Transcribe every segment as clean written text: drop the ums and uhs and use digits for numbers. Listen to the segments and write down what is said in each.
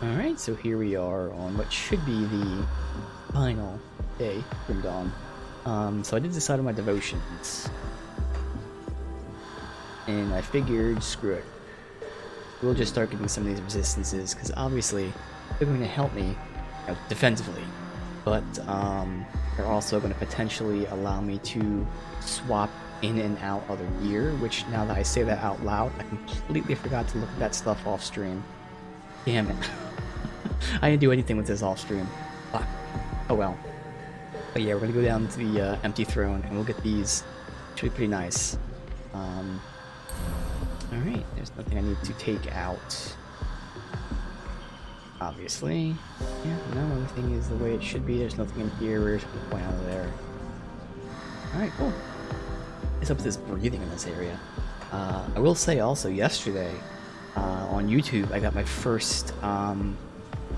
Alright, so here we are on what should be the final day from Dawn. So I did decide on my devotions. And I figured, screw it. We'll just start getting some of these resistances, because obviously they're going to help me defensively. But they're also going to potentially allow me to swap in and out other gear, which now that I say that out loud, I completely forgot to look at that stuff off stream. Damn it. I didn't do anything with this off stream. Fuck. Oh well. But yeah, we're gonna go down to the empty throne and we'll get these. Should be pretty nice. Alright, there's nothing I need to take out. Obviously. Yeah, no, everything is the way it should be. There's nothing in here. We're just gonna point out of there. Alright, cool. It's up to this breathing in this area. I will say also, yesterday, on YouTube, I got my first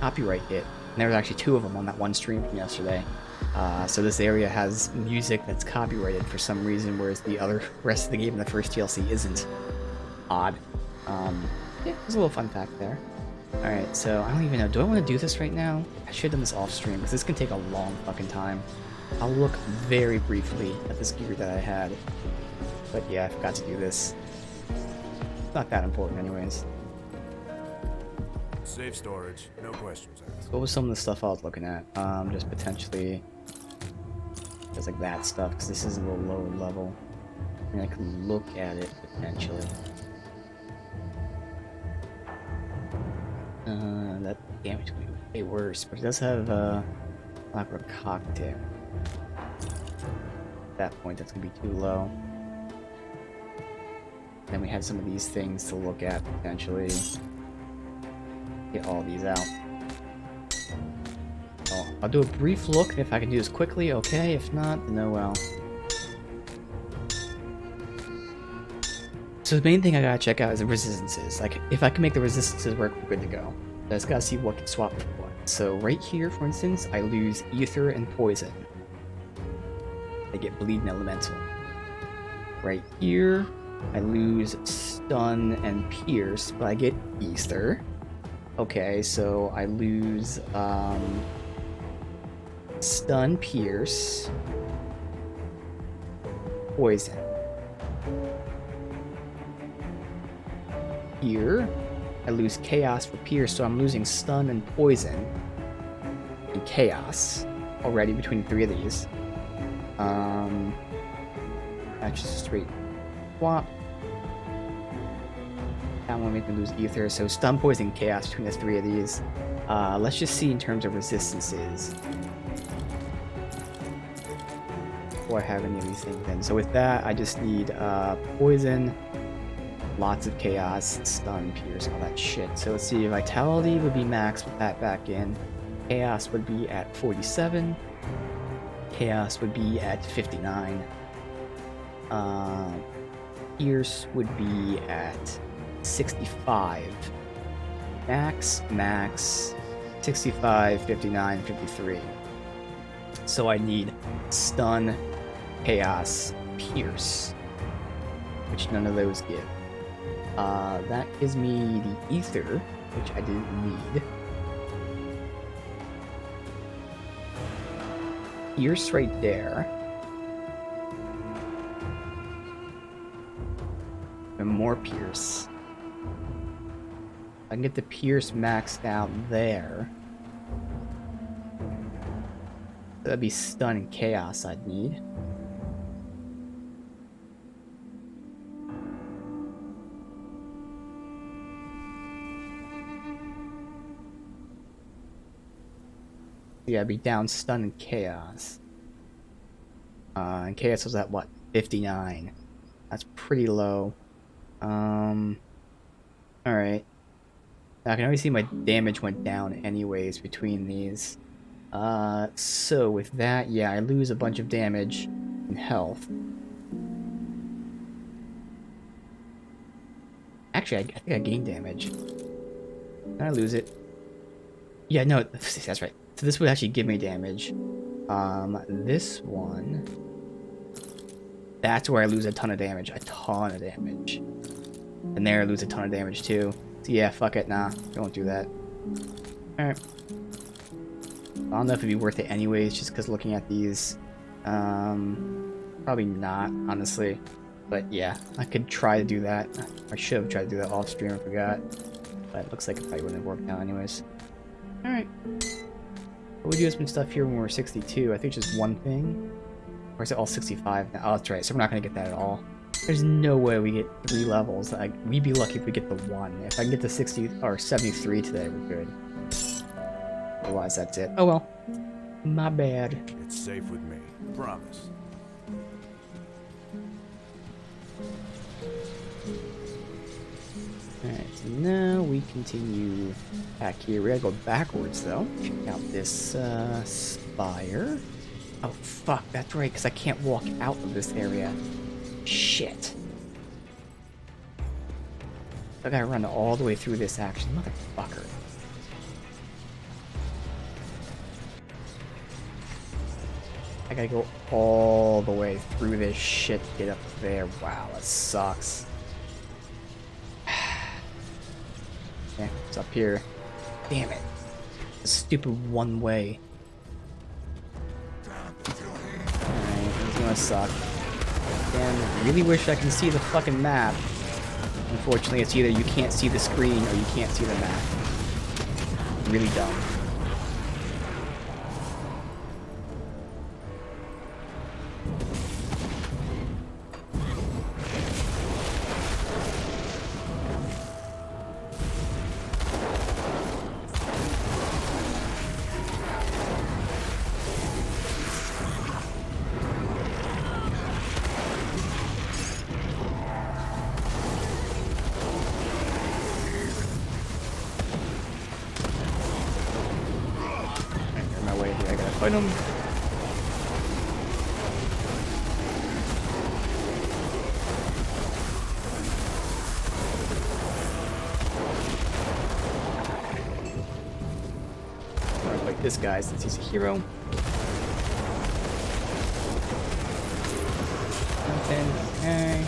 copyright hit. And there was actually 2 of them on that one stream from yesterday. So this area has music that's copyrighted for some reason, whereas the rest of the game in the first DLC isn't. Odd. Yeah, there's a little fun fact there. Alright, so I don't even know. Do I want to do this right now? I should have done this off stream, because this can take a long fucking time. I'll look very briefly at this gear that I had. But yeah, I forgot to do this. It's not that important anyways. Safe storage, no questions asked. So what was some of the stuff I was looking at? Just potentially just like that stuff, because this is a little lower level. And I can look at it potentially. That damage could be way worse, but it does have Blackrock Cocktail. At that point, that's gonna be too low. Then we had some of these things to look at potentially. Get all these out. Oh, I'll do a brief look. If I can do this quickly, okay. If not, then oh well. So the main thing I gotta check out is the resistances. Like, if I can make the resistances work, we're good to go. I just gotta see what can swap for what. So right here, for instance, I lose Ether and Poison. I get Bleed and Elemental. Right here, I lose Stun and Pierce, but I get Ether. Okay, so I lose Stun, Pierce, Poison. Here, I lose Chaos for Pierce, so I'm losing Stun and Poison and Chaos already between 3 of these. That's just a straight swap. That one make me lose Ether, so Stun, Poison, Chaos between the 3 of these. Let's just see in terms of resistances. Before I have any of these things in. So with that, I just need Poison, lots of Chaos, Stun, Pierce, all that shit. So let's see, Vitality would be max with that back in. Chaos would be at 47. Chaos would be at 59. Pierce would be at 65. Max, 65, 59, 53. So I need Stun, Chaos, Pierce, which none of those give. That gives me the Ether, which I didn't need. Pierce right there. And more Pierce. I can get the Pierce maxed out there. That'd be Stun and Chaos I'd need. Yeah, I'd be down Stun and Chaos. And Chaos was at what? 59. That's pretty low. Alright. I can already see my damage went down anyways between these. So with that, yeah, I lose a bunch of damage and health. Actually, I think I gain damage. Did I lose it? Yeah, no, that's right. So this would actually give me damage. This one... That's where I lose a ton of damage. A ton of damage. And there I lose a ton of damage too. So yeah, fuck it, nah. Don't do that. Alright. I don't know if it'd be worth it anyways, just because looking at these. Probably not, honestly. But yeah, I could try to do that. I should have tried to do that off stream, I forgot. But it looks like it probably wouldn't have worked out anyways. Alright. We do have some stuff here when we're 62. I think just one thing. Or is it all 65 now? Oh, that's right. So we're not going to get that at all. There's no way we get 3 levels. Like, we'd be lucky if we get the 1. If I can get to 60 or 73 today, we're good. Otherwise, that's it. Oh well. My bad. It's safe with me. Promise. Alright, so now we continue back here. We gotta go backwards, though. Check out this, spire. Oh, fuck, that's right, because I can't walk out of this area. Shit. I gotta run all the way through this action. Motherfucker. I gotta go all the way through this shit to get up there. Wow, that sucks. Yeah, it's up here. Damn it. The stupid one way. Alright, it's gonna suck. Damn, really wish I can see the fucking map. Unfortunately, it's either you can't see the screen or you can't see the map. Really dumb. Fight him. I'm gonna fight this guy since he's a hero. Nothing. Okay.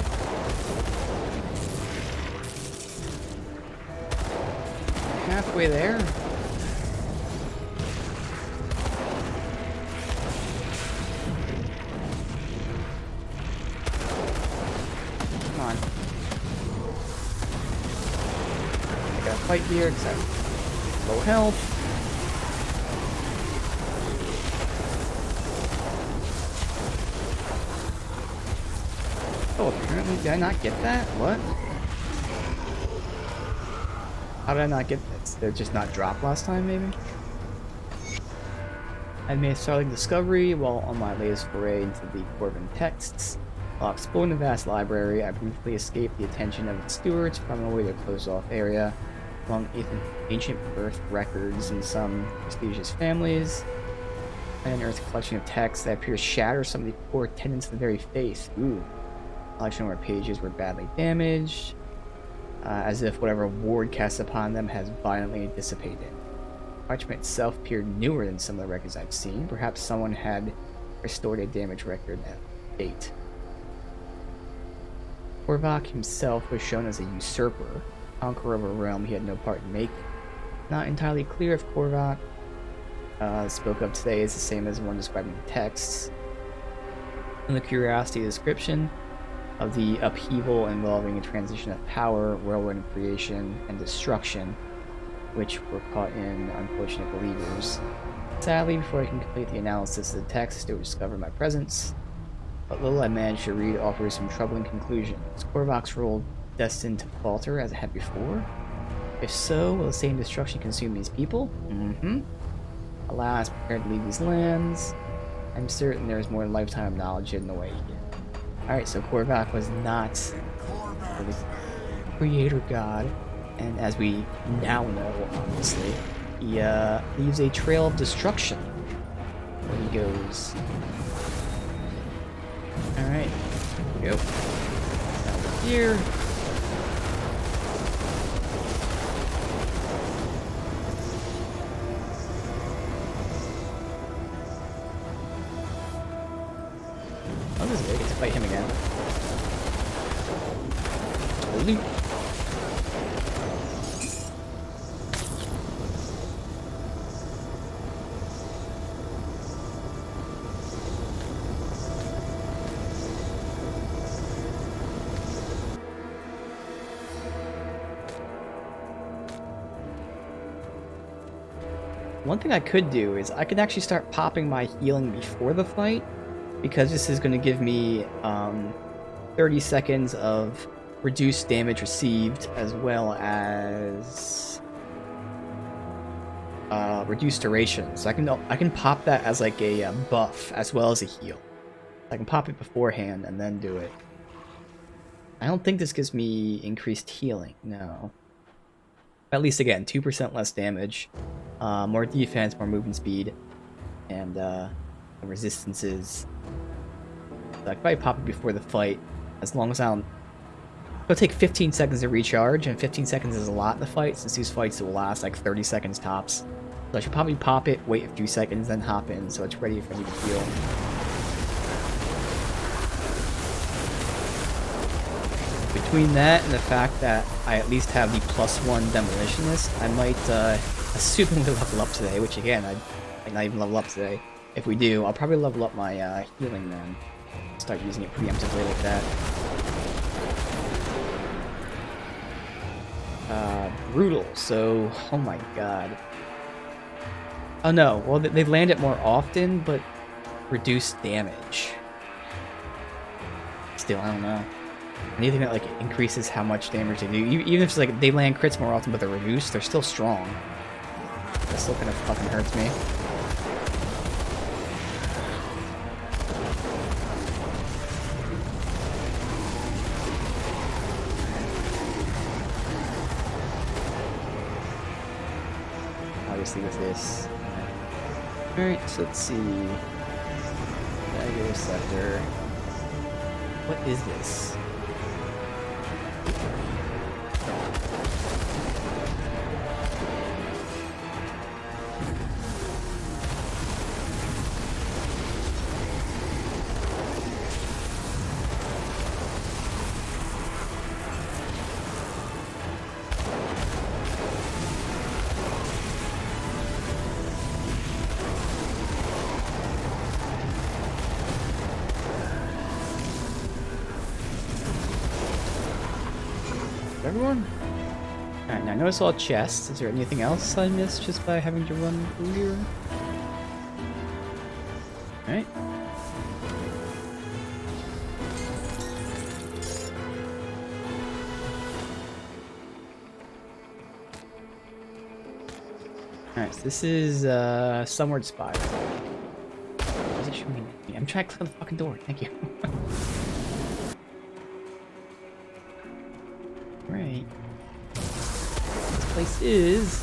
Halfway there. Fight here because I'm low health. Oh, apparently, did I not get that? What? How did I not get that? Did it just not drop last time, maybe? I made a startling discovery while on my latest foray into the Corvin texts. While exploring the vast library, I briefly escaped the attention of its stewards from a way to closed-off area. Among ancient birth records and some prestigious families, an unearthed collection of texts that appear to shatter some of the core tenets of the very faith. Ooh. A collection where pages were badly damaged, as if whatever ward cast upon them has violently dissipated. Parchment itself appeared newer than some of the records I've seen. Perhaps someone had restored a damaged record at date. Korvac himself was shown as a usurper, conqueror of a realm he had no part in making. Not entirely clear if Korvac spoke of today is the same as the one described in the texts. In the curiosity description of the upheaval involving a transition of power, whirlwind creation, and destruction, which were caught in unfortunate believers. Sadly, before I can complete the analysis of the text, it would discover my presence. What little I managed to read offers some troubling conclusions. Is Korvac's role destined to falter as it had before? If so, will the same destruction consume these people? Mm-hmm. Alas, prepared to leave these lands. I'm certain there is more than lifetime of knowledge hidden away here. Alright, so Korvac was not the creator god, and as we now know, obviously, he leaves a trail of destruction where he goes. Alright, here we go. Now we're here. Oh, this is it. I get to fight him again. Loot. one thing I could do is I could actually start popping my healing before the fight, because this is going to give me 30 seconds of reduced damage received, as well as reduced duration. So I can pop that as like a buff as well as a heal. I can pop it beforehand and then do it. I don't think this gives me increased healing. No. At least again, 2% less damage, more defense, more movement speed, and resistances. So I could probably pop it before the fight, as long as I don't. It'll take 15 seconds to recharge, and 15 seconds is a lot in the fight, since these fights will last like 30 seconds tops. So I should probably pop it, wait a few seconds, then hop in, so it's ready for me to heal. Between that and the fact that I at least have the +1 Demolitionist, I might, assuming we level up today, which again, I might not even level up today. If we do, I'll probably level up my healing then. Start using it preemptively like that. Brutal, so, oh my god. Oh no, well they land it more often, but reduced damage. Still, I don't know. Anything that like increases how much damage they do, even if it's like they land crits more often but they're reduced, they're still strong. That still kind of fucking hurts me. Obviously with this. Alright, so let's see. Dagger Scepter. What is this? Everyone? Alright, now I notice all chests. Is there anything else I missed just by having to run through here? Alright. Alright, so this is Sunward Spire. What is it showing me? I'm trying to click on the fucking door. Thank you. Right. This place is...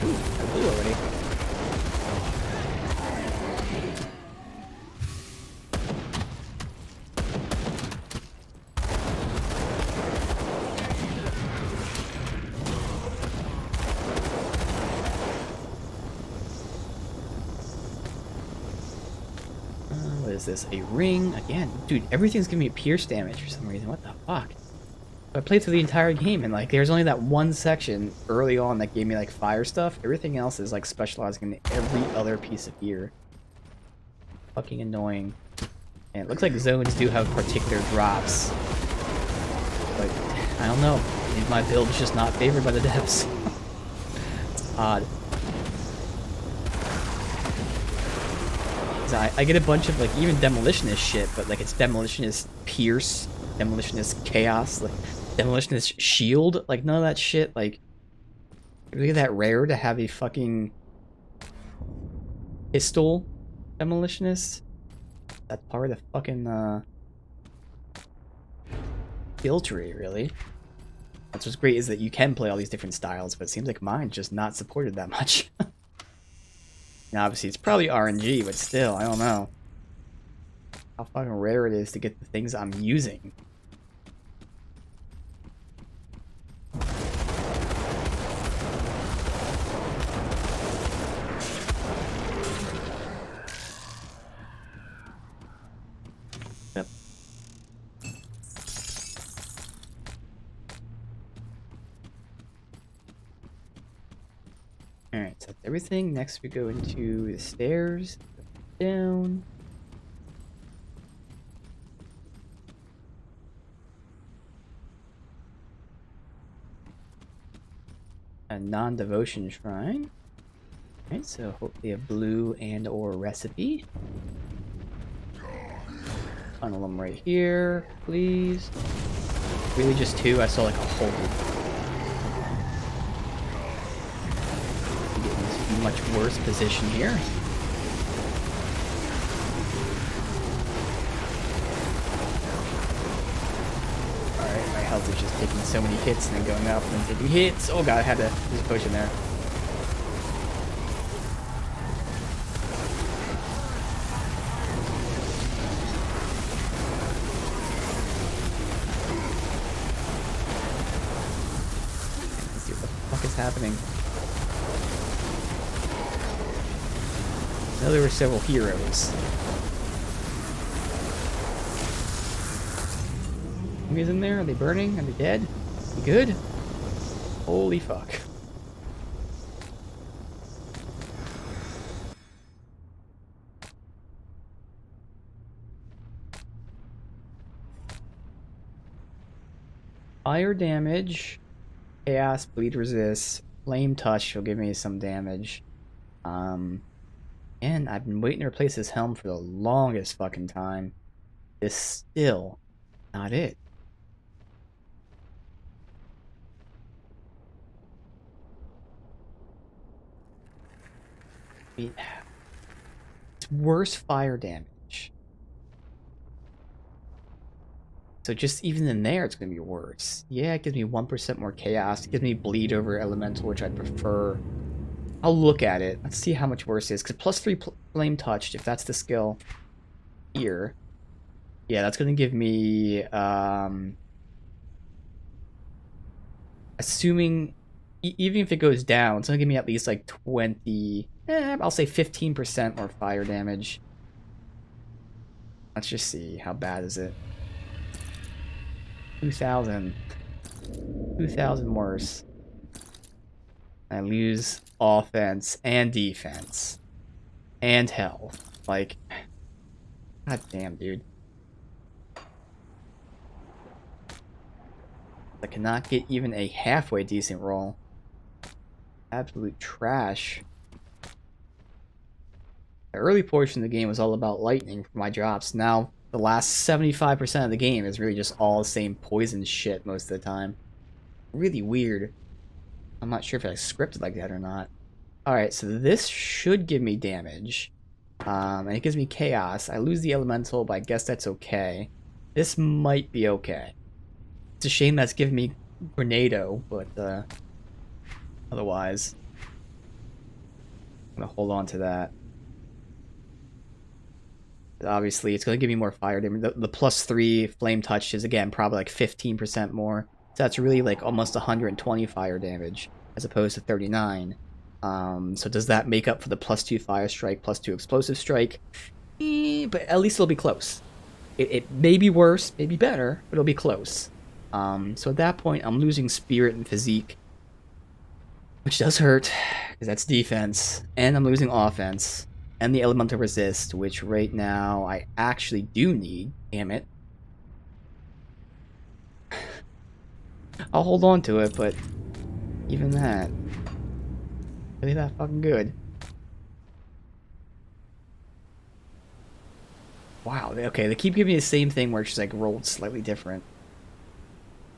Ooh, I blew already. What is this? A ring? Again, dude, everything's giving me pierce damage for some reason. What the fuck? I played through the entire game and like there's only that one section early on that gave me like fire stuff. Everything else is like specializing in every other piece of gear. Fucking annoying. And it looks like zones do have particular drops. But I don't know. Maybe my build is just not favored by the devs. It's odd. I get a bunch of like even demolitionist shit, but like it's demolitionist pierce, demolitionist chaos, like demolitionist shield, like none of that shit. Like, really that rare to have a fucking pistol demolitionist? That's part of the fucking skill tree, really. That's what's great is that you can play all these different styles, but it seems like mine's just not supported that much. Now, obviously, it's probably RNG, but still, I don't know how fucking rare it is to get the things I'm using. Yep. Alright, so that's everything. Next we go into the stairs. Down. A non-devotion shrine. Alright, so hopefully a blue and or recipe. Funnel them right here, please. Really just two? I saw like a whole. Getting this much worse position here. Alright, my health is just taking so many hits and then going up and then taking hits. Oh god, I had to use a potion there. Happening. I know there were several heroes. Enemies in there? Are they burning? Are they dead? You good? Holy fuck. Fire damage. Chaos, bleed resist, flame touch will give me some damage. And I've been waiting to replace this helm for the longest fucking time. It's still not it. I mean, it's worse fire damage. So just even in there, it's going to be worse. Yeah, it gives me 1% more chaos. It gives me bleed over elemental, which I prefer. I'll look at it. Let's see how much worse it is. Because +3 flame touched, if that's the skill here. Yeah, that's going to give me... assuming... even if it goes down, it's going to give me at least like 20... I'll say 15% more fire damage. Let's just see. How bad is it? 2,000. 2,000 worse. I lose offense and defense. And health. Like, god damn, dude. I cannot get even a halfway decent roll. Absolute trash. The early portion of the game was all about lightning for my drops. Now, the last 75% of the game is really just all the same poison shit most of the time. Really weird. I'm not sure if I scripted like that or not. Alright, so this should give me damage. And it gives me chaos. I lose the elemental, but I guess that's okay. This might be okay. It's a shame that's giving me Grenado, but otherwise, I'm gonna hold on to that. Obviously, it's going to give me more fire damage. The +3 flame touch is, again, probably like 15% more. So that's really like almost 120 fire damage as opposed to 39. So does that make up for the +2 fire strike, +2 explosive strike? But at least it'll be close. It may be worse, maybe better, but it'll be close. So at that point, I'm losing spirit and physique, which does hurt, because that's defense, and I'm losing offense. And the elemental resist, which right now I actually do need. Damn it. I'll hold on to it, but even that. Really that fucking good. Wow, okay, they keep giving me the same thing where it's just like rolled slightly different.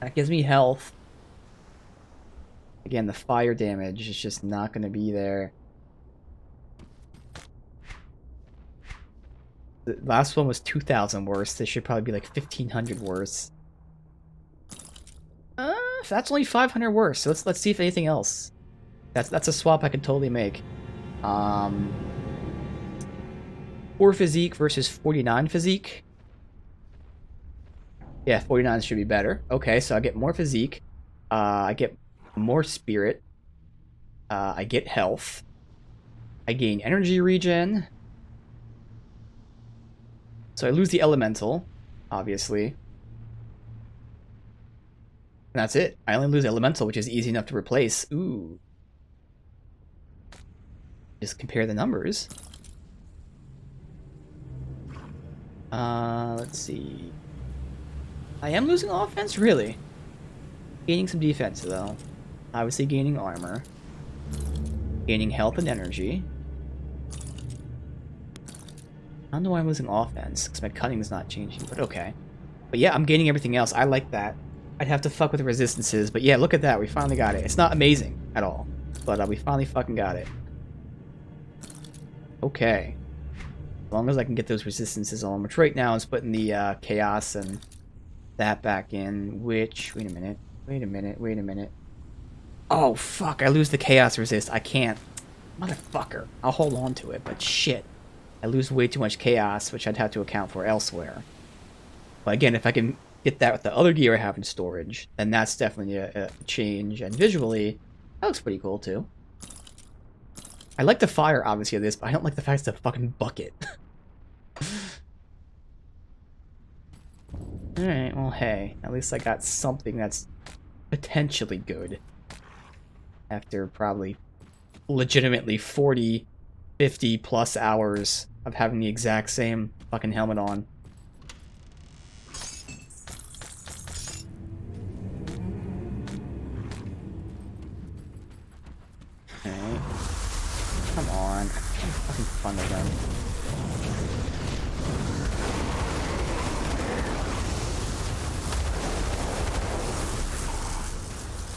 That gives me health. Again, the fire damage is just not going to be there. The last one was 2,000 worse. This should probably be like 1,500 worse. That's only 500 worse. So let's see if anything else. That's a swap I could totally make. 4 physique versus 49 physique. Yeah, 49 should be better. Okay, so I get more physique. I get more spirit. I get health. I gain energy regen. So I lose the elemental, obviously. And that's it. I only lose elemental, which is easy enough to replace. Ooh. Just compare the numbers. Let's see. I am losing offense? Really? Gaining some defense, though. Obviously gaining armor. Gaining health and energy. I don't know why I'm losing offense, because my cutting is not changing, but okay. But yeah, I'm gaining everything else. I like that. I'd have to fuck with the resistances, but yeah, look at that. We finally got it. It's not amazing at all, but we finally fucking got it. Okay. As long as I can get those resistances on, which right now is putting the chaos and that back in, which... Wait a minute. Oh, fuck. I lose the chaos resist. I can't. Motherfucker. I'll hold on to it, but shit. I lose way too much chaos, which I'd have to account for elsewhere. But again, if I can get that with the other gear I have in storage, then that's definitely a change. And visually, that looks pretty cool, too. I like the fire, obviously, of this, but I don't like the fact it's a fucking bucket. Alright, well, hey. At least I got something that's potentially good. After probably legitimately 40, 50 plus hours of having the exact same fucking helmet on. Alright. Come on. I'm fucking fun with them.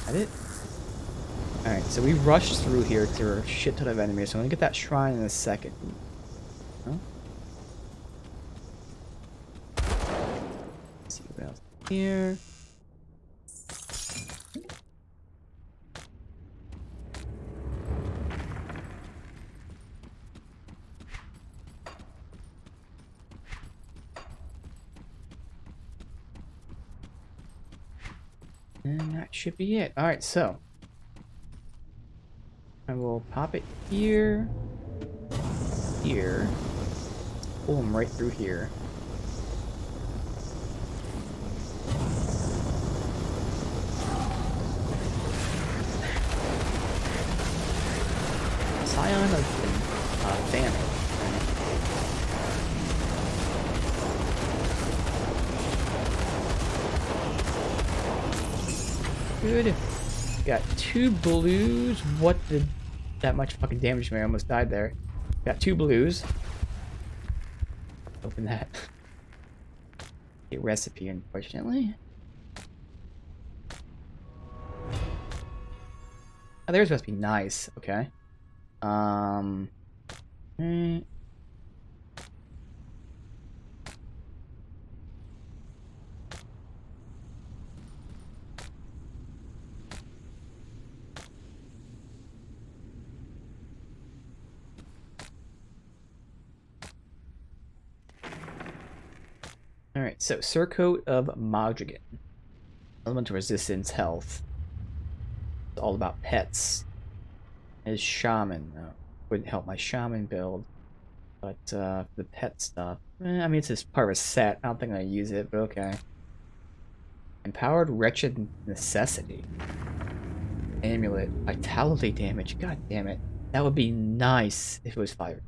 That it? Alright, so we rushed through here to a shit ton of enemies, so I'm gonna get that shrine in a second. Huh? Let's see what else here. And that should be it. Alright, so I will pop it here, here, pull them right through here. Scion of Famine. Good. Got 2 blues. What did that much fucking damage me? I almost died there. Got 2 blues. Open that. A recipe, unfortunately. Oh, theirs must be nice. Okay. Right. Alright, so Surcoat of Modrigan. Elemental resistance, health. It's all about pets. Is Shaman. No, wouldn't help my Shaman build. But for the pet stuff. I mean, it's just part of a set. I don't think I use it, but okay. Empowered Wretched Necessity. Amulet. Vitality damage. God damn it. That would be nice if it was fire.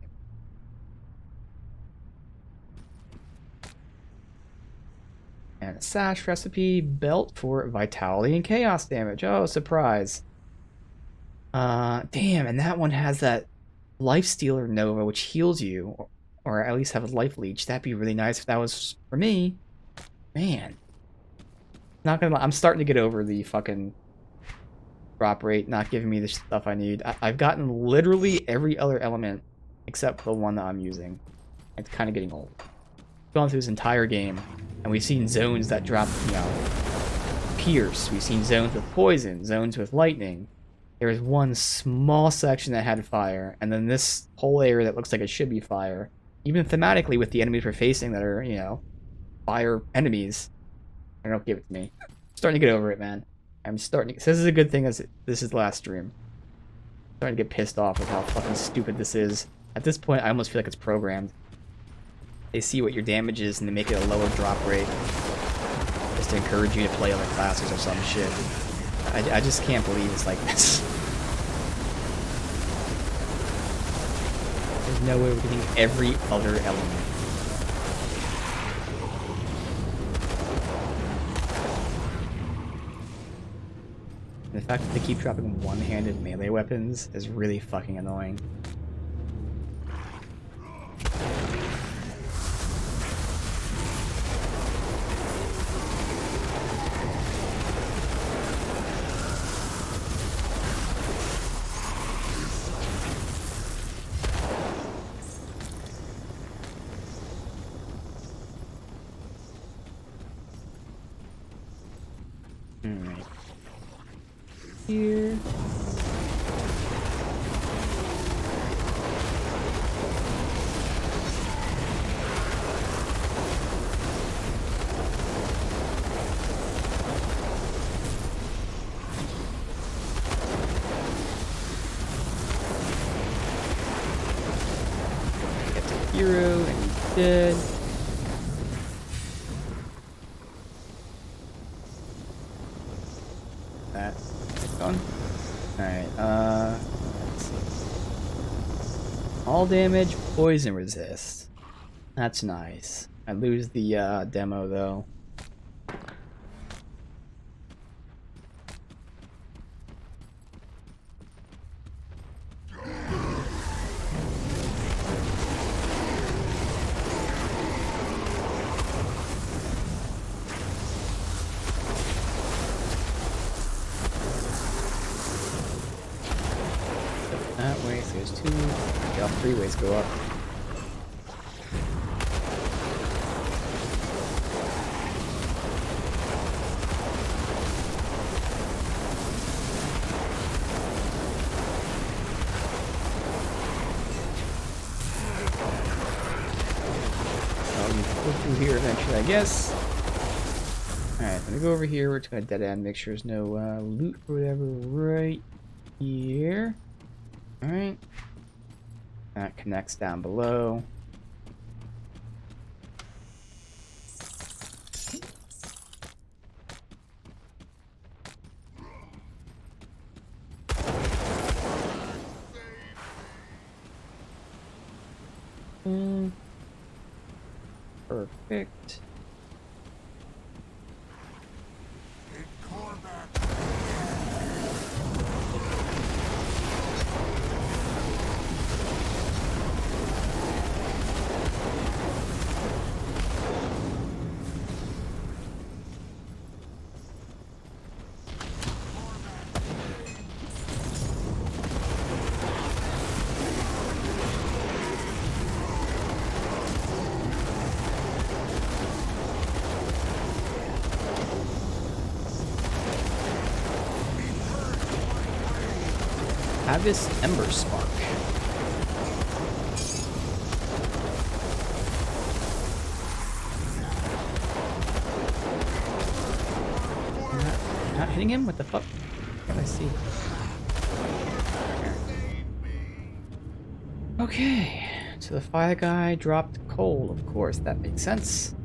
And a sash recipe, belt for vitality and chaos damage. Oh, surprise. Damn, and that one has that life stealer Nova, which heals you, or at least have a life leech. That'd be really nice if that was for me. Man. Not gonna lie, I'm starting to get over the fucking drop rate not giving me the stuff I need. I've gotten literally every other element except the one that I'm using. It's kind of getting old. Gone through this entire game, and we've seen zones that drop, you know, pierce. We've seen zones with poison, zones with lightning. There was one small section that had fire, and then this whole area that looks like it should be fire. Even thematically with the enemies we're facing that are, you know, fire enemies. I don't give it to me. I'm starting to get over it, man. I'm starting to... So this is a good thing as this is the last stream. I'm starting to get pissed off with how fucking stupid this is. At this point, I almost feel like it's programmed. They see what your damage is and they make it a lower drop rate. Just to encourage you to play other classes or some shit. I just can't believe it's like this. There's no way we're getting every other element. And the fact that they keep dropping one-handed melee weapons is really fucking annoying. Alright. Here. Get to hero and he's dead. That's gone. Alright, let's see. All damage, poison resist. That's nice. I lose the demo though. That way, so there's two. Yeah, three ways go up. I'll go through here eventually, I guess. Alright, I'm gonna go over here. We're just gonna dead end, make sure there's no loot or whatever right here. Alright. That connects down below. Perfect. Have this Ember Spark. Not hitting him? What the fuck? What did I see? Okay, so the fire guy dropped coal, of course, that makes sense.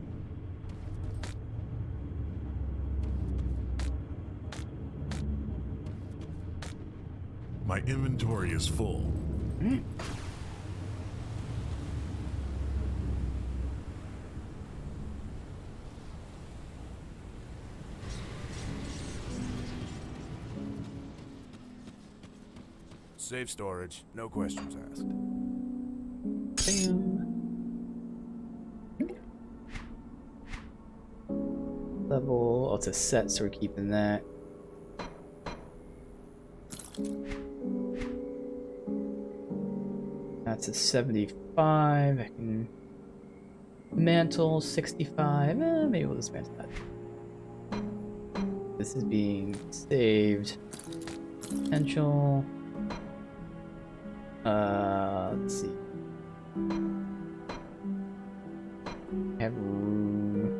My inventory is full. Mm. Safe storage, no questions asked. Bam. Level, oh, it's a set, so we're keeping that. That's a 75. I can mantle 65. Maybe we'll just mantle that. This is being saved. Potential. Let's see. Have room.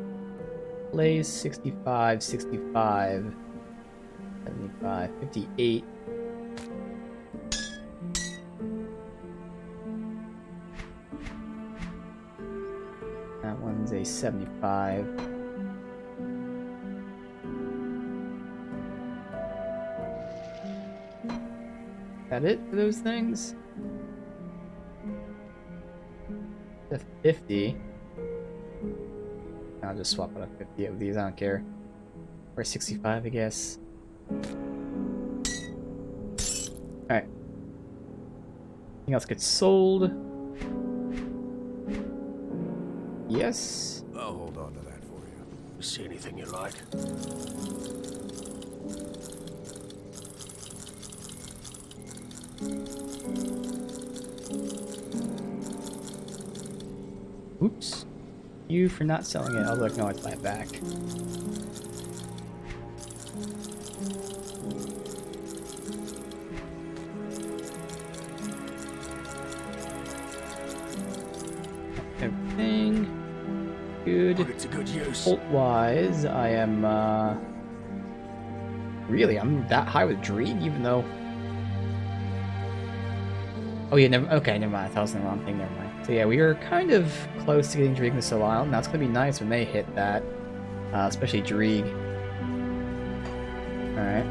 Plays 65, 65, 75, 58. That one's a 75. That it for those things? The 50. I'll just swap out a 50 of these, I don't care. Or 65, I guess. Alright. Anything else gets sold? Yes. I'll hold on to that for you. See anything you like? Oops. You for not selling it. I'll look, no, it's my back. Everything good. Put it to good use. Bolt wise, I am really, I'm that high with Dreed, even though. Oh yeah, never mind. I thought I was in the wrong thing, never mind. So yeah, we are kind of close to getting Dreeg and Solisle. Now it's gonna be nice when they hit that. Especially Dreeg. Alright.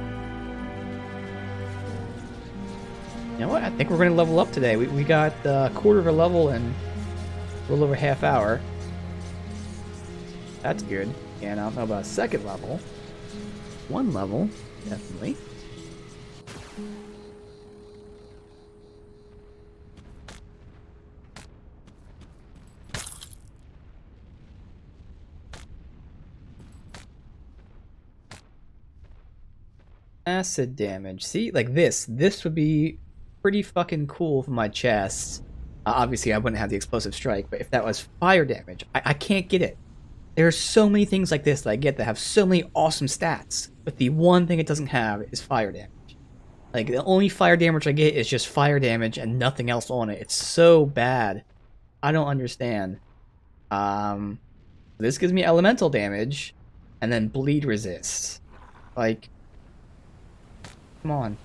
You know what? I think we're gonna level up today. We got a quarter of a level in a little over half hour. That's good. Yeah, and I don't know about a second level. One level, definitely. Acid damage. See, like this. This would be pretty fucking cool for my chest. Obviously, I wouldn't have the explosive strike, but if that was fire damage, I can't get it. There are so many things like this that I get that have so many awesome stats, but the one thing it doesn't have is fire damage. Like, the only fire damage I get is just fire damage and nothing else on it. It's so bad. I don't understand. This gives me elemental damage, and then bleed resist. Like, come on.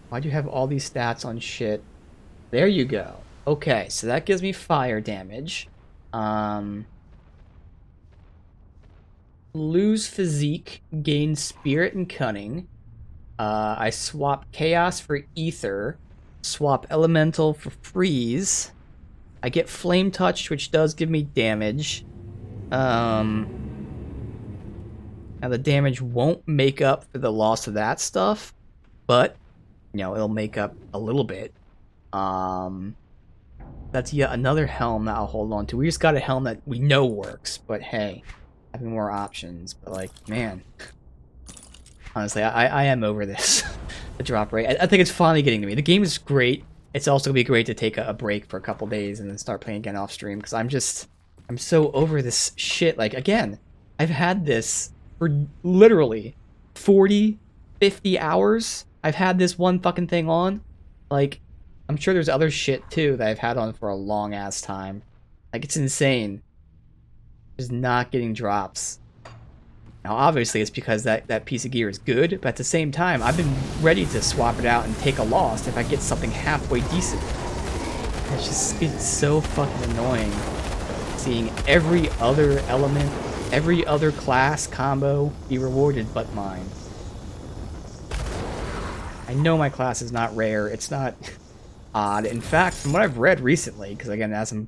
Why'd you have all these stats on shit? There you go. Okay, so that gives me fire damage. Lose physique, gain spirit and cunning. I swap chaos for ether. Swap elemental for freeze. I get flame touch, which does give me damage. Now the damage won't make up for the loss of that stuff, but you know, it'll make up a little bit. That's yet another helm that I'll hold on to. We just got a helm that we know works, but hey, having more options. But like, man, honestly, I am over this. The drop rate. I think it's finally getting to me. The game is great. It's also gonna be great to take a break for a couple days and then start playing again off stream, because I'm so over this shit. Like, again, I've had this for literally 40, 50 hours. I've had this one fucking thing on. Like, I'm sure there's other shit too that I've had on for a long ass time. Like, it's insane. Just not getting drops. Now, obviously, it's because that piece of gear is good, but at the same time, I've been ready to swap it out and take a loss if I get something halfway decent. It's so fucking annoying seeing every other element, every other class combo be rewarded but mine. I know my class is not rare. It's not odd. In fact, from what I've read recently, because again, as I'm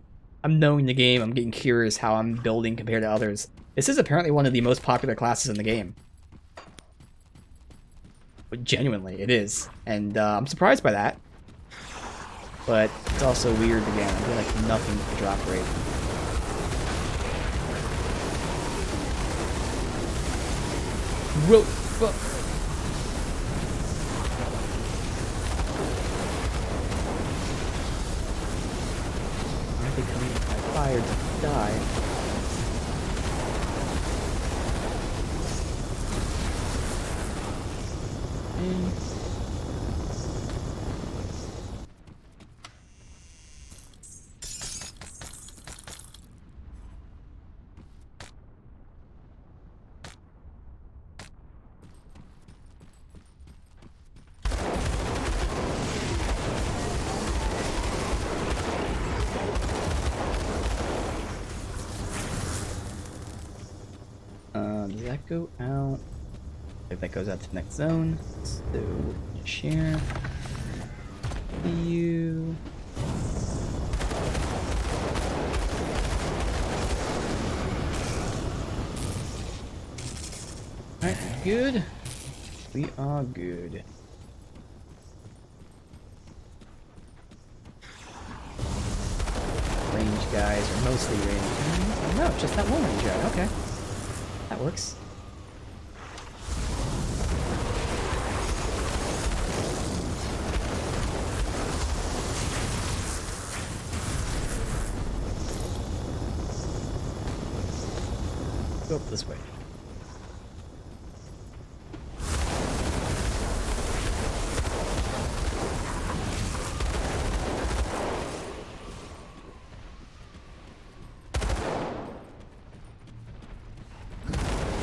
knowing the game, I'm getting curious how I'm building compared to others. This is apparently one of the most popular classes in the game. But genuinely, it is. And I'm surprised by that. But it's also weird again. I feel like nothing for drop rate. Whoa, fuck. Are they coming by fire to die? Does that go out? If that goes out to the next zone. So share. You. good. We are good. Range guys are mostly range. No, just that one range guy. Okay. That works. Go up this way.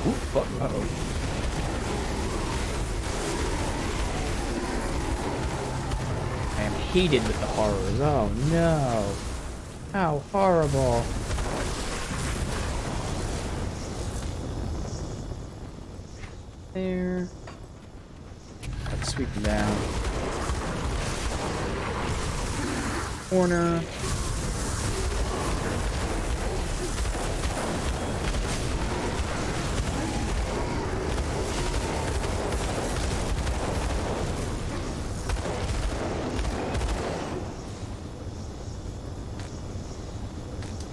Ooh, fuck. Uh-oh. I am heated with the horrors. Oh no. How horrible. There. Let's sweep them down. Corner.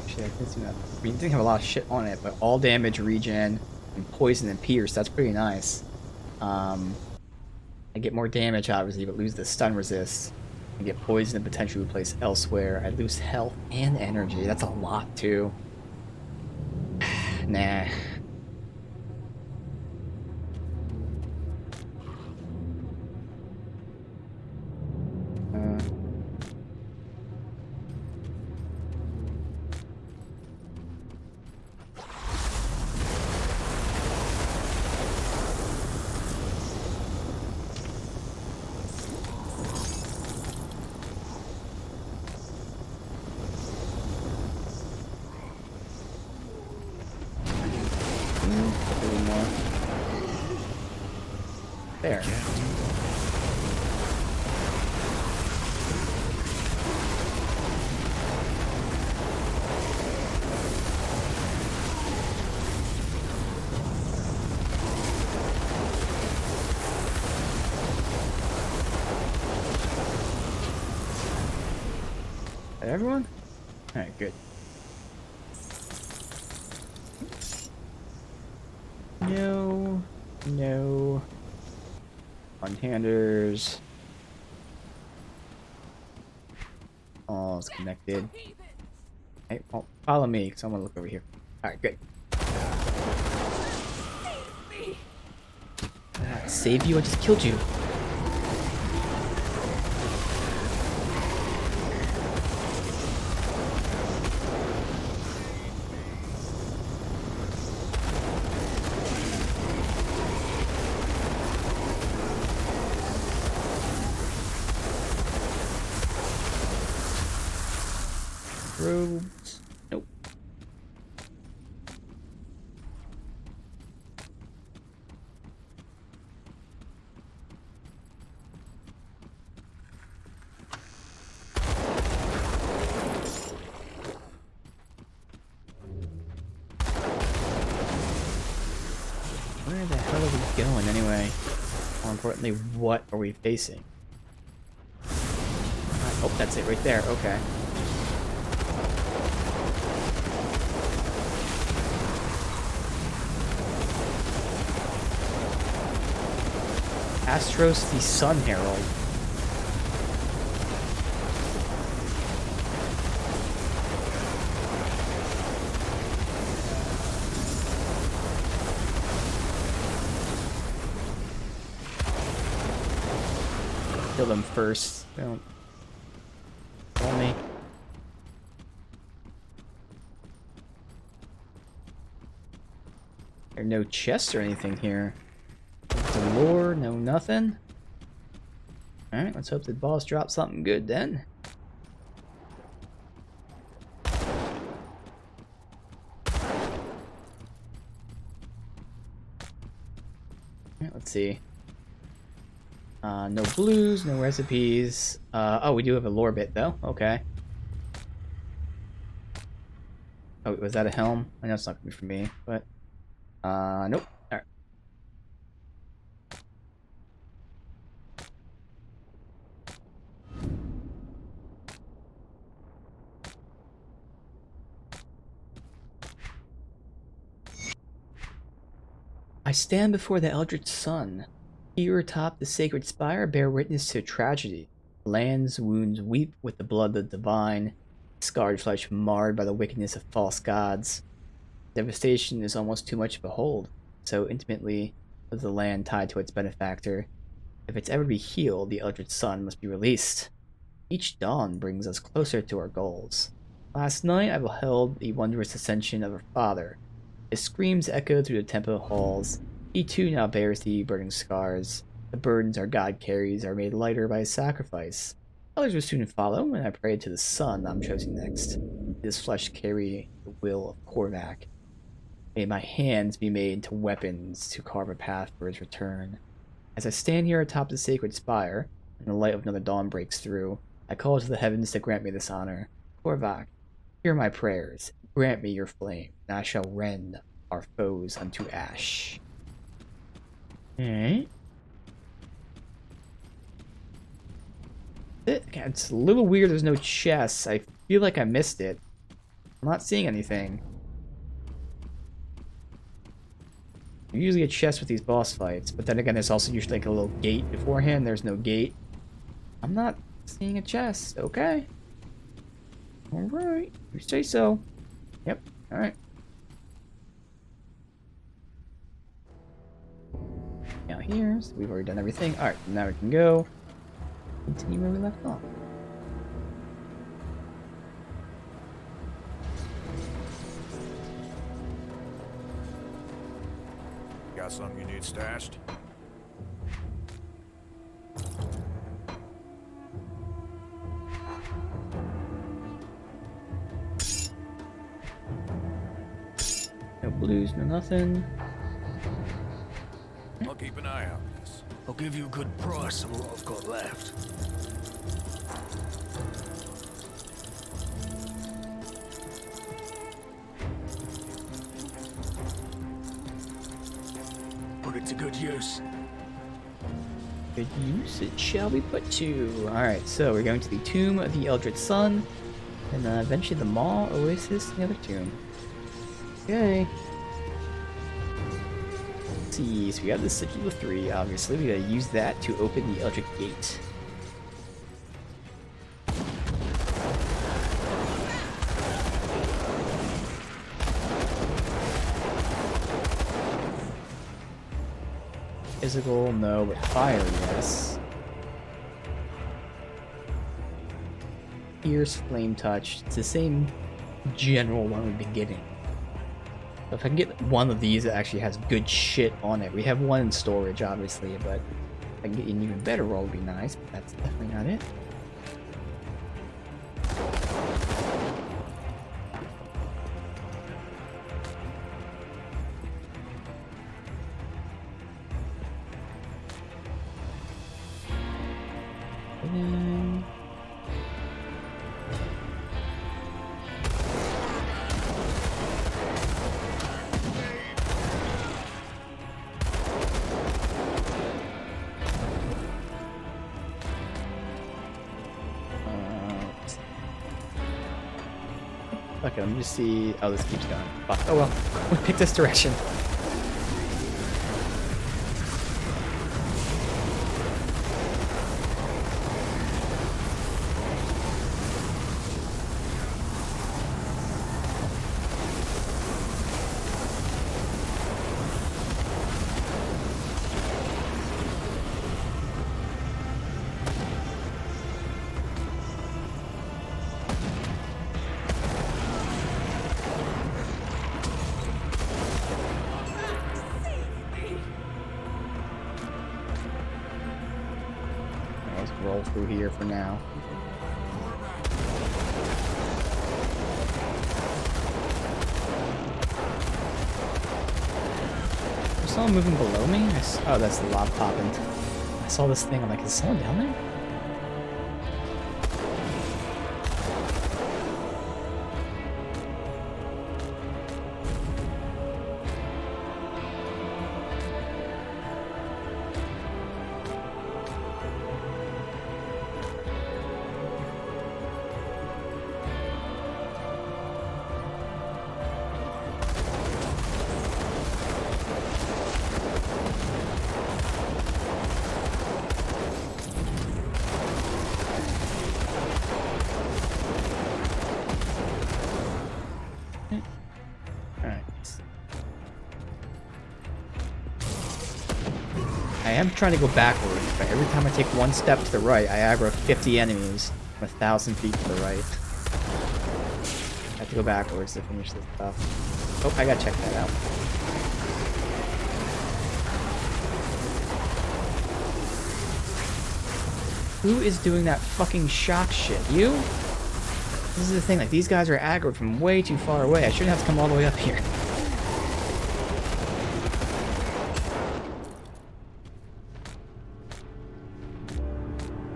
Actually, I can see that. I mean, it didn't have a lot of shit on it, but all damage, regen, and poison and pierce, that's pretty nice. I get more damage, obviously, but lose the stun resist. I get poison and potentially replace elsewhere. I lose health and energy. That's a lot, too. Nah. A little more. There. Everyone? Alright, good. No. No. One-handers. Oh, it's connected. Hey, oh, follow me, because I want to look over here. Alright, good. Save you? I just killed you. Robes. Nope. Where the hell are we going anyway? More importantly, what are we facing? Oh, that's it right there. Okay. Astros the Sun Herald. Kill them first. Don't kill me. There are no chests or anything here. The lore, no nothing. Alright, let's hope the boss drops something good then. Alright, let's see. No blues, no recipes. Oh, we do have a lore bit though. Okay. Oh, was that a helm? I know it's not gonna be for me, but nope. Alright. I stand before the Eldritch Sun. Here atop the sacred spire bear witness to tragedy. Land's wounds weep with the blood of the divine, scarred flesh marred by the wickedness of false gods. Devastation is almost too much to behold, so intimately was the land tied to its benefactor. If it's ever to be healed, the Eldritch Sun must be released. Each dawn brings us closer to our goals. Last night I beheld the wondrous ascension of our father. His screams echoed through the temple halls. He too now bears the burning scars. The burdens our God carries are made lighter by his sacrifice. Others will soon follow, and I pray to the Sun I'm chosen next. This flesh carry the will of Korvac. May my hands be made into weapons to carve a path for his return. As I stand here atop the sacred spire, and the light of another dawn breaks through, I call to the heavens to grant me this honor. Korvac, hear my prayers. Grant me your flame, and I shall rend our foes unto ash. Alright. It's a little weird there's no chests. I feel like I missed it. I'm not seeing anything. You usually get chests with these boss fights, but then again there's also usually like a little gate beforehand. There's no gate. I'm not seeing a chest. Okay. Alright. You say so. Yep. Alright. Now here, so we've already done everything. Alright, now we can go. Continue where we left off. Got something you need stashed? No blues, no nothing. I'll keep an eye out on this. I'll give you a good price on what I've got left. Put it to good use. Good use it shall be put to. Alright, so we're going to the Tomb of the Eldritch Sun, and eventually the Maw, Oasis, and the other tomb. Okay. Let's see, so we got the Sigil of 3, obviously. We gotta use that to open the Eldritch Gate. Physical, no, but fire, yes. Pierce, Flame Touch. It's the same general one we've been getting. So if I can get one of these that actually has good shit on it. We have one in storage, obviously, but if I can get an even better roll would be nice, but that's definitely not it. And okay, let me just see. Oh, this keeps going. Fuck. Oh well. We pick this direction. Let's roll through here for now. There's someone moving below me? Oh, that's the lava popping. I saw this thing, I'm like, is someone down there? I am trying to go backwards, but every time I take one step to the right, I aggro 50 enemies from 1,000 feet to the right. I have to go backwards to finish this stuff. Oh, I gotta check that out. Who is doing that fucking shock shit? You? This is the thing, like, these guys are aggroed from way too far away. I shouldn't have to come all the way up here.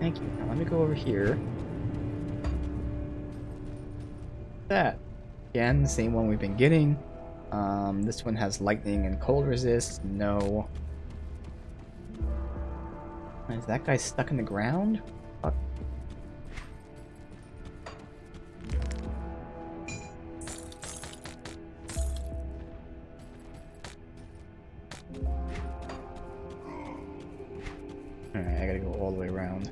Thank you. Now let me go over here. That. Again, the same one we've been getting. This one has lightning and cold resist. No. Is that guy stuck in the ground? Fuck. Alright, I gotta go all the way around.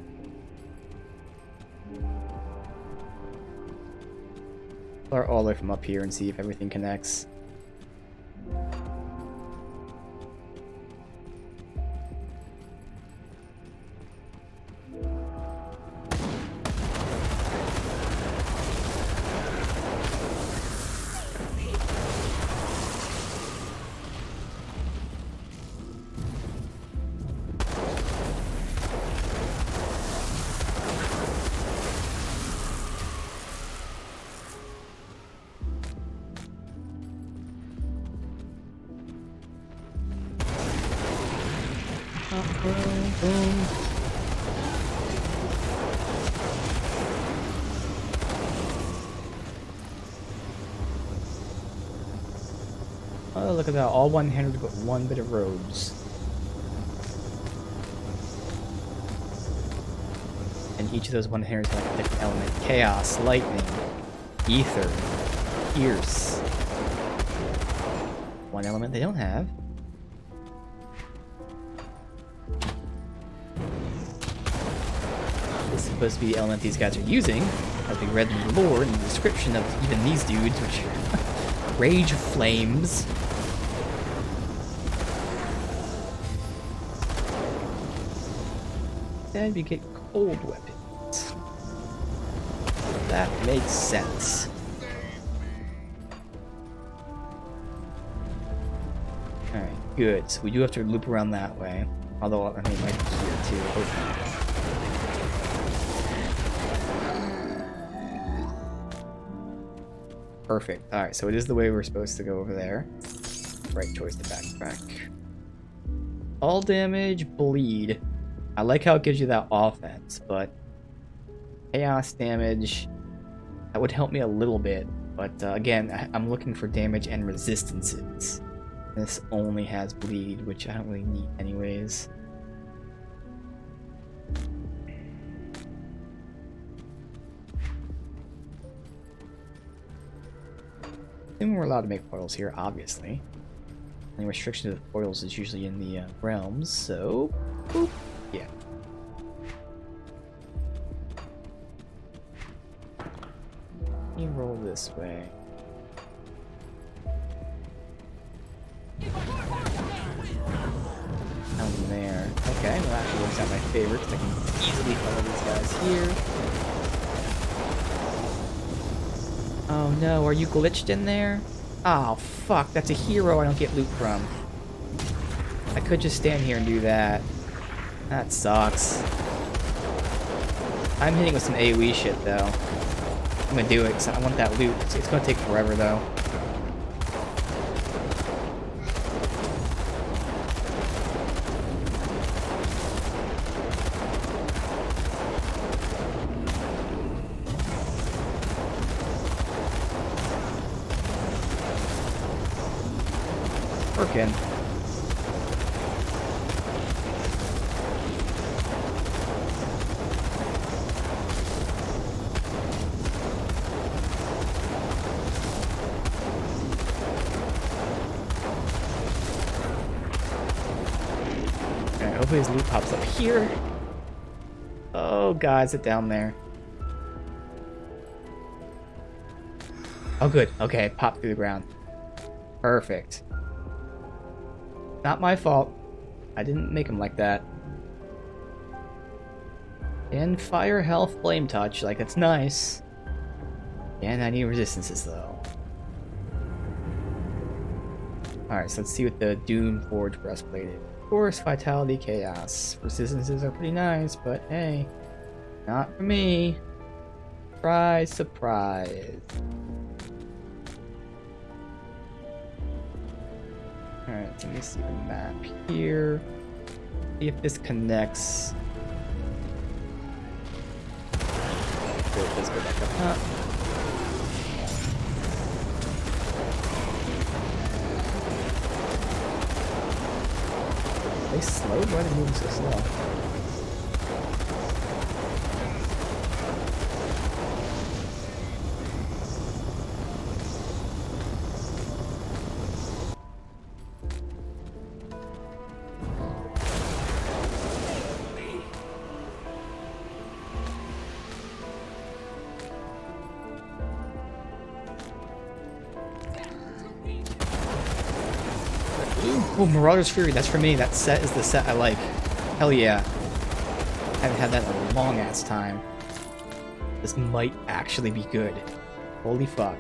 Start all the way from up here and see if everything connects. Oh, look at that. All one-handed but one bit of robes. And each of those one-handers have like a different element. Chaos, lightning, ether, pierce. One element they don't have. This is supposed to be the element these guys are using, as we read in the lore and the description of even these dudes, which rage flames. Then we get cold weapons. That makes sense. Alright, good. So we do have to loop around that way. Although, I mean, like here too. Oh. Perfect. Alright, so it is the way we're supposed to go over there. Right choice to backtrack. All damage, bleed. I like how it gives you that offense, but chaos damage, that would help me a little bit. But again, I'm looking for damage and resistances. This only has bleed, which I don't really need anyways. And we're allowed to make foils here, obviously. Any restriction to the foils is usually in the realms, so boop. Yeah. You roll this way. Down there. Okay, well, that actually works out my favor because I can easily follow these guys here. Oh no, are you glitched in there? Oh fuck, that's a hero I don't get loot from. I could just stand here and do that. That sucks. I'm hitting with some AoE shit though. I'm gonna do it because I want that loot. It's gonna take forever though. Working. Alright, hopefully his loot pops up here. Oh god, is it down there? Oh good, okay, it popped through the ground. Perfect. Not my fault. I didn't make him like that. And fire, health, flame touch. Like, it's nice. And I need resistances, though. Alright, so let's see what the Dune Forge breastplate is. Force, vitality, chaos. Resistances are pretty nice, but hey, not for me. Surprise, surprise. Alright, let me see the map here. See if this connects. Good, let's go back up top. Are they slowed? Why are they moving so slow? Oh, Marauder's Fury, that's for me. That set is the set I like. Hell yeah. I haven't had that in a long ass time. This might actually be good. Holy fuck.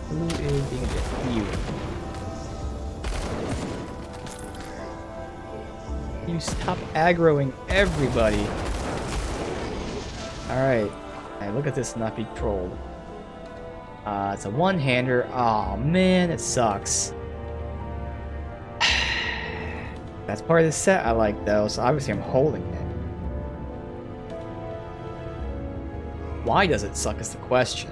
Who is being a dick? You stop aggroing everybody. Alright. Hey, look at this not be trolled. It's a one-hander. Aw, man, it sucks. That's part of the set I like, though, so obviously I'm holding it. Why does it suck is the question.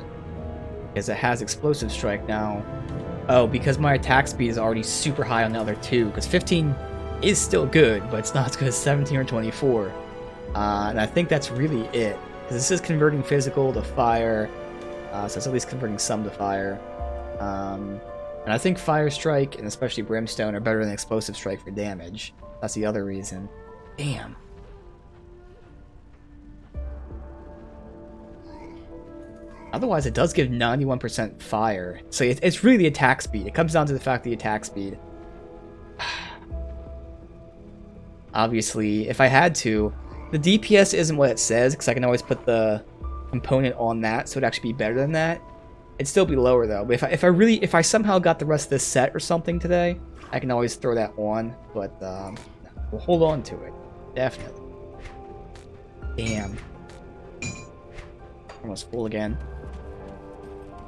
Because it has Explosive Strike now. Oh, because my attack speed is already super high on the other two. Because 15 is still good, but it's not as good as 17 or 24. And I think that's really it. Because this is converting physical to fire. So it's at least converting some to fire. And I think Fire Strike, and especially Brimstone, are better than Explosive Strike for damage. That's the other reason. Damn. Otherwise, it does give 91% fire. So it's really the attack speed. It comes down to the fact the attack speed. Obviously, if I had to, the DPS isn't what it says, because I can always put the component on that, so it'd actually be better than that. It'd still be lower though. But if I somehow got the rest of this set or something today, I can always throw that on. But we'll hold on to it, definitely. Damn. Almost full again.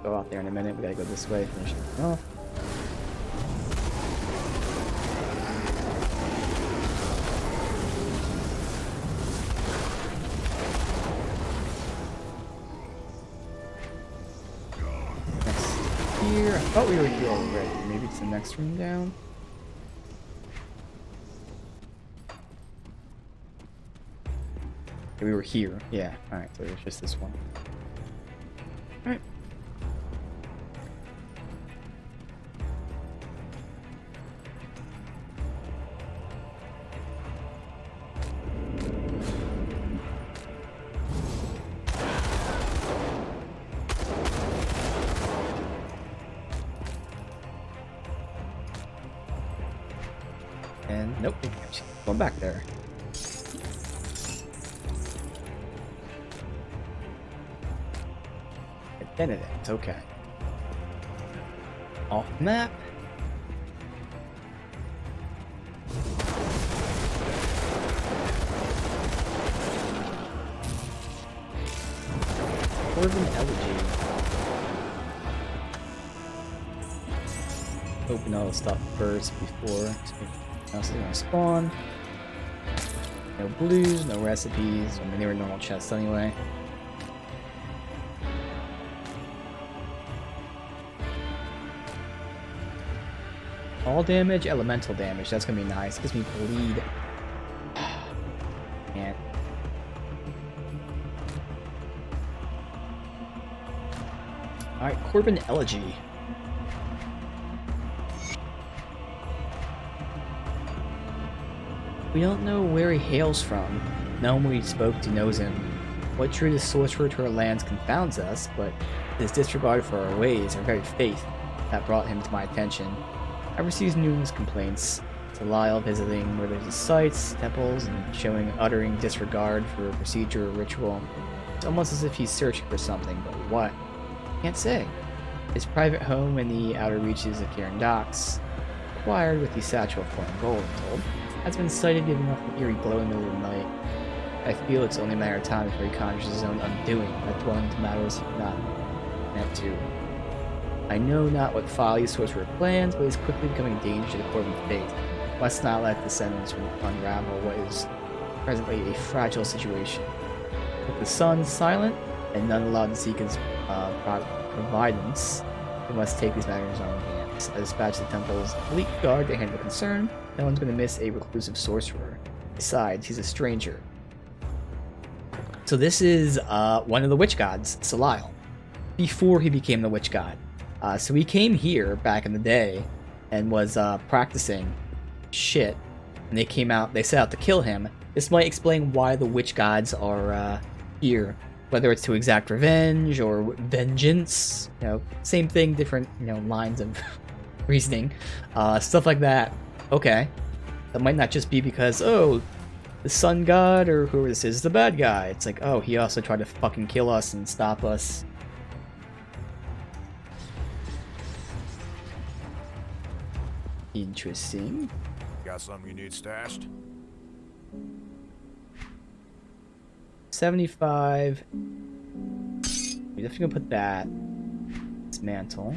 Go out there in a minute. We gotta go this way. Finish it off. Here. I thought we were here already. Maybe it's the next room down. Okay, we were here. Yeah. Alright, so it was just this one. Alright. And nope, going back there. Benedict, okay. Off map. Corbin Elegy. Open all the stuff first before. Else they're gonna spawn. No blues, no recipes. I mean, they were normal chests anyway. All damage, elemental damage. That's gonna be nice. Gives me bleed. Man. Alright, Corbin Elegy. We don't know where he hails from. No one we spoke to knows him. What drew the sorcerer to our lands confounds us, but his disregard for our ways, our very faith, that brought him to my attention. I received numerous complaints. Belial visiting religious sites, temples, and uttering disregard for procedure or ritual. It's almost as if he's searching for something, but what? Can't say. His private home in the outer reaches of Kieran Docks, acquired with the satchel of foreign gold, I'm told, has been sighted giving off an eerie glow in the middle of the night. I feel it's only a matter of time before he conjures his own undoing, by dwelling into matters not meant to. I know not what folly sorcerer plans, but he's quickly becoming a danger to the Corbin faith. Must not let descendants unravel what is presently a fragile situation. With the sun silent and none allowed to seek his providence, we must take these matters in our own hands. I dispatch the temple's elite guard to handle the concern. No one's going to miss a reclusive sorcerer. Besides, he's a stranger. So this is one of the witch gods, Belial, before he became the witch god. So he came here back in the day and was practicing shit, and they set out to kill him. This might explain why the witch gods are here, whether it's to exact revenge or vengeance. Same thing, different lines of reasoning, stuff like that. Okay, that might not just be because the sun god or whoever this is the bad guy. It's like, oh, he also tried to fucking kill us and stop us. Interesting. Got something you need stashed? 75. We're definitely gonna put that. Dismantle.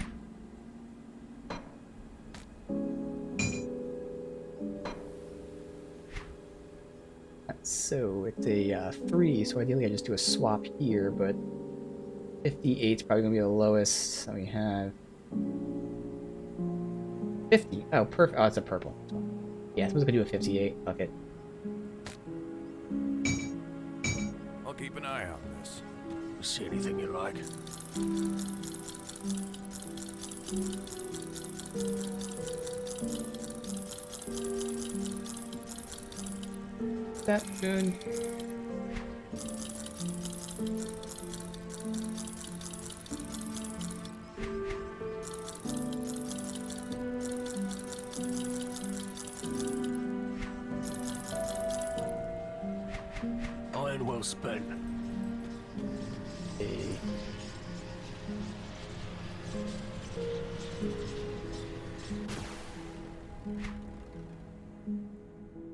So it's a 3, so ideally I just do a swap here, but 58 is probably gonna be the lowest that we have. 50. Oh, perfect. Oh, it's a purple. Yeah, I suppose I could do a 58. Fuck it. I'll keep an eye on this. See anything you like? That good. Iron well spent. Okay.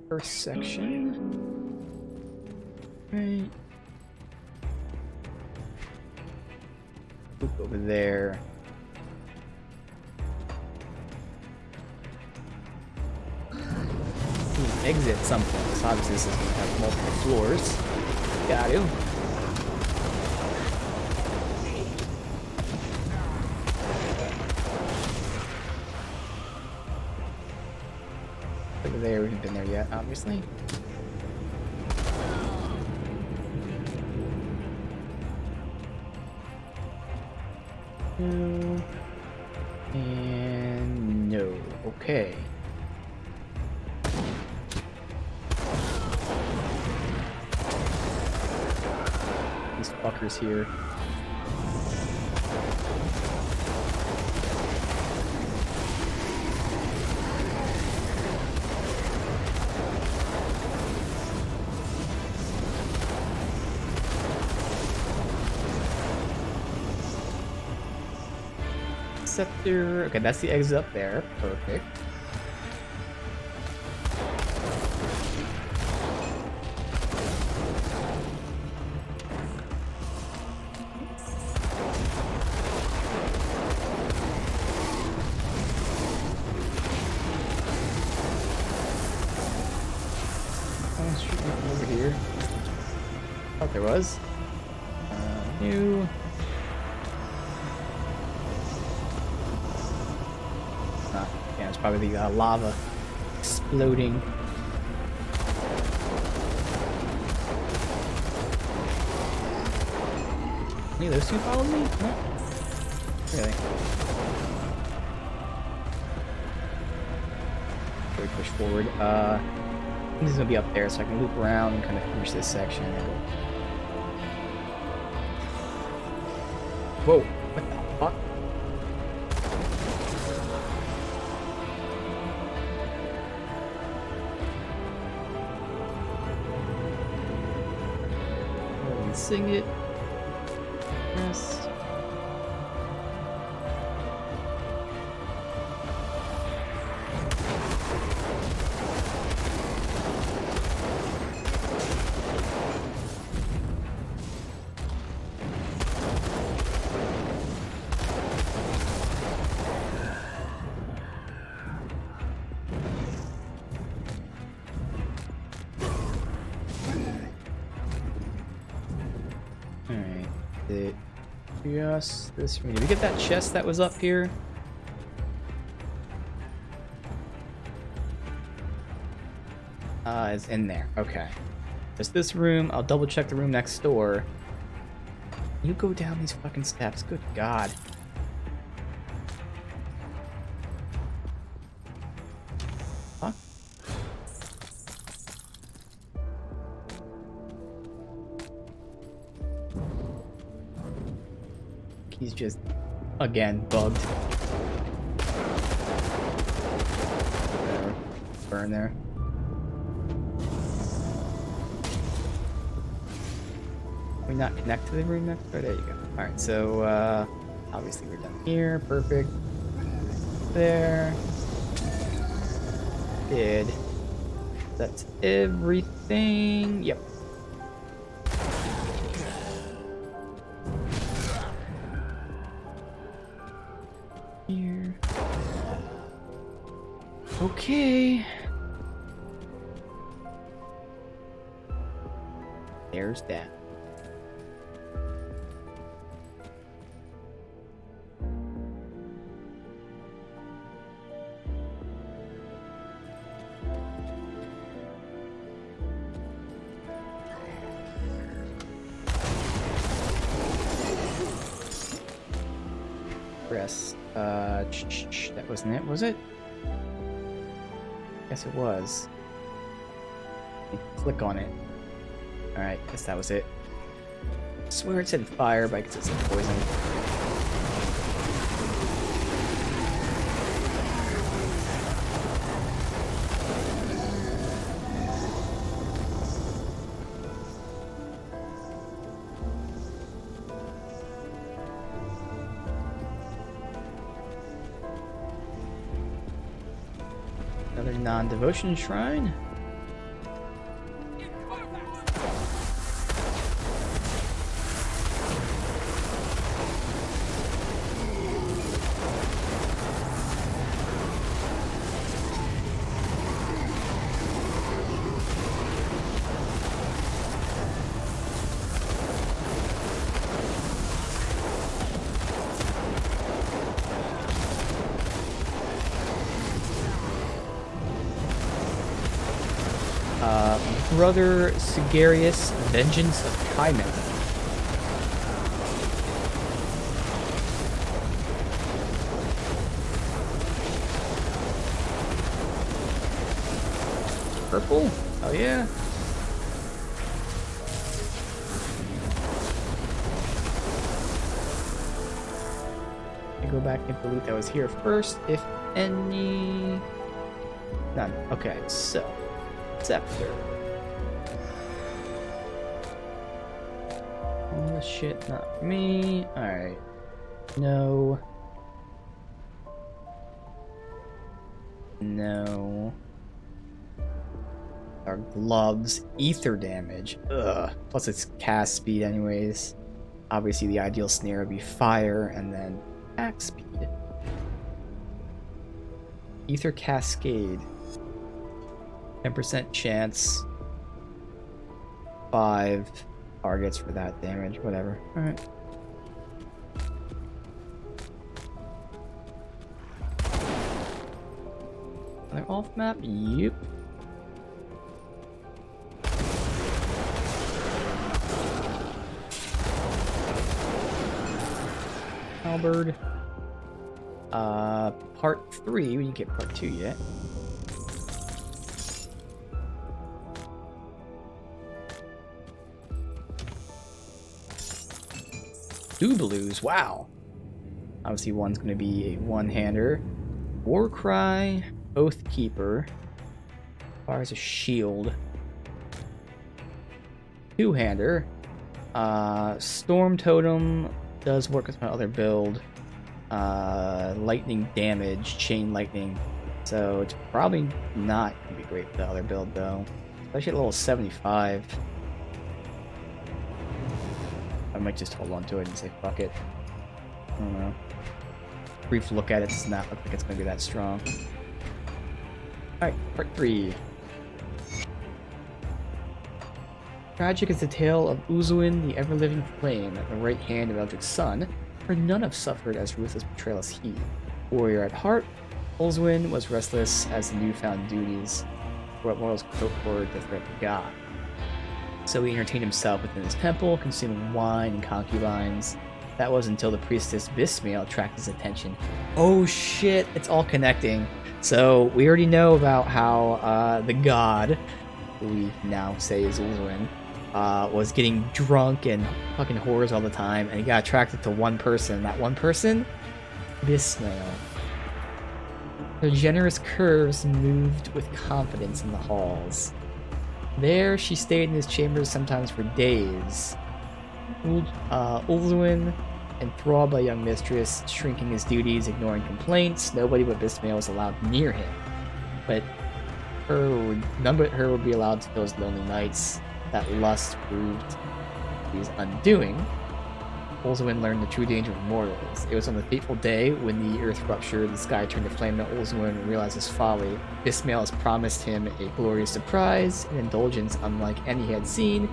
First section. Right. Loop over there. Exit something. So obviously this is going to have multiple floors. Got to. Over there, we haven't been there yet, obviously. No. And no. Okay. These fuckers here. Scepter. Okay, that's the exit up there. Perfect. Over here. Thought there was. New. Yeah, it's probably the lava exploding. Any of those two followed me? No. Really? Really push forward. I think this is gonna be up there, so I can loop around and kind of finish this section. Whoa, what the fuck? Sing it. Yes. Just this room. Did we get that chest that was up here? It's in there. Okay. Just this room. I'll double check the room next door. You go down these fucking steps. Good God. Huh? He's just, again, bugged. There. Burn there. Can we not connect to the room next door? There you go. Alright, so, obviously we're done here. Perfect. There. Good. That's everything. Yep. Here. Okay. There's that. Press. That wasn't it, was it? Guess it was. Click on it. Alright, guess that was it. I swear it said fire, but I guess it said poison. Another non-devotion shrine. Brother Sigarius, Vengeance of Kaimen. Purple? Oh yeah. I go back and get the loot that was here first, if any. None. Okay, so scepter. Oh shit, not me. Alright. No. No. Our gloves. Ether damage. Ugh. Plus it's cast speed anyways. Obviously the ideal snare would be fire and then attack speed. Ether Cascade. 10% chance. 5 targets for that damage, whatever. Alright. Another off map? Yep. Halberd. Part 3, we didn't get part 2 yet. Two blues, wow. Obviously one's going to be a one-hander. Warcry, Oathkeeper. Fires a shield. Two-hander. Storm Totem does work with my other build. Lightning damage, chain lightning. So it's probably not going to be great for the other build though. Especially at level 75. I might just hold on to it and say fuck it. I don't know. Brief look at it does not look like it's going to be that strong. Alright, part 3. Tragic is the tale of Uzuin, the ever-living flame, at the right hand of Eldric's son, for none have suffered as ruthless betrayal as he. Warrior at heart, Uzuin was restless as the newfound duties brought mortals cope for the threat of God. So he entertained himself within his temple, consuming wine and concubines. That was until the priestess Bismael attracted his attention. Oh shit, it's all connecting. So we already know about how the god, who we now say is Uzuin, was getting drunk and fucking whores all the time, and he got attracted to one person. That one person? Bismael. Her generous curves moved with confidence in the halls. There, she stayed in his chambers sometimes for days. Ulzuin, enthralled by young mistress, shrinking his duties, ignoring complaints, nobody but Bismael was allowed near him. But none but her would be allowed to those lonely nights. That lust proved his undoing. Ulzuin learned the true danger of mortals. It was on the fateful day when the earth ruptured, the sky turned to flame, that Ulzuin realized his folly. Bismael has promised him a glorious surprise, an indulgence unlike any he had seen,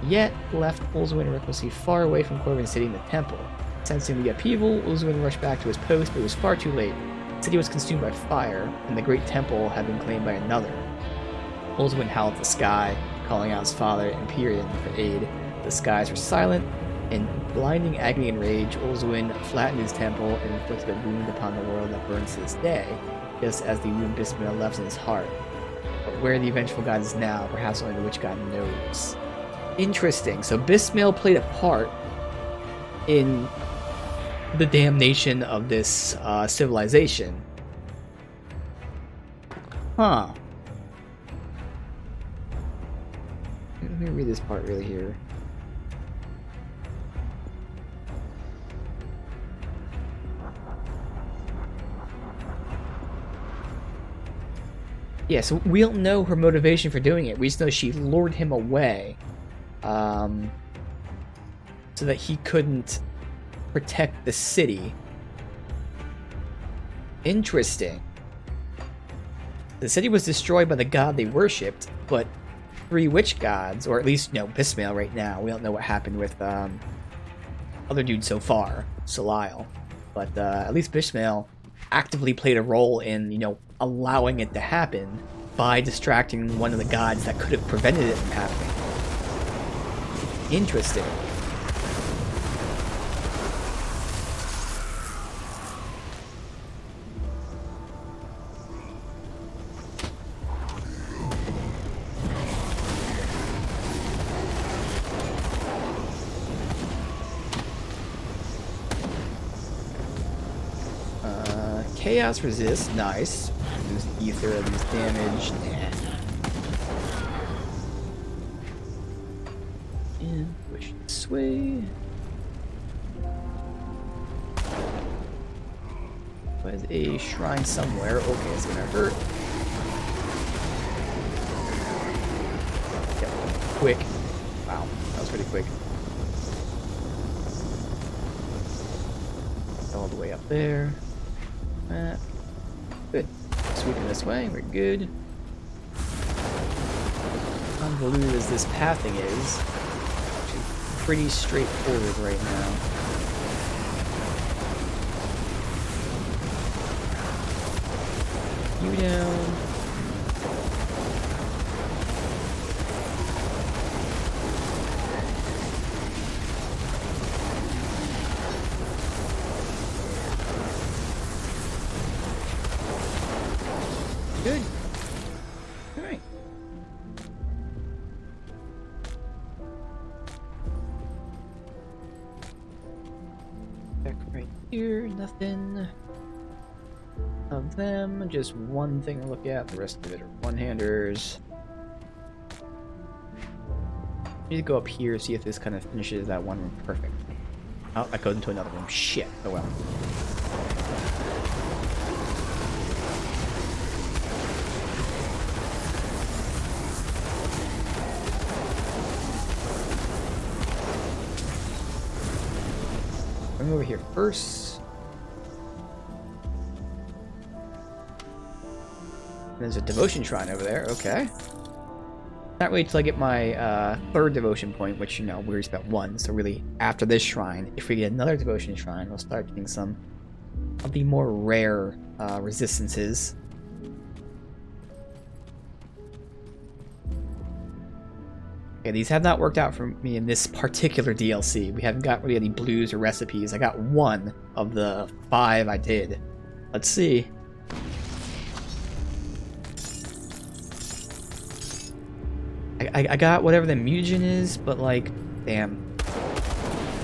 yet left Ulzuin recklessly far away from Corvin City in the temple. Sensing the upheaval, Ulzuin rushed back to his post, but it was far too late. The city was consumed by fire, and the great temple had been claimed by another. Ulzuin howled at the sky, calling out his father Empyrean for aid. The skies were silent. In blinding agony and rage, Ulzuin flattened his temple and inflicted a wound upon the world that burns to this day, just as the wound Bismael left in his heart. But where the vengeful god is now, perhaps only the witch god knows. Interesting. So Bismael played a part in the damnation of this civilization. Huh. Let me read this part really here. Yeah, so we don't know her motivation for doing it. We just know she lured him away so that he couldn't protect the city. Interesting. The city was destroyed by the god they worshipped, but 3 witch gods, or at least, Bismael right now. We don't know what happened with other dudes so far, Salile. But at least Bismael actively played a role in, allowing it to happen by distracting one of the gods that could have prevented it from happening. Interesting. Chaos resist, nice. Use ether, lose damage. Nah. And push this way. There's a shrine somewhere. Okay, it's gonna hurt. Yep, quick. Wow, that was pretty quick. All the way up there. Good. Sweeping this way, we're good. Convoluted as this pathing is, actually pretty straightforward right now. You down. Good. Alright. Nothing of them. Just one thing to look at. The rest of it are one-handers. Need to go up here, see if this kind of finishes that one room perfect. Oh, that goes into another room. Shit. Oh well. I'm over here first. There's a devotion shrine over there. Okay. Not wait till I get my third devotion point, which, you know, we already spent one. So really, after this shrine, if we get another devotion shrine, we'll start getting some of the more rare resistances. Okay, these have not worked out for me in this particular DLC. We haven't got really any blues or recipes. I got one of the 5 I did. Let's see. I got whatever the mutagen is, but like, damn.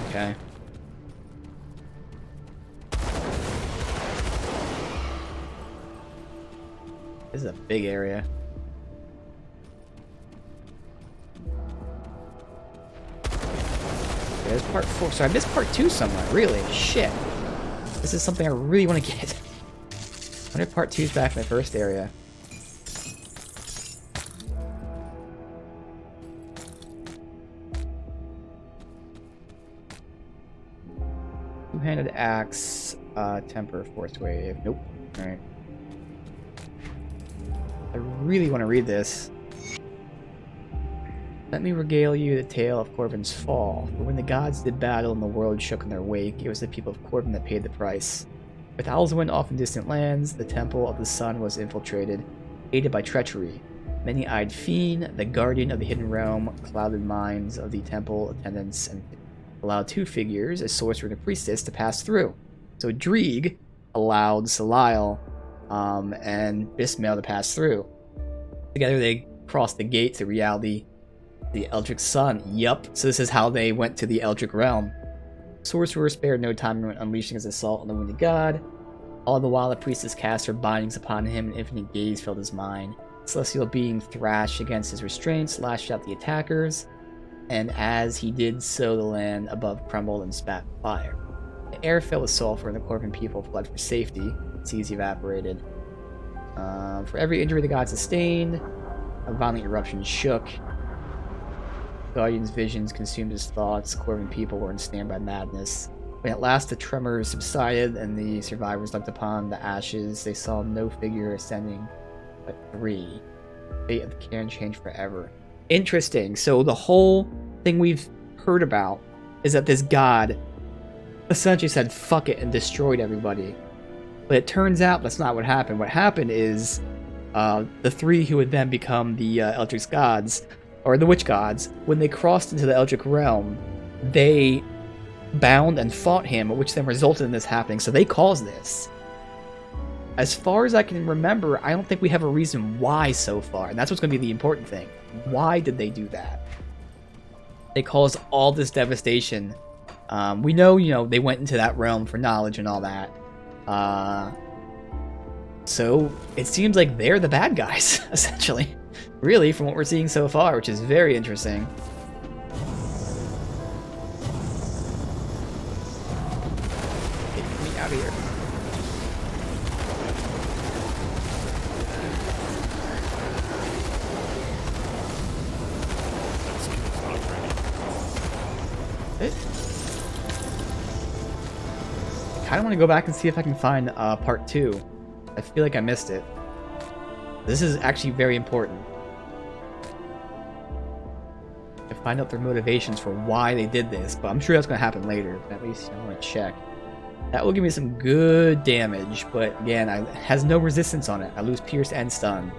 Okay. This is a big area. There's part 4. So I missed part 2 somewhere. Really? Shit. This is something I really want to get. I wonder if part 2 is back in the first area. Two-handed axe, temper, force wave. Nope. Alright. I really want to read this. Let me regale you the tale of Corvin's fall. For when the gods did battle and the world shook in their wake, it was the people of Corvin that paid the price. With Alduin off in distant lands, the Temple of the Sun was infiltrated, aided by treachery. Many-eyed Fiend, the guardian of the hidden realm, clouded minds of the temple attendants and allowed 2 figures, a sorcerer and a priestess, to pass through. So Drieg allowed Salile and Bismail to pass through. Together they crossed the gate to reality, the Eldritch Sun. Yup, so this is how they went to the Eldritch Realm. Sorcerer spared no time in unleashing his assault on the wounded god. All the while the priestess cast her bindings upon him, and infinite gaze filled his mind. Celestial being thrashed against his restraints, lashed out the attackers, and as he did so, the land above crumbled and spat fire. The air filled with sulfur, and the Corvin people fled for safety. Seas evaporated. For every injury the god sustained, a violent eruption shook. Guardian's visions consumed his thoughts. Corvin people were ensnared by madness. When at last the tremors subsided and the survivors looked upon the ashes, they saw no figure ascending, but 3. The fate of the cairn changed forever. Interesting. So the whole thing we've heard about is that this god essentially said fuck it and destroyed everybody. But it turns out that's not what happened. What happened is the 3 who would then become the Eldritch gods, or the witch gods, when they crossed into the Eldritch realm, they bound and fought him, which then resulted in this happening. So they caused this. As far as I can remember, I don't think we have a reason why so far, and that's what's going to be the important thing. Why did they do that? They caused all this devastation. We know, they went into that realm for knowledge and all that. So it seems like they're the bad guys, essentially. Really, from what we're seeing so far, which is very interesting. Get me out of here. I kind of want to go back and see if I can find part 2. I feel like I missed it. This is actually very important. To find out their motivations for why they did this, but I'm sure that's going to happen later. But at least I want to check. That will give me some good damage, but again, it has no resistance on it. I lose pierce and stun.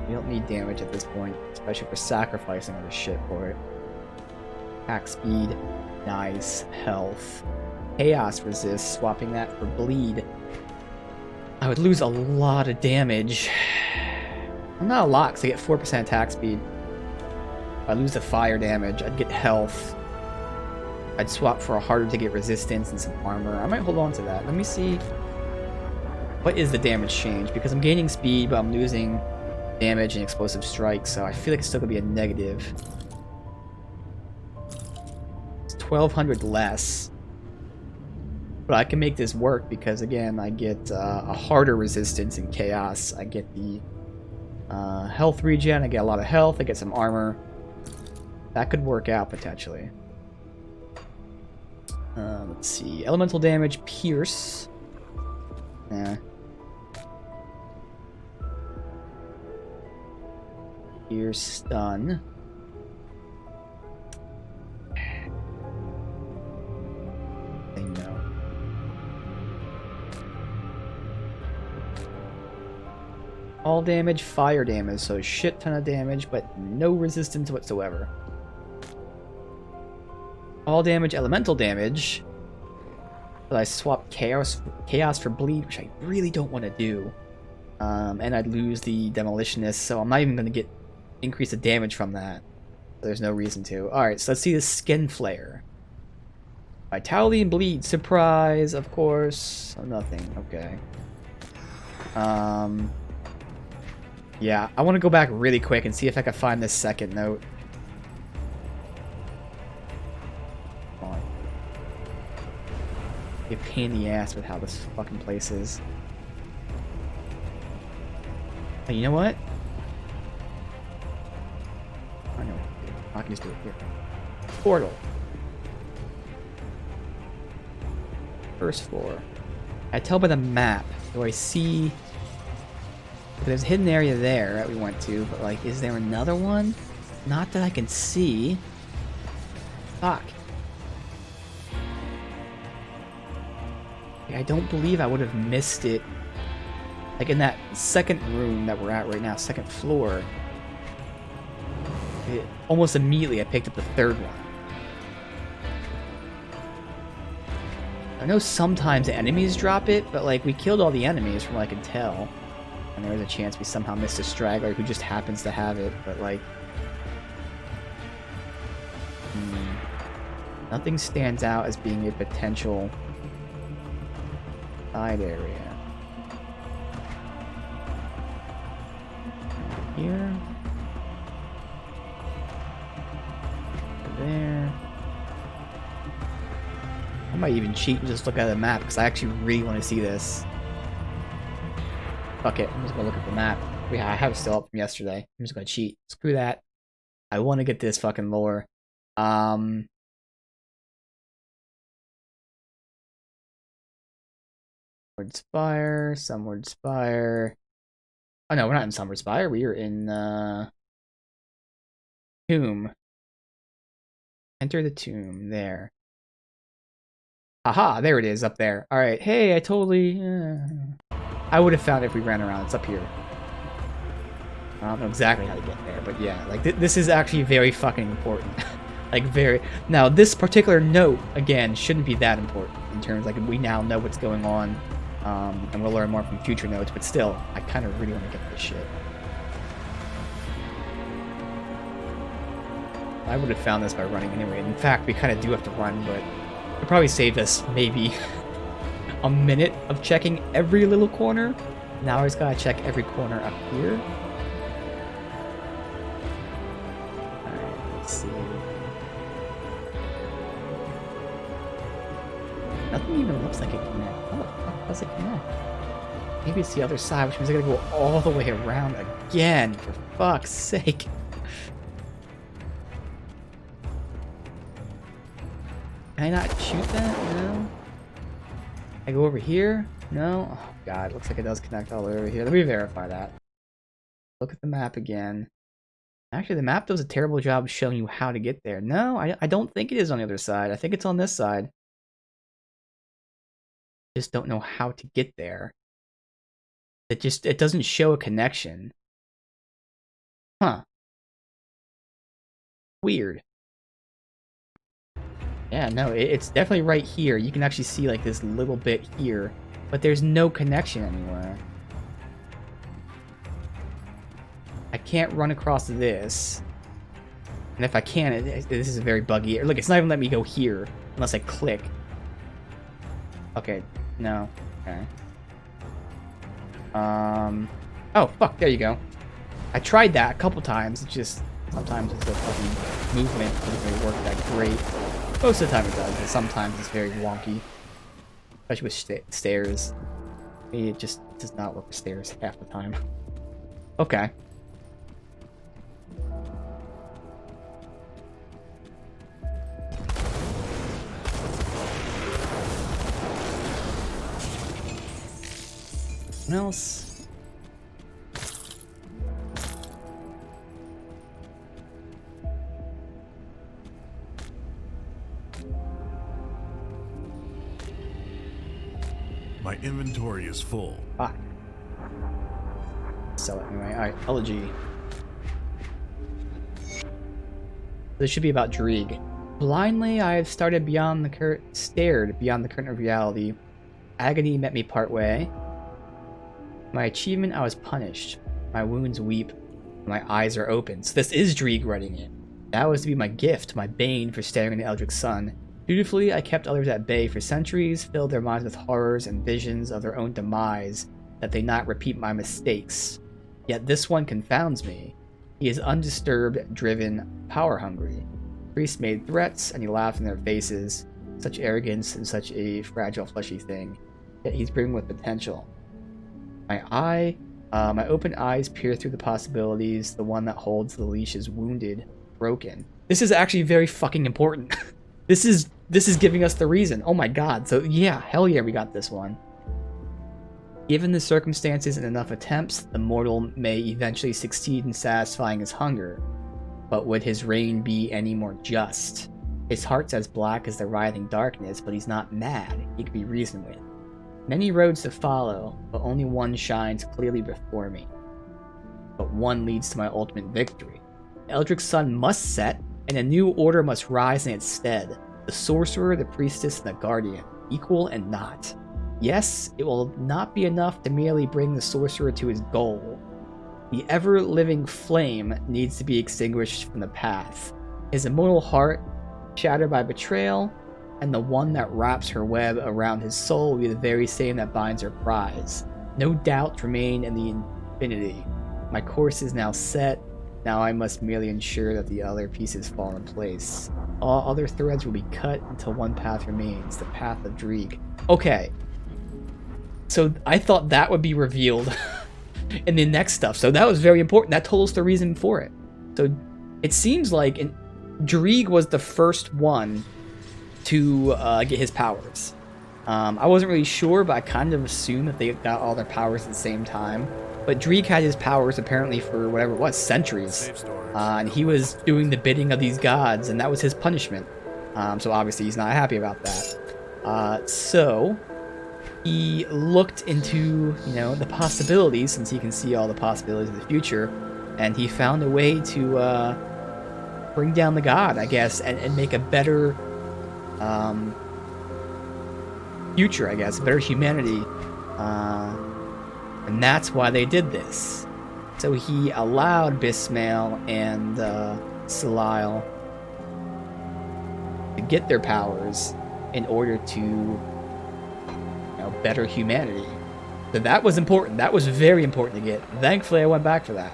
We don't need damage at this point, especially for sacrificing all this shit for it. Attack speed, nice. Health. Chaos resist, swapping that for bleed. I would lose a lot of damage. Well, not a lot, because I get 4% attack speed. If I lose the fire damage, I'd get health. I'd swap for a harder to get resistance and some armor. I might hold on to that. Let me see. What is the damage change? Because I'm gaining speed, but I'm losing damage and explosive strikes, so I feel like it's still gonna be a negative. It's 1,200 less. But I can make this work because, again, I get a harder resistance in Chaos. I get the health regen, I get a lot of health, I get some armor. That could work out, potentially. Let's see. Elemental damage, Pierce. Yeah. Pierce, Stun. Say no. All damage, fire damage, so a shit ton of damage, but no resistance whatsoever. All damage, elemental damage. But I swapped chaos for bleed, which I really don't want to do. And I'd lose the demolitionist, so I'm not even going to get increase the damage from that. There's no reason to. Alright, so let's see the skin flare. Vitality and bleed. Surprise, of course. Oh, nothing. Okay. Yeah, I want to go back really quick and see if I can find this second note. Come on. Be a pain in the ass with how this fucking place is. Hey, you know what? I know. I can just do it here. Portal. First floor. I tell by the map. Do I see? There's a hidden area there that we went to, but like, is there another one? Not that I can see. Fuck. I don't believe I would have missed it. Like in that second room that we're at right now, second floor. Almost immediately I picked up the third one. I know sometimes the enemies drop it, but like we killed all the enemies from what I can tell. And there was a chance we somehow missed a straggler who just happens to have it, but like... nothing stands out as being a potential side area. Here. There. I might even cheat and just look at the map, because I actually really want to see this. Fuck it, I'm just gonna look at the map. Yeah, I have it still up from yesterday. I'm just gonna cheat. Screw that. I want to get this fucking lore. Sunward Spire, Sunward Spire. Oh no, we're not in Sunward Spire. We are in Tomb. Enter the tomb. There. Aha, there it is up there. Alright, hey, I totally... I would have found it if we ran around. It's up here. I don't know exactly how to get there, but yeah, like this is actually very fucking important. Like very... Now, this particular note, again, shouldn't be that important in terms like we now know what's going on, and we'll learn more from future notes, but still, I kind of really want to get this shit. I would have found this by running anyway. In fact, we kind of do have to run, but it probably saved us maybe a minute of checking every little corner. Now I just gotta check every corner up here. Alright, let's see. Nothing even looks like it connects. Oh, how does it connect? Maybe it's the other side, which means I gotta go all the way around again, for fuck's sake. Can I not shoot that? No. I go over here? No? Oh god, looks like it does connect all the way over here. Let me verify that. Look at the map again. Actually, the map does a terrible job of showing you how to get there. No, I don't think it is on the other side. I think it's on this side. Just don't know how to get there. It doesn't show a connection. Huh. Weird. Yeah, no, it's definitely right here. You can actually see like this little bit here, but there's no connection anywhere. I can't run across this. And if I can, this is a very buggy. Look, it's not even letting me go here unless I click. Okay, no. Okay. Oh, fuck, there you go. I tried that a couple times. It's just, sometimes it's the fucking movement doesn't really work that great. Most of the time it does, but sometimes it's very wonky. Especially with stairs. It just does not work with stairs half the time. Okay. What else? My inventory is full. Ah. Sell it anyway. Alright, elegy. This should be about Drieg. Blindly, I have stared beyond the curtain of reality. Agony met me partway. My achievement, I was punished. My wounds weep. My eyes are open. So this is Drieg writing it. That was to be my gift, my bane for staring in the Eldritch sun. Dutifully, I kept others at bay for centuries, filled their minds with horrors and visions of their own demise, that they not repeat my mistakes. Yet this one confounds me. He is undisturbed, driven, power-hungry. Priests made threats, and he laughed in their faces. Such arrogance and such a fragile, fleshy thing. Yet he's brimming with potential. My open eyes peer through the possibilities. The one that holds the leash is wounded, broken. This is actually very fucking important. This is giving us the reason. Oh my god. So yeah, hell yeah, we got this one. Given the circumstances and enough attempts, the mortal may eventually succeed in satisfying his hunger. But would his reign be any more just? His heart's as black as the writhing darkness, but he's not mad. He can be reasoned with. Many roads to follow, but only one shines clearly before me. But one leads to my ultimate victory. The Eldritch sun must set, and a new order must rise in its stead. The sorcerer, the priestess, and the guardian, equal and not. Yes, it will not be enough to merely bring the sorcerer to his goal. The ever-living flame needs to be extinguished from the path. His immortal heart, shattered by betrayal, and the one that wraps her web around his soul will be the very same that binds her prize. No doubts remain in the infinity. My course is now set. Now I must merely ensure that the other pieces fall in place. All other threads will be cut until one path remains, the path of Drieg. Okay. So I thought that would be revealed in the next stuff. So that was very important. That told us the reason for it. So it seems like Drieg was the first one to get his powers. I wasn't really sure, but I kind of assumed that they got all their powers at the same time. But Drieg had his powers apparently for whatever it was, centuries. And he was doing the bidding of these gods, and that was his punishment. So obviously he's not happy about that. So he looked into, the possibilities, since he can see all the possibilities of the future, and he found a way to bring down the god, I guess, and make a better future, I guess, a better humanity. And that's why they did this. So he allowed Bismail and Salile to get their powers in order to better humanity. So that was important. That was very important to get. Thankfully, I went back for that.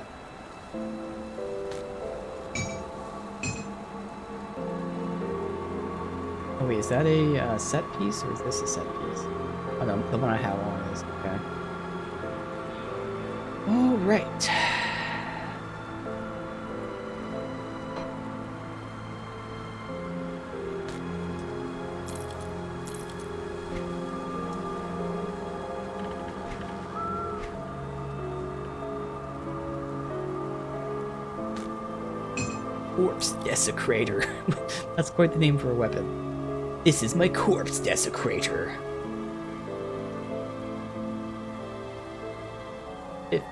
Oh wait, is that a set piece, or is this a set piece? Oh no, the one I have on is, okay. Alright. Corpse Desecrator. That's quite the name for a weapon. This is my Corpse Desecrator. 50.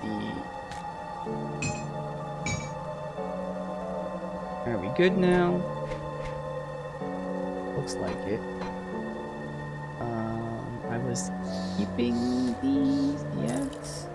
Are we good now? Looks like it. I was keeping these, yes.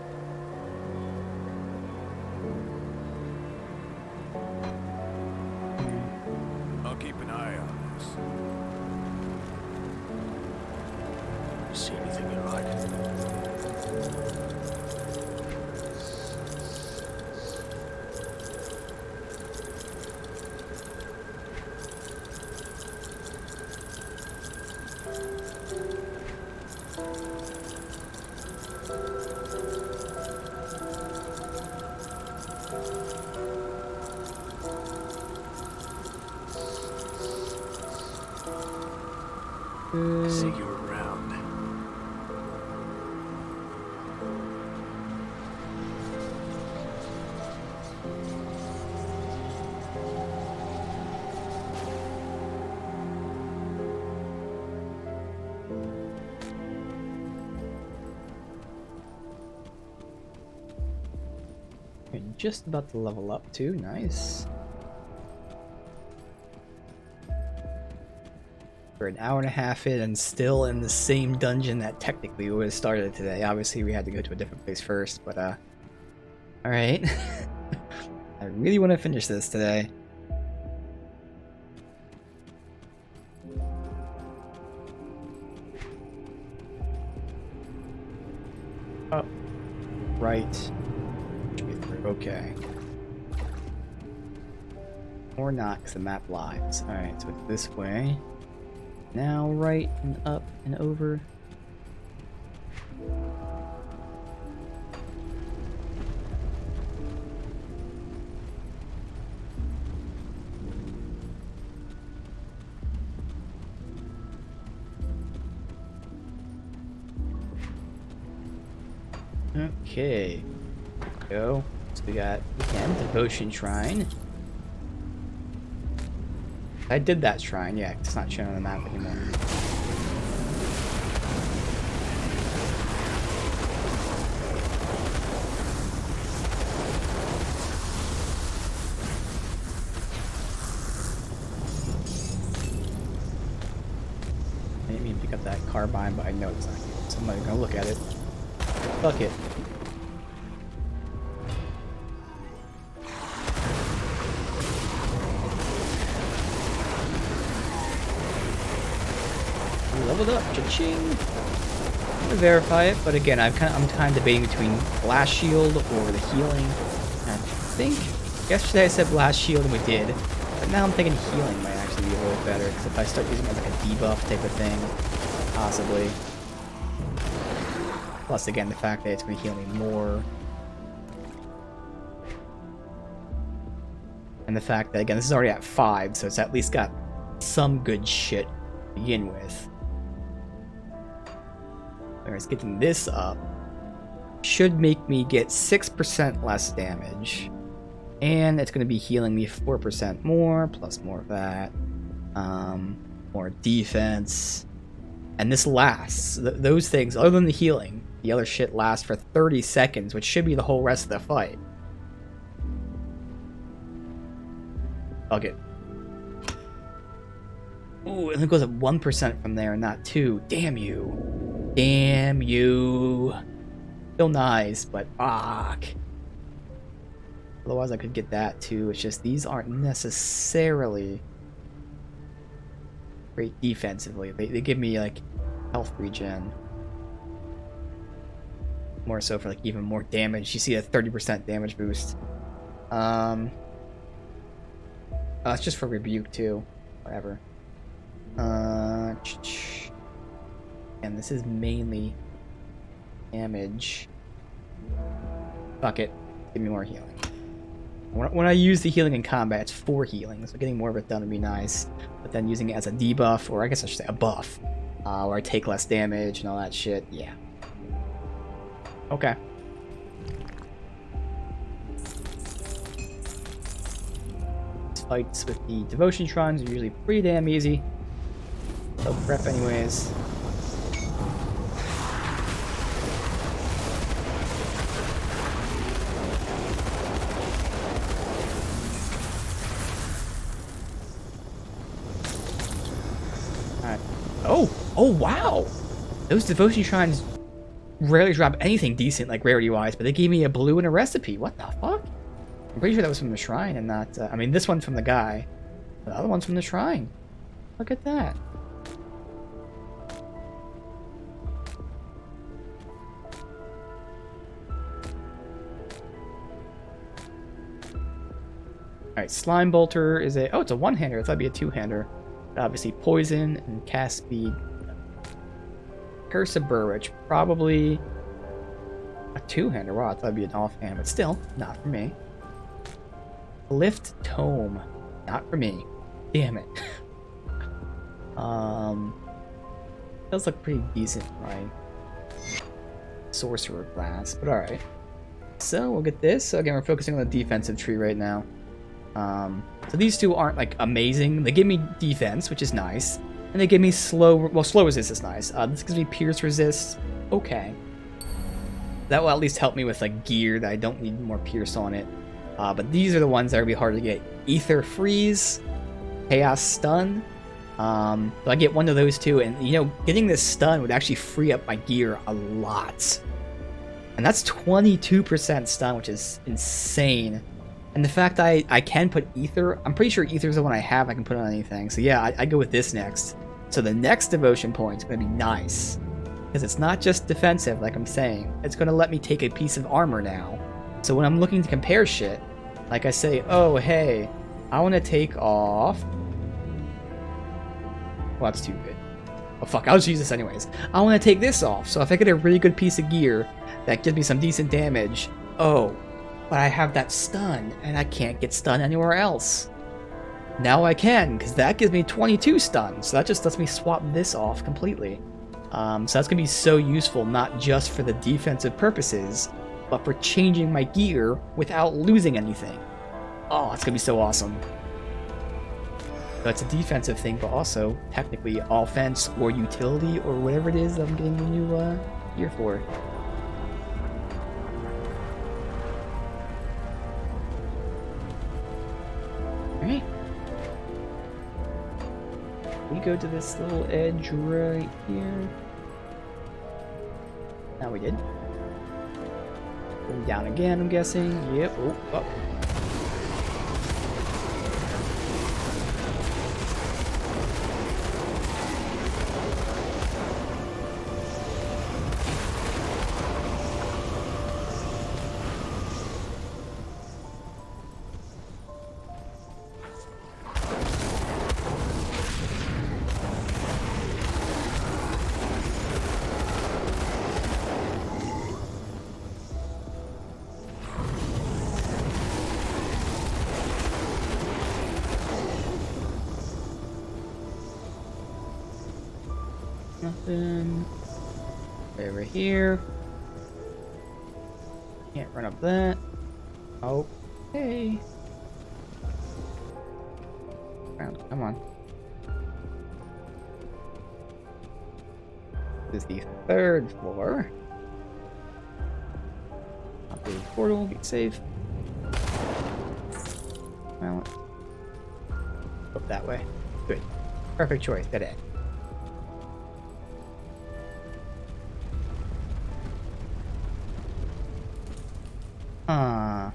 I'm just about to level up too. Nice. We're an hour and a half in and still in the same dungeon that technically we would have started today. Obviously, we had to go to a different place first, but alright. I really want to finish this today. Oh. Right. Should be through. Okay. Or not, because the map lies. Alright, so it's this way. Now right and up and over. Okay. Go. So we got, again, Devotion Shrine. I did that shrine, yeah, it's not shown on the map anymore. I didn't mean to pick up that carbine, but I know it's not good. Somebody's gonna look at it. Fuck it. Leveled up, cha-ching. I'm gonna verify it, but again, I'm kind of debating between blast shield or the healing. And I think yesterday I said blast shield and we did, but now I'm thinking healing might actually be a little better because if I start using it as like a debuff type of thing, possibly. Plus, again, the fact that it's going to heal me more, and the fact that again this is already at 5, so it's at least got some good shit to begin with. Whereas getting this up should make me get 6% less damage. And it's going to be healing me 4% more, plus more of that. More defense. And this lasts. Those things, other than the healing, the other shit lasts for 30 seconds, which should be the whole rest of the fight. Okay. Ooh, and it goes up 1% from there, not 2. Damn you. Damn you. Still nice, but fuck. Otherwise I could get that too. It's just these aren't necessarily great defensively. They give me like health regen. More so for like even more damage. You see a 30% damage boost. It's just for rebuke too. Whatever. And this is mainly damage. Fuck it. Give me more healing. When I use the healing in combat, it's 4 healing, so getting more of it done would be nice. But then using it as a debuff, or I guess I should say a buff, where I take less damage and all that shit, yeah. Okay. Fights with the Devotion Shrines are usually pretty damn easy. So prep anyways. Alright. Oh wow! Those Devotion Shrines rarely drop anything decent, like rarity-wise, but they gave me a blue and a recipe. What the fuck? I'm pretty sure that was from the shrine and not... I mean, this one's from the guy. The other one's from the shrine. Look at that. Alright, Slime Bolter is a... Oh, it's a one-hander. I thought it'd be a two-hander. Obviously, Poison and Cast Speed. Curse of Burwitch, probably a two-hander. Wow, I thought it'd be an offhand, but still, not for me. Lift Tome, not for me. Damn it. Does look pretty decent, right? Sorcerer class, but alright. So we'll get this. So again, we're focusing on the defensive tree right now. So these two aren't like amazing. They give me defense, which is nice. And they give me slow, well, slow resist is nice. This gives me pierce resist. Okay. That will at least help me with like gear that I don't need more Pierce on it. But these are the ones that are gonna be hard to get. Ether Freeze, Chaos Stun. So I get one of those two, and you know, getting this stun would actually free up my gear a lot. And that's 22% stun, which is insane. And the fact that I can put Ether, I'm pretty sure Ether is the one I have I can put on anything. So yeah, I go with this next. So the next devotion point is going to be nice. Because it's not just defensive, like I'm saying. It's going to let me take a piece of armor now. So when I'm looking to compare shit, like I say, oh hey, I want to take off... Well, that's too good. Oh fuck, I'll just use this anyways. I want to take this off, so if I get a really good piece of gear that gives me some decent damage, oh, but I have that stun, and I can't get stun anywhere else. Now I can, because that gives me 22 stun, so that just lets me swap this off completely. So that's going to be so useful, not just for the defensive purposes, but for changing my gear without losing anything. Oh, it's going to be so awesome. So it's a defensive thing, but also technically offense or utility or whatever it is I'm getting the new gear for. Alright. We go to this little edge right here. Now we did. Going down again, I'm guessing. Yep. Oh, oh. Nothing. Over here. Can't run up that. Okay. Come on. This is the 3rd floor. Up to the portal, get safe. Well, up that way. Good. Perfect choice, dead end. Huh.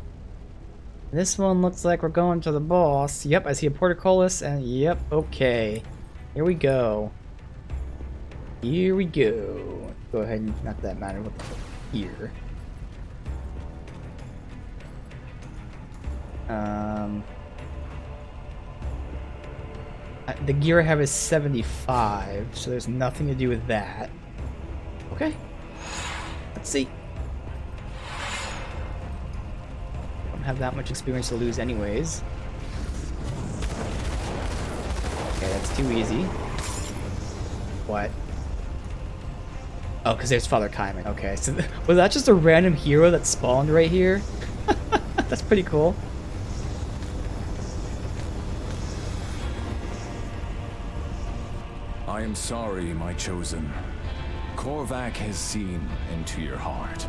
This one looks like we're going to the boss. Yep, I see a portcullis, and yep, okay. Here we go. Here we go. Go ahead and not that matter what here. The gear I have is 75, so there's nothing to do with that. Okay. Let's see. Have that much experience to lose anyways. Okay, that's too easy. What? Oh, because there's Father Kaiman. Okay, so was that just a random hero that spawned right here? That's pretty cool. I am sorry, my chosen. Korvac has seen into your heart.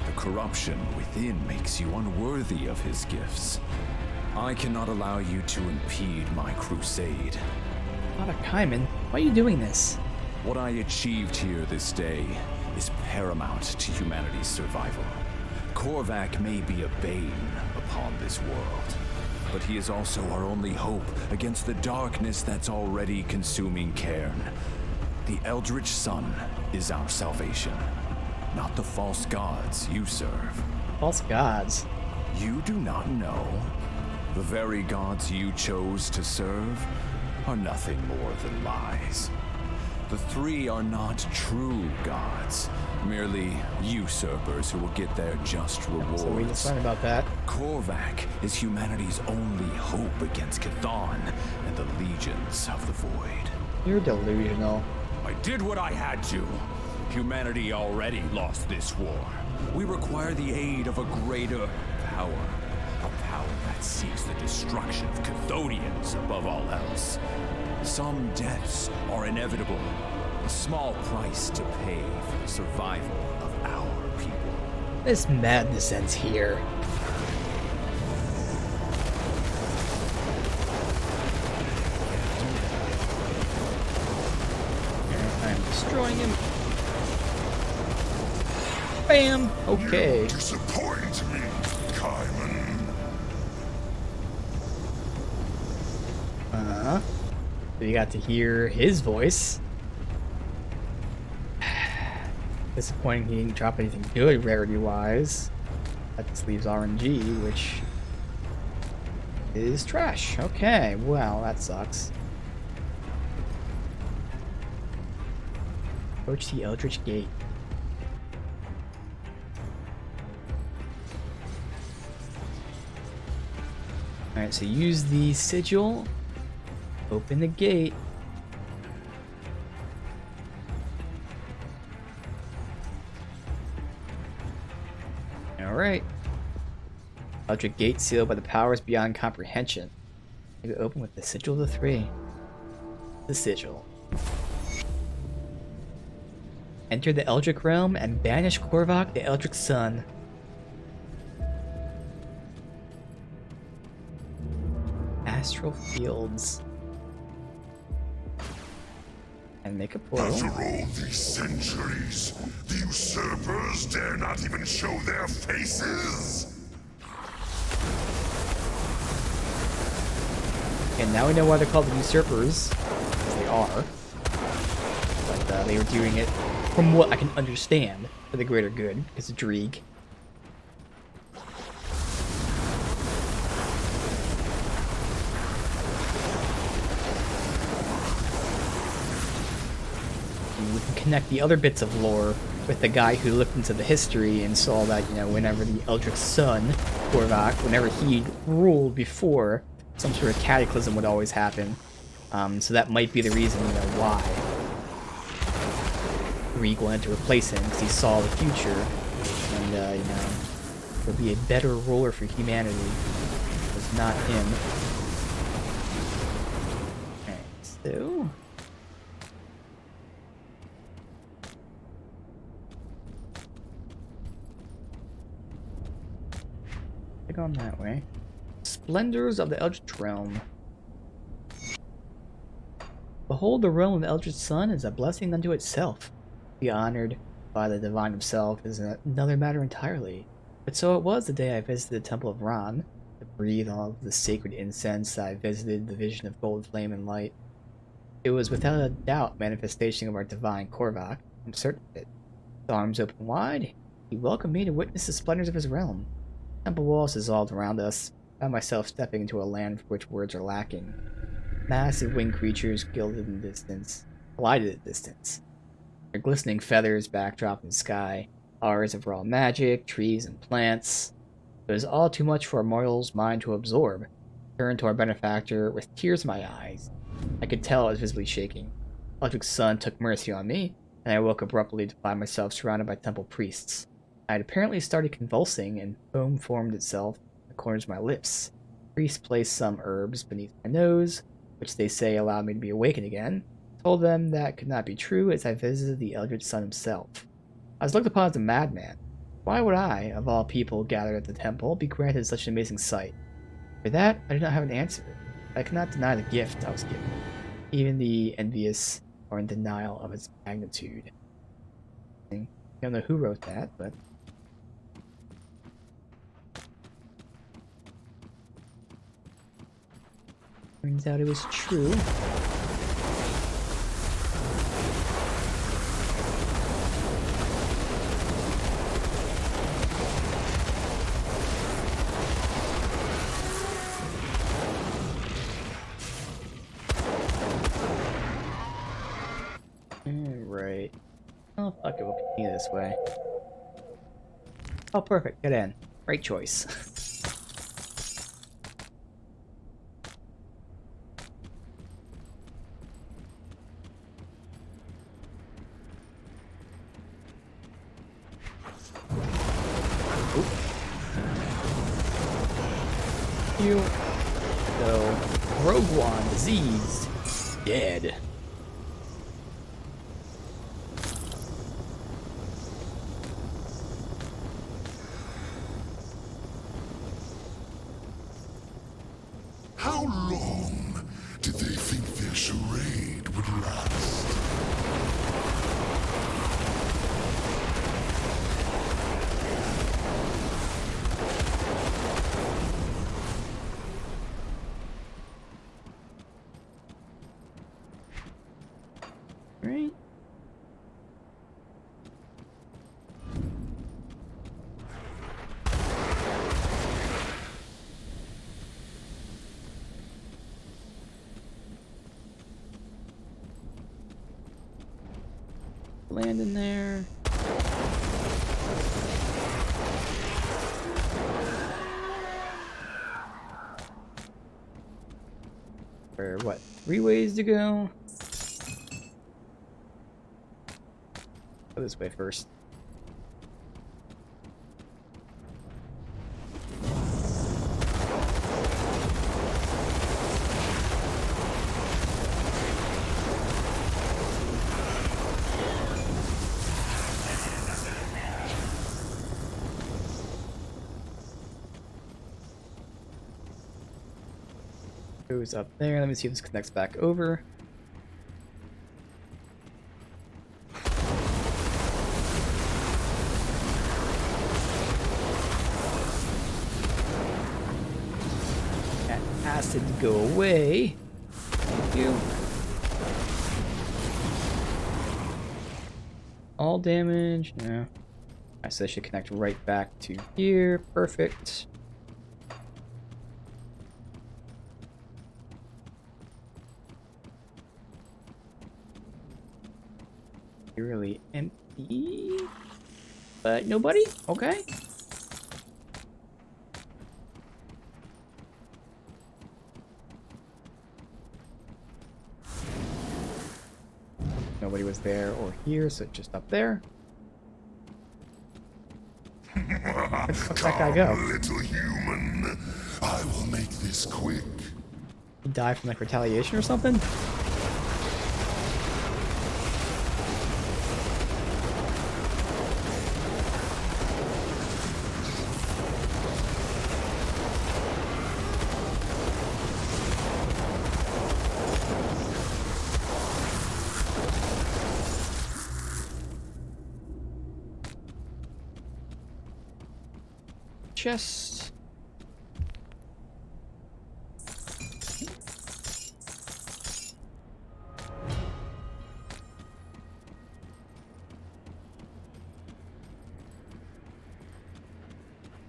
The corruption within makes you unworthy of his gifts. I cannot allow you to impede my crusade. Father Kaiman, why are you doing this? What I achieved here this day is paramount to humanity's survival. Korvac may be a bane upon this world, but he is also our only hope against the darkness that's already consuming Cairn. The Eldritch Sun is our salvation. Not the false gods you serve. False gods? You do not know. The very gods you chose to serve are nothing more than lies. The 3 are not true gods, merely usurpers who will get their just rewards. So we just learned about that. Korvac is humanity's only hope against Chthon and the legions of the Void. You're delusional. I did what I had to. Humanity already lost this war. We require the aid of a greater power. A power that seeks the destruction of Chthonians above all else. Some deaths are inevitable. A small price to pay for the survival of our people. This madness ends here. I'm destroying him. Bam! Okay. You disappoint me, Kaiman. So you got to hear his voice. Disappointing he didn't drop anything good rarity-wise. That just leaves RNG, which is trash. Okay, well, that sucks. Approach the Eldritch Gate. Alright, so use the sigil. Open the gate. Alright. Eldritch Gate sealed by the powers beyond comprehension. Maybe open with the sigil of the three. The sigil. Enter the Eldritch Realm and banish Korvac, the Eldritch Sun. Astral Fields. And make a portal. After all these centuries, the usurpers dare not even show their faces? And now we know why they're called the usurpers. Because they are. But they were doing it, from what I can understand, for the greater good. Because of Dreeg. We can connect the other bits of lore with the guy who looked into the history and saw that, you know, whenever the Eldritch Sun, Korvac, whenever he ruled before, some sort of cataclysm would always happen. So that might be the reason, you know, why Reek wanted to replace him, because he saw the future, and, you know, would be a better ruler for humanity. It was not him. Alright, so... on that way. Splendors of the Eldritch Realm. Behold, the realm of the Eldritch Sun is a blessing unto itself. To be honored by the divine himself is another matter entirely. But so it was the day I visited the Temple of Ran, to breathe all of the sacred incense. I visited the vision of gold flame and light. It was without a doubt manifestation of our divine Korvac. I'm certain of it. With arms open wide, he welcomed me to witness the splendors of his realm. Temple walls dissolved around us. I found myself stepping into a land for which words are lacking. Massive winged creatures glided in distance. Their glistening feathers backdrop in the sky, aura of raw magic, trees and plants. It was all too much for a mortal's mind to absorb. I turned to our benefactor with tears in my eyes. I could tell I was visibly shaking. Eldritch Sun took mercy on me, and I woke abruptly to find myself surrounded by temple priests. I had apparently started convulsing, and foam formed itself in the corners of my lips. The priests placed some herbs beneath my nose, which they say allowed me to be awakened again. I told them that could not be true, as I visited the Eldritch Sun himself. I was looked upon as a madman. Why would I, of all people gathered at the temple, be granted such an amazing sight? For that, I did not have an answer. I could not deny the gift I was given. Even the envious are in denial of its magnitude. I don't know who wrote that, but... turns out it was true. Alright. Oh, fuck it, we'll continue this way. Oh, perfect. Get in. Great choice. You. So, Rogue One, diseased, dead. land in there. Or what? 3 ways to go? Go this way first. Goes up there. Let me see if this connects back over. That acid go away. Thank you. All damage. No. Alright, so that should connect right back to here. Perfect. Really empty, but nobody. Okay. Nobody was there or here, so just up there. Where'd the fuck that guy go? Little human, I will make this quick. He died from like retaliation or something? Chest.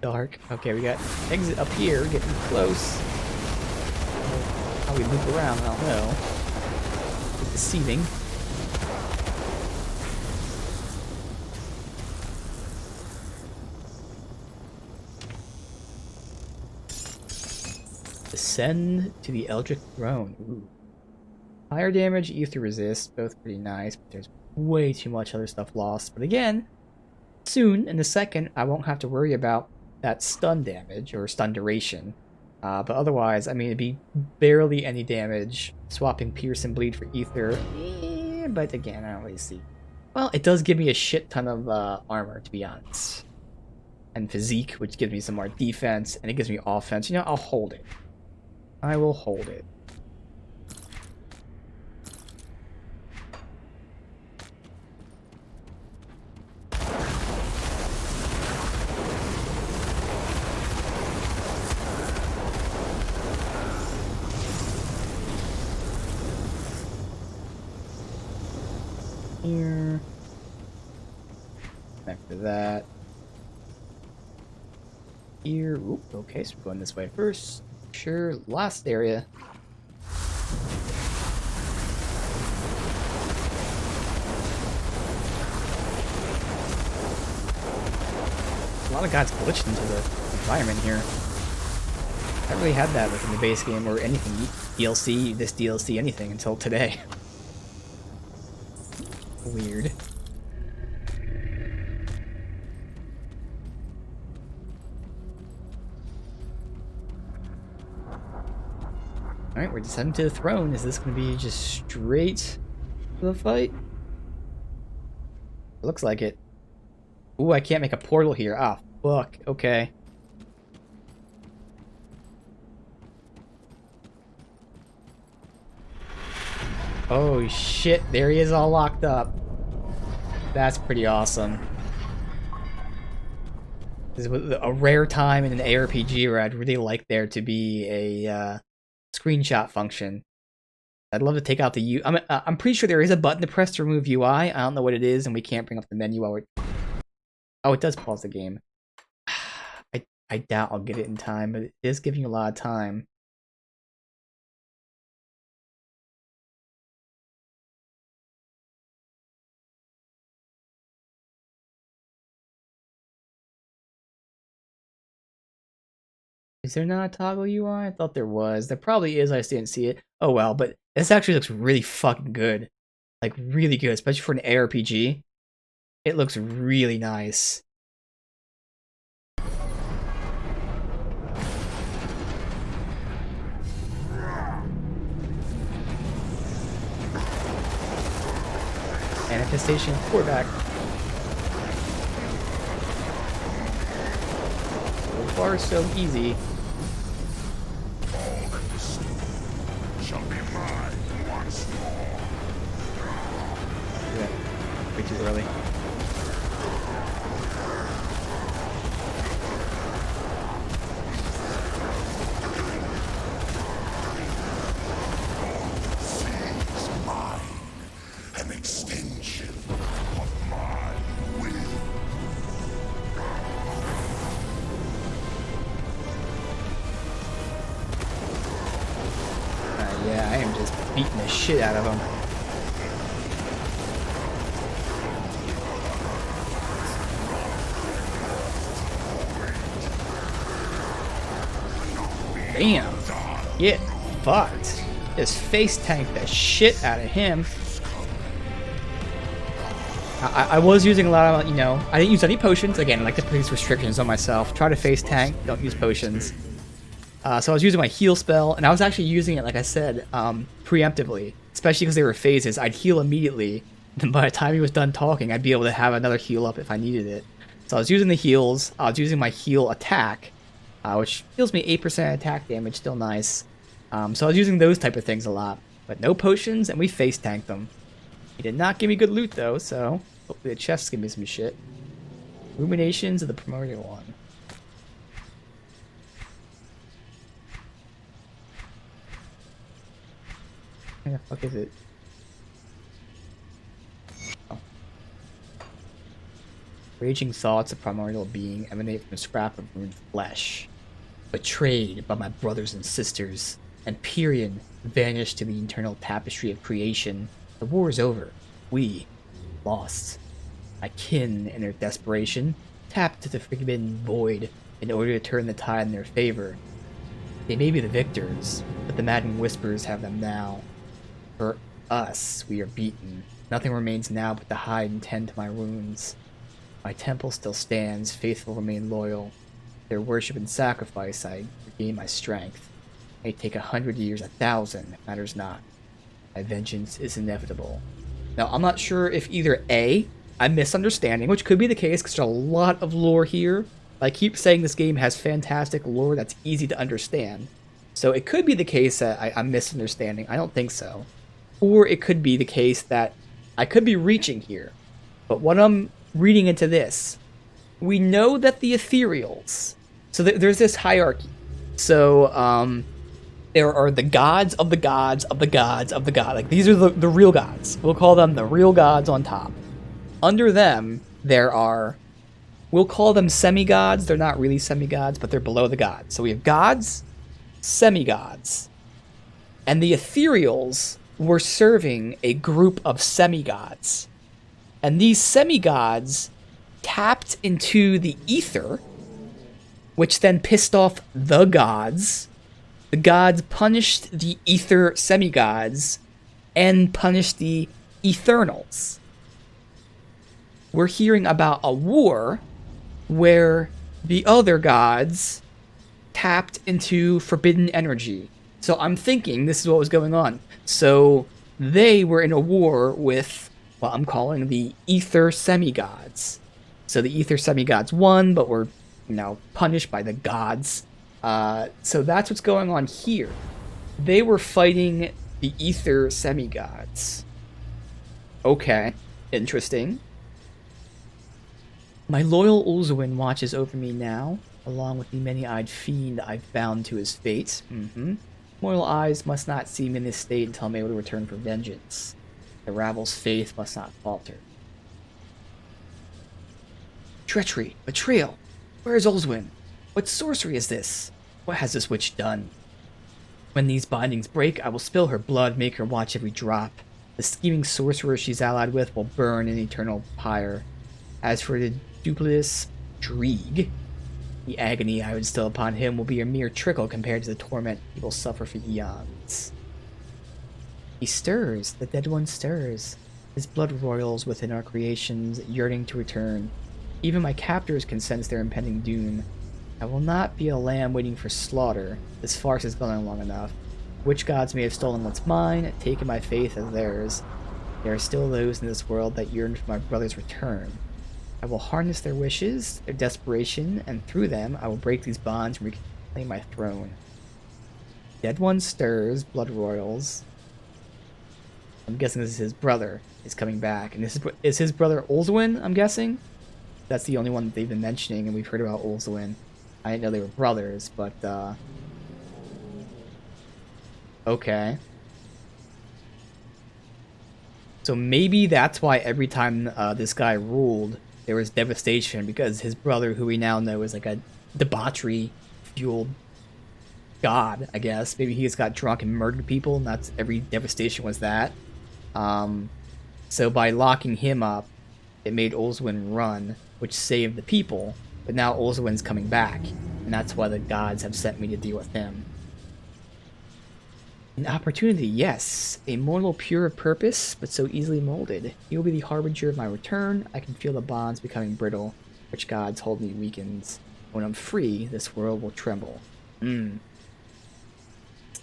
Dark. Okay, we got exit up here, getting close. How we loop around, I don't know. It's deceiving. Ascend to the Eldritch Throne. Ooh. Higher damage, ether resist, both pretty nice, but there's way too much other stuff lost. But again, soon, in a second, I won't have to worry about that stun damage, or stun duration. But otherwise, I mean, it'd be barely any damage. Swapping Pierce and Bleed for ether, but again, I don't really see. Well, it does give me a shit ton of armor, to be honest. And physique, which gives me some more defense, and it gives me offense. You know, I'll hold it. I will hold it. Here. Back to that. Here. Oop, okay, so we're going this way first. Sure, last area. A lot of guys glitched into the environment here. I haven't really had that within the base game or anything. DLC, this DLC, anything until today. Weird. Alright, we're descending to the throne. Is this going to be just straight to the fight? Looks like it. Ooh, I can't make a portal here. Ah, fuck. Okay. Oh shit, there he is all locked up. That's pretty awesome. This is a rare time in an ARPG where I'd really like there to be a screenshot function. I'd love to take out the U. I'm pretty sure there is a button to press to remove UI. I don't know what it is, and we can't bring up the menu while we're... Oh, it does pause the game. I doubt I'll get it in time, but it is giving you a lot of time. Is there not a toggle UI? I thought there was. There probably is, I just didn't see it. Oh well, but this actually looks really fucking good. Like, really good, especially for an ARPG. It looks really nice. Manifestation quarterback. So far, so easy. All that was stolen shall be mine once more. Yeah, way too early. Seize mine, an extension of my will. Yeah, I am just beating the shit out of him. Damn. Get fucked. Just face tank the shit out of him. I was using a lot of, you know, I didn't use any potions. Again, I like to put these restrictions on myself. Try to face tank, don't use potions. So I was using my heal spell, and I was actually using it, like I said, preemptively. Especially because they were phases. I'd heal immediately. Then by the time he was done talking, I'd be able to have another heal up if I needed it. So I was using the heals. I was using my heal attack, which heals me 8% attack damage, still nice. So I was using those type of things a lot. But no potions, and we face tanked them. He did not give me good loot, though, so hopefully the chests give me some shit. Ruminations of the Primordial One. Where the fuck is it? Oh. Raging thoughts of primordial being emanate from a scrap of ruined flesh. Betrayed by my brothers and sisters, and Pyrian vanished to the eternal tapestry of creation. The war is over. We lost. My kin, in their desperation, tapped to the forbidden void in order to turn the tide in their favor. They may be the victors, but the maddened whispers have them now. For us, we are beaten. Nothing remains now but to hide and tend to my wounds. My temple still stands, faithful remain loyal. Their worship and sacrifice, I regain my strength. It may take 100 years, 1,000, matters not. My vengeance is inevitable. Now, I'm not sure if either A, I'm misunderstanding, which could be the case because there's a lot of lore here. I keep saying this game has fantastic lore that's easy to understand. So it could be the case that I'm misunderstanding. I don't think so. Or it could be the case that I could be reaching here. But what I'm reading into this, we know that the ethereals, so there's this hierarchy. So there are the gods of the gods of the gods of the god. Like, these are the real gods. We'll call them the real gods on top. Under them, there are, we'll call them semi-gods. They're not really semi-gods, but they're below the gods. So we have gods, semi-gods, and the ethereals were serving a group of semi-gods. And these semi-gods tapped into the ether, which then pissed off the gods. The gods punished the ether semi-gods and punished the Eternals. We're hearing about a war where the other gods tapped into forbidden energy. So I'm thinking this is what was going on. So they were in a war with what I'm calling the ether semi-gods. So the ether semi-gods won, but were now punished by the gods. So that's what's going on here. They were fighting the ether semi-gods. Okay, interesting. My loyal Ulzuin watches over me now, along with the many-eyed fiend I've bound to his fate. Mortal eyes must not see me in this state until I'm able to return for vengeance. The rabble's faith must not falter. Treachery, betrayal. Where is Ulzuin? What sorcery is this? What has this witch done? When these bindings break, I will spill her blood, make her watch every drop. The scheming sorcerer she's allied with will burn in eternal pyre. As for the duplicitous Drieg, The agony I would instill upon him will be a mere trickle compared to the torment he will suffer for eons. He stirs, the dead one stirs. His blood roils within our creations, yearning to return. Even my captors can sense their impending doom. I will not be a lamb waiting for slaughter. This farce has gone on long enough. Witch gods may have stolen what's mine, taken my faith as theirs. There are still those in this world that yearn for my brother's return. I will harness their wishes, their desperation, and through them I will break these bonds and reclaim my throne. Dead one stirs, blood roils. I'm guessing this is his brother is coming back. And this is his brother Olzuin, I'm guessing? That's the only one that they've been mentioning, and we've heard about Olzuin. I didn't know they were brothers, but, okay. So maybe that's why every time this guy ruled, there was devastation, because his brother, who we now know is like a debauchery-fueled god, I guess. Maybe he just got drunk and murdered people, and that's every devastation was that. So by locking him up, it made Olzuin run, which saved the people. But now Olzuin's coming back, and that's why the gods have sent me to deal with him. An opportunity, yes. A mortal pure of purpose, but so easily molded. He will be the harbinger of my return. I can feel the bonds becoming brittle, which gods hold me weakens. When I'm free, this world will tremble. Slowly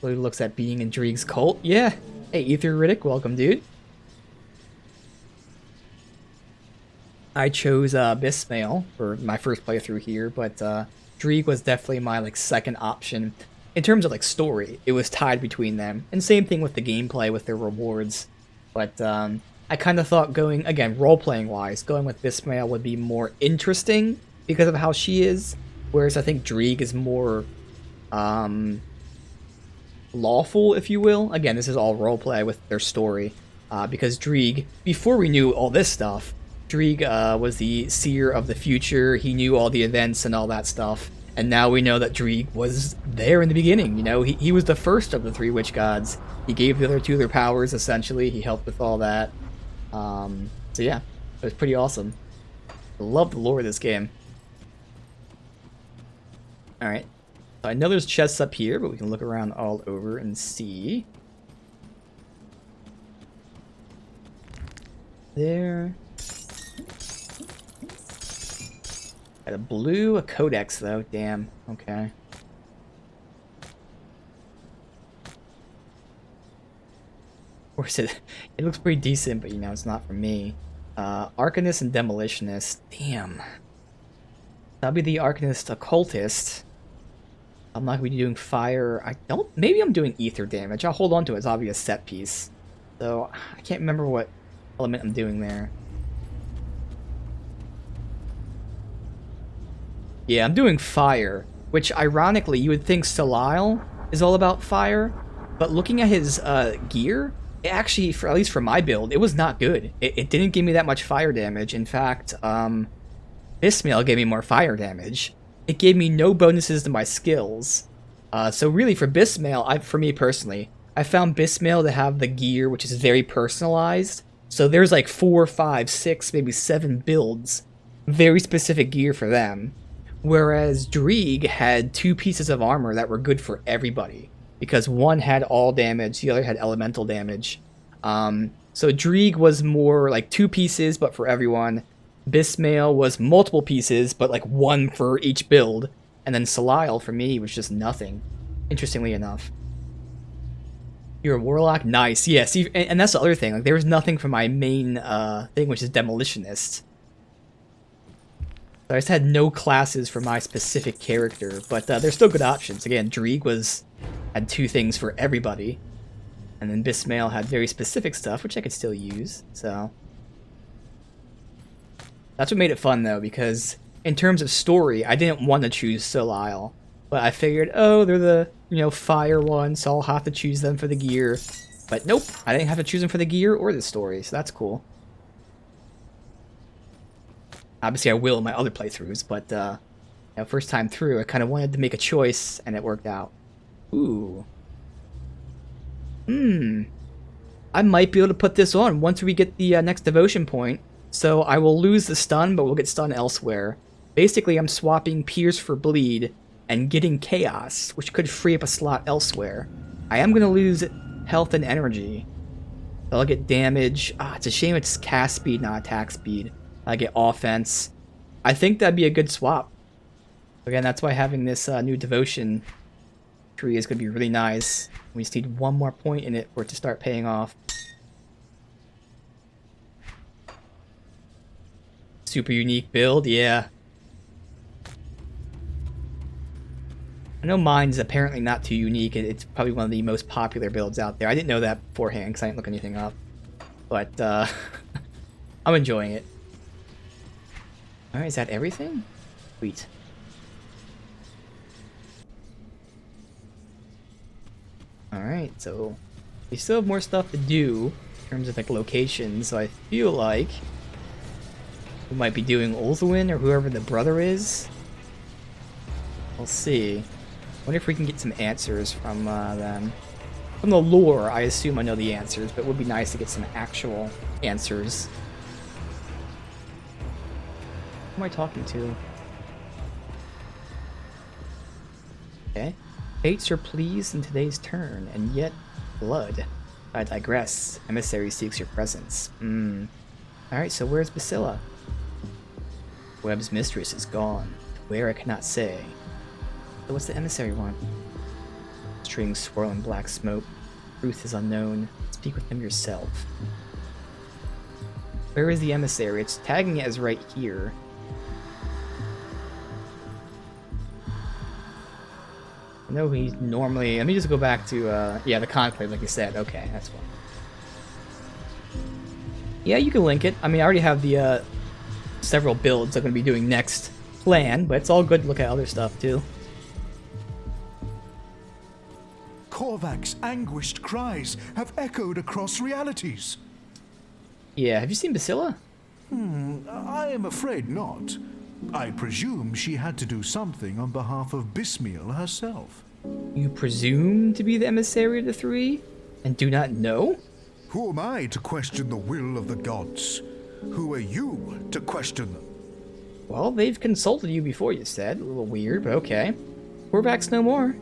looks at being in Dreeg's cult. Yeah. Hey, Ether Riddick, welcome, dude. I chose Bismail for my first playthrough here, but Dreeg was definitely my like second option. In terms of like story, it was tied between them. And same thing with the gameplay with their rewards. But I kind of thought going, again, role-playing wise, going with Bismail would be more interesting because of how she is. Whereas I think Dreeg is more lawful, if you will. Again, this is all roleplay with their story. Because Dreeg, before we knew all this stuff, Dreeg was the seer of the future. He knew all the events and all that stuff. And now we know that Dreeg was there in the beginning. You know, he was the first of the three witch gods. He gave the other two their powers, essentially. He helped with all that. So yeah, it was pretty awesome. I love the lore of this game. Alright. So I know there's chests up here, but we can look around all over and see. There. Got a blue, a codex though, damn. Okay. Of course it looks pretty decent, but you know, it's not for me. Arcanist and Demolitionist. Damn. That'll be the Arcanist Occultist. I'm not gonna be doing fire. Maybe I'm doing ether damage. I'll hold on to it. It's obviously a set piece. So I can't remember what element I'm doing there. Yeah, I'm doing fire, which ironically you would think Salile is all about fire, but looking at his gear, it actually, at least for my build, it was not good. It didn't give me that much fire damage. In fact, Bismail gave me more fire damage. It gave me no bonuses to my skills. So really for Bismail, for me personally, I found Bismail to have the gear which is very personalized. So there's like 4, 5, 6, maybe 7 builds, very specific gear for them. Whereas Dreeg had 2 pieces of armor that were good for everybody. Because one had all damage, the other had elemental damage. So Dreeg was more like 2 pieces, but for everyone. Bismail was multiple pieces, but like 1 for each build. And then Salile, for me, was just nothing. Interestingly enough. You're a warlock? Nice, yes. And that's the other thing. Like, there was nothing for my main thing, which is Demolitionist. So I just had no classes for my specific character, but they're still good options. Again, Dreeg had 2 things for everybody, and then Bismail had very specific stuff, which I could still use, so. That's what made it fun, though, because in terms of story, I didn't want to choose Salile, but I figured, oh, they're the, fire one, so I'll have to choose them for the gear. But nope, I didn't have to choose them for the gear or the story, so that's cool. Obviously, I will in my other playthroughs, but first time through, I kind of wanted to make a choice, and it worked out. Ooh. I might be able to put this on once we get the next devotion point. So I will lose the stun, but we'll get stun elsewhere. Basically, I'm swapping Pierce for Bleed and getting Chaos, which could free up a slot elsewhere. I am going to lose health and energy. I'll get damage. It's a shame it's cast speed, not attack speed. I get offense. I think that'd be a good swap. Again, that's why having this new devotion tree is going to be really nice. We just need one more point in it for it to start paying off. Super unique build, yeah. I know mine's apparently not too unique. It's probably one of the most popular builds out there. I didn't know that beforehand because I didn't look anything up. But I'm enjoying it. Alright, is that everything? Sweet. Alright, so we still have more stuff to do in terms of like locations, so I feel like we might be doing Ulthuan or whoever the brother is. We'll see. Wonder if we can get some answers from them. From the lore, I assume I know the answers, but it would be nice to get some actual answers. Who am I talking to? Okay. Fates are pleased in today's turn, and yet blood. I digress. Emissary seeks your presence. Alright, so where's Basila? Webb's mistress is gone. Where I cannot say. So what's the emissary want? Strings swirling black smoke. Truth is unknown. Speak with him yourself. Where is the emissary? It's tagging it as right here. I know he's normally... Let me just go back to, yeah, the conclave, like you said. Okay, that's fine. Yeah, you can link it. I mean, I already have the, several builds I'm going to be doing next plan, but it's all good to look at other stuff, too. Korvac's anguished cries have echoed across realities. Yeah, have you seen Basila? I am afraid not. I presume she had to do something on behalf of Bismiel herself. You presume to be the emissary of the three, and do not know? Who am I to question the will of the gods? Who are you to question them? Well, they've consulted you before, you said. A little weird, but okay. Korvac's no more.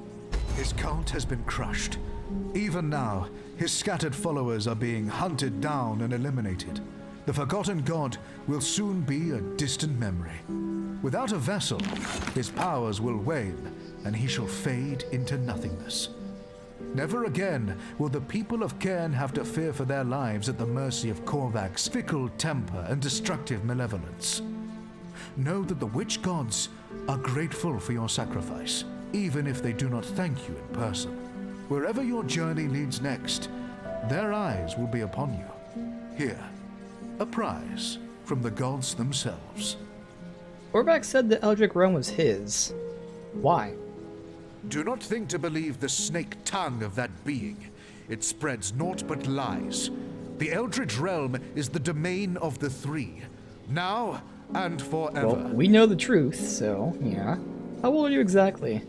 His cult has been crushed. Even now, his scattered followers are being hunted down and eliminated. The forgotten god will soon be a distant memory. Without a vessel, his powers will wane, and he shall fade into nothingness. Never again will the people of Cairn have to fear for their lives at the mercy of Korvac's fickle temper and destructive malevolence. Know that the witch gods are grateful for your sacrifice, even if they do not thank you in person. Wherever your journey leads next, their eyes will be upon you. Here, a prize from the gods themselves. Korvac said the Eldritch realm was his. Why? Do not think to believe the snake tongue of that being. It spreads naught but lies. The Eldritch realm is the domain of the three, now and forever. Well, we know the truth, so, yeah. How old are you exactly?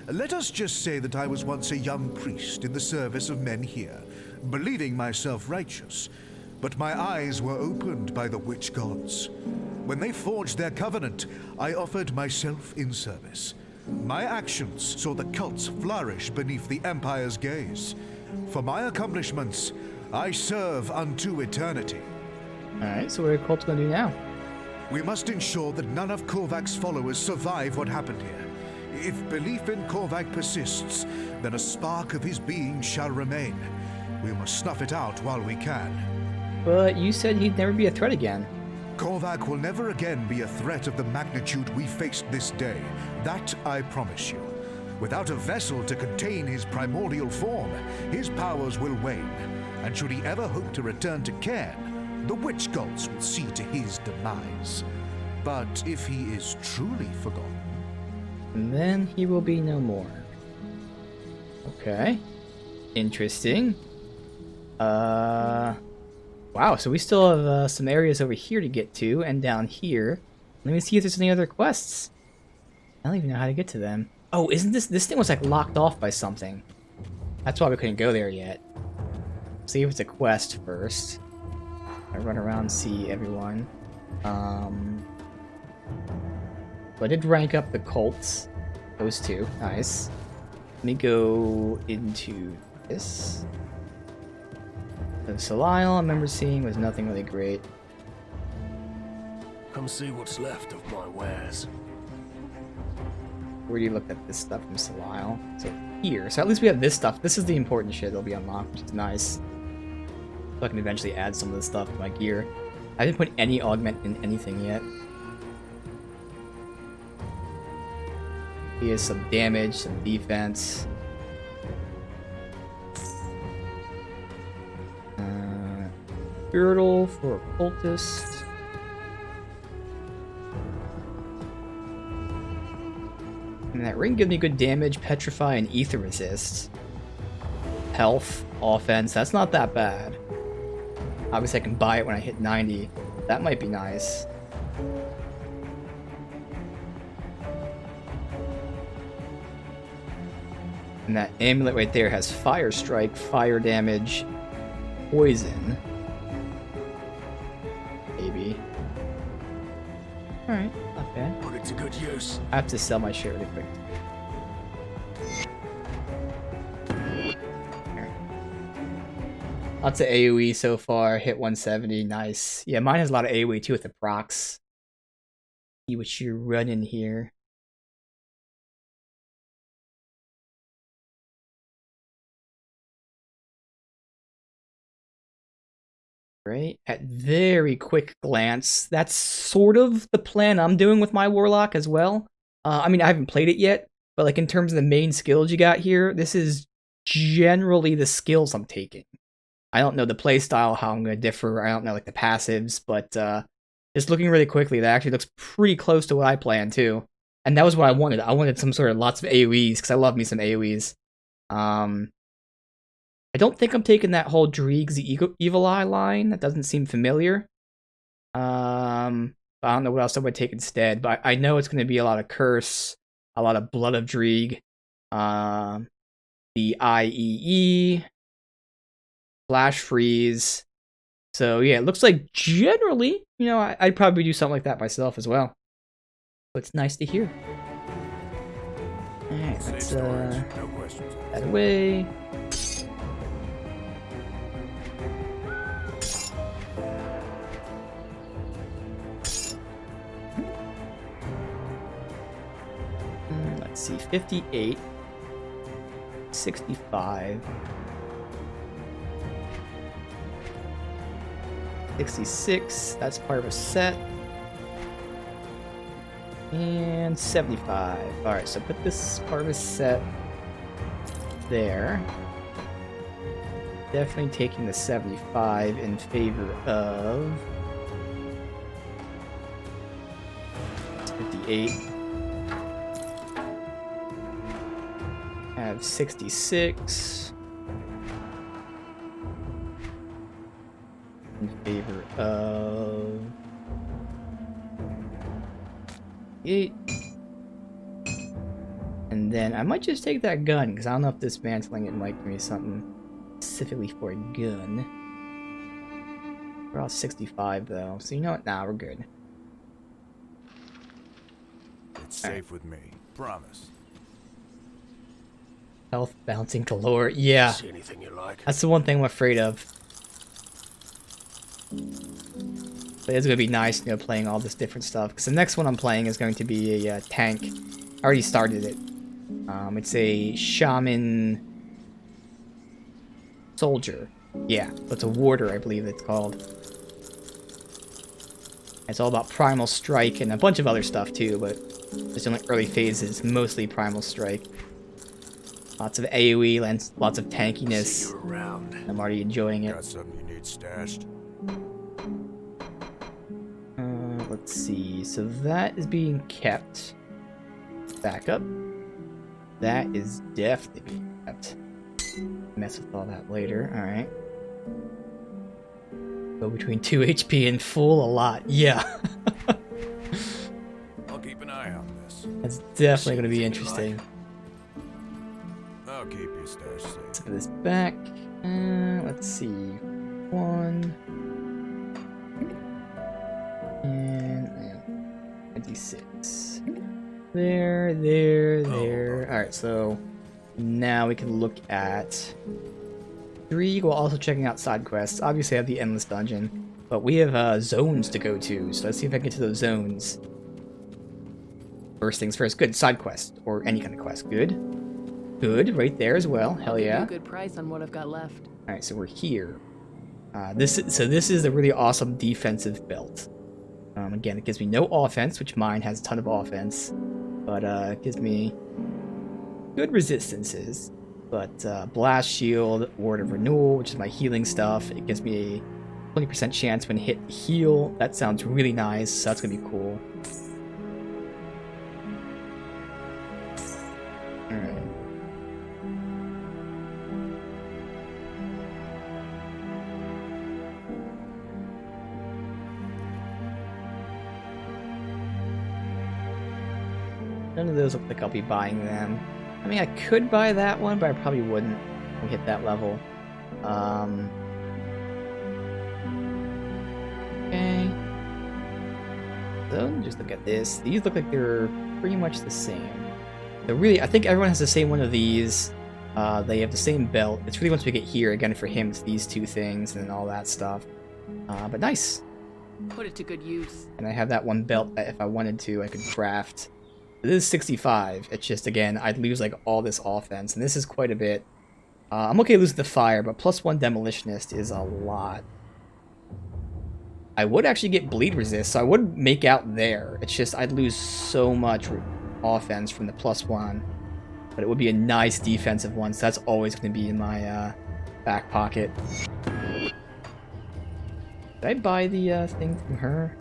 Let us just say that I was once a young priest in the service of men here, believing myself righteous. But my eyes were opened by the witch gods. When they forged their covenant, I offered myself in service. My actions saw the cults flourish beneath the Empire's gaze. For my accomplishments, I serve unto eternity. Alright, so what are the cults gonna do now? We must ensure that none of Korvac's followers survive what happened here. If belief in Korvac persists, then a spark of his being shall remain. We must snuff it out while we can. But you said he'd never be a threat again. Korvac will never again be a threat of the magnitude we faced this day. That I promise you. Without a vessel to contain his primordial form, his powers will wane. And should he ever hope to return to Cairn, the witch gods will see to his demise. But if he is truly forgotten, And then he will be no more. Okay. Interesting. Wow, so we still have some areas over here to get to, and down here. Let me see if there's any other quests. I don't even know how to get to them. Oh, isn't this thing was like locked off by something. That's why we couldn't go there yet. See if it's a quest first. I run around and see everyone. So I did rank up the Colts. Those two. Nice. Let me go into this. The Salile I remember seeing was nothing really great. Come see what's left of my wares. Where do you look at this stuff from Salile? So here. So at least we have this stuff. This is the important shit that'll be unlocked, which is nice. So I can eventually add some of this stuff to my gear. I didn't put any augment in anything yet. Here's some damage, some defense. Girdle for a cultist. And that ring gives me good damage, petrify, and ether resist. Health, offense, that's not that bad. Obviously I can buy it when I hit 90. That might be nice. And that amulet right there has fire strike, fire damage, poison. Maybe. Alright, not bad. Put it to good use. I have to sell my shit really quick. Lots of AoE so far. Hit 170. Nice. Yeah, mine has a lot of AoE too with the procs. See what you're running here. Right? At very quick glance, that's sort of the plan I'm doing with my Warlock as well. I mean, I haven't played it yet, but like in terms of the main skills you got here, this is generally the skills I'm taking. I don't know the playstyle, how I'm going to differ. I don't know like the passives, but just looking really quickly, that actually looks pretty close to what I planned too. And that was what I wanted. I wanted some sort of lots of AoEs, because I love me some AoEs. I don't think I'm taking that whole Dreeg's Evil Eye line. That doesn't seem familiar. I don't know what else I would take instead, but I know it's going to be a lot of Curse, a lot of Blood of Dreeg, the IEE, Flash Freeze. So yeah, it looks like generally, you know, I'd probably do something like that myself as well. So it's nice to hear. Alright, let's No questions. that away. Let's see, 58, 65, 66, that's part of a set, and 75. Alright, so put this part of a set there. Definitely taking the 75 in favor of 58. Have 66 in favor of 8, and then I might just take that gun because I don't know if dismantling it might give me something specifically for a gun. We're all 65 though, so you know what? Nah, we're good. It's safe with me. Promise. Health bouncing galore. Yeah, See anything you like? that's the one thing I'm afraid of. But it's gonna be nice, you know, playing all this different stuff. Because the next one I'm playing is going to be a tank. I already started it. It's a shaman soldier. Yeah, so it's a warder, I believe it's called. It's all about primal strike and a bunch of other stuff too, but it's in like early phases, mostly primal strike. Lots of AoE and lots of See tankiness. you around. I'm already enjoying it. Got something you need stashed? Let's see. So that is being kept. Back up. That is definitely being kept. Mess with all that later. Alright. Go between 2 HP and full a lot. Yeah. I'll keep an eye on this. That's definitely going to be interesting. I'll keep your stash safe. Let's put this back. Let's see. 1. And 66. There. Alright, so now we can look at 3 while also checking out side quests. Obviously I have the Endless Dungeon, but we have zones to go to, so let's see if I can get to those zones. First things first. Good, side quest, or any kind of quest. Good. Good, right there as well. Hell yeah. A good price on what I've got left. Alright, so we're here. This is a really awesome defensive belt. Again, it gives me no offense, which mine has a ton of offense, but it gives me good resistances. But Blast Shield, Word of Renewal, which is my healing stuff, it gives me a 20% chance when hit heal. That sounds really nice, so that's gonna be cool. Alright. None of those look like I'll be buying them. I mean, I could buy that one, but I probably wouldn't when we hit that level. Okay. So, just look at this. These look like they're pretty much the same. So really, I think everyone has the same one of these. They have the same belt. It's really once we get here, again, for him, it's these two things and all that stuff. But nice. Put it to good use. And I have that one belt that if I wanted to, I could craft. This is 65. It's just, again, I'd lose like all this offense, and this is quite a bit. I'm okay losing the fire, but +1 demolitionist is a lot. I would actually get bleed resist, so I would make out there. It's just I'd lose so much offense from the +1, but it would be a nice defensive one, so that's always going to be in my back pocket. Did I buy the thing from her?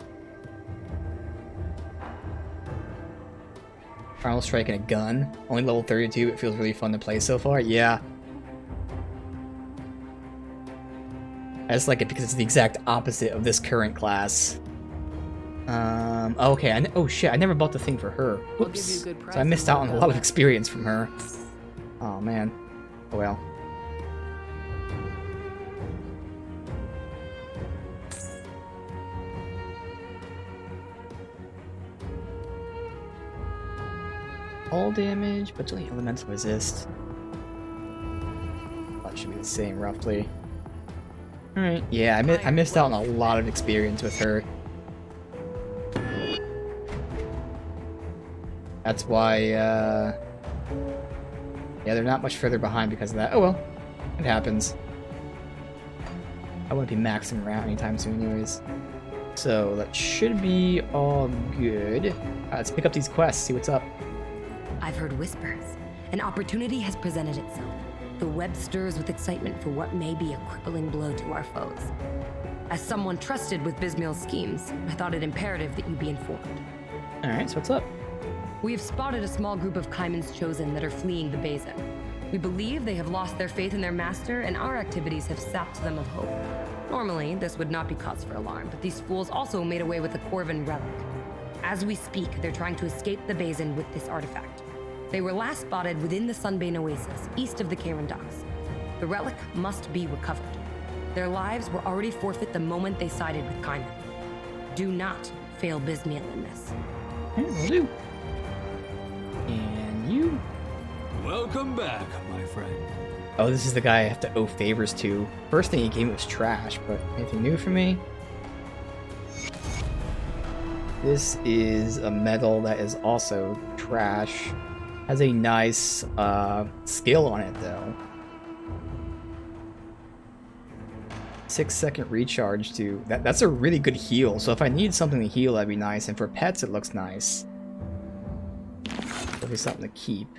Primal Strike and a gun. Only level 32. It feels really fun to play so far. Yeah. I just like it because it's the exact opposite of this current class. Okay. Oh shit! I never bought the thing for her. Whoops. So I missed out on a lot of experience from her. Oh man. Oh well. All damage, but only elemental resist. That should be the same, roughly. Alright, yeah, I missed out on a lot of experience with her. That's why, yeah, they're not much further behind because of that. Oh well, it happens. I won't be maxing around anytime soon anyways. So, that should be all good. Let's pick up these quests, see what's up. I've heard whispers. An opportunity has presented itself. The web stirs with excitement for what may be a crippling blow to our foes. As someone trusted with Bismil's schemes, I thought it imperative that you be informed. Alright, so what's up? We have spotted a small group of Kaiman's chosen that are fleeing the Basin. We believe they have lost their faith in their master, and our activities have sapped them of hope. Normally, this would not be cause for alarm, but these fools also made away with the Corvin relic. As we speak, they're trying to escape the Basin with this artifact. They were last spotted within the Sunbane Oasis, east of the Karen docks. The relic must be recovered. Their lives were already forfeit the moment they sided with Kaiman. Do not fail Bismiel in this. Will do. And you? Welcome back, my friend. Oh, this is the guy I have to owe favors to. First thing he gave me was trash, but anything new for me? This is a medal that is also trash. Has a nice skill on it though. 6-second recharge to that's a really good heal. So if I need something to heal, that'd be nice. And for pets, it looks nice. Probably something to keep.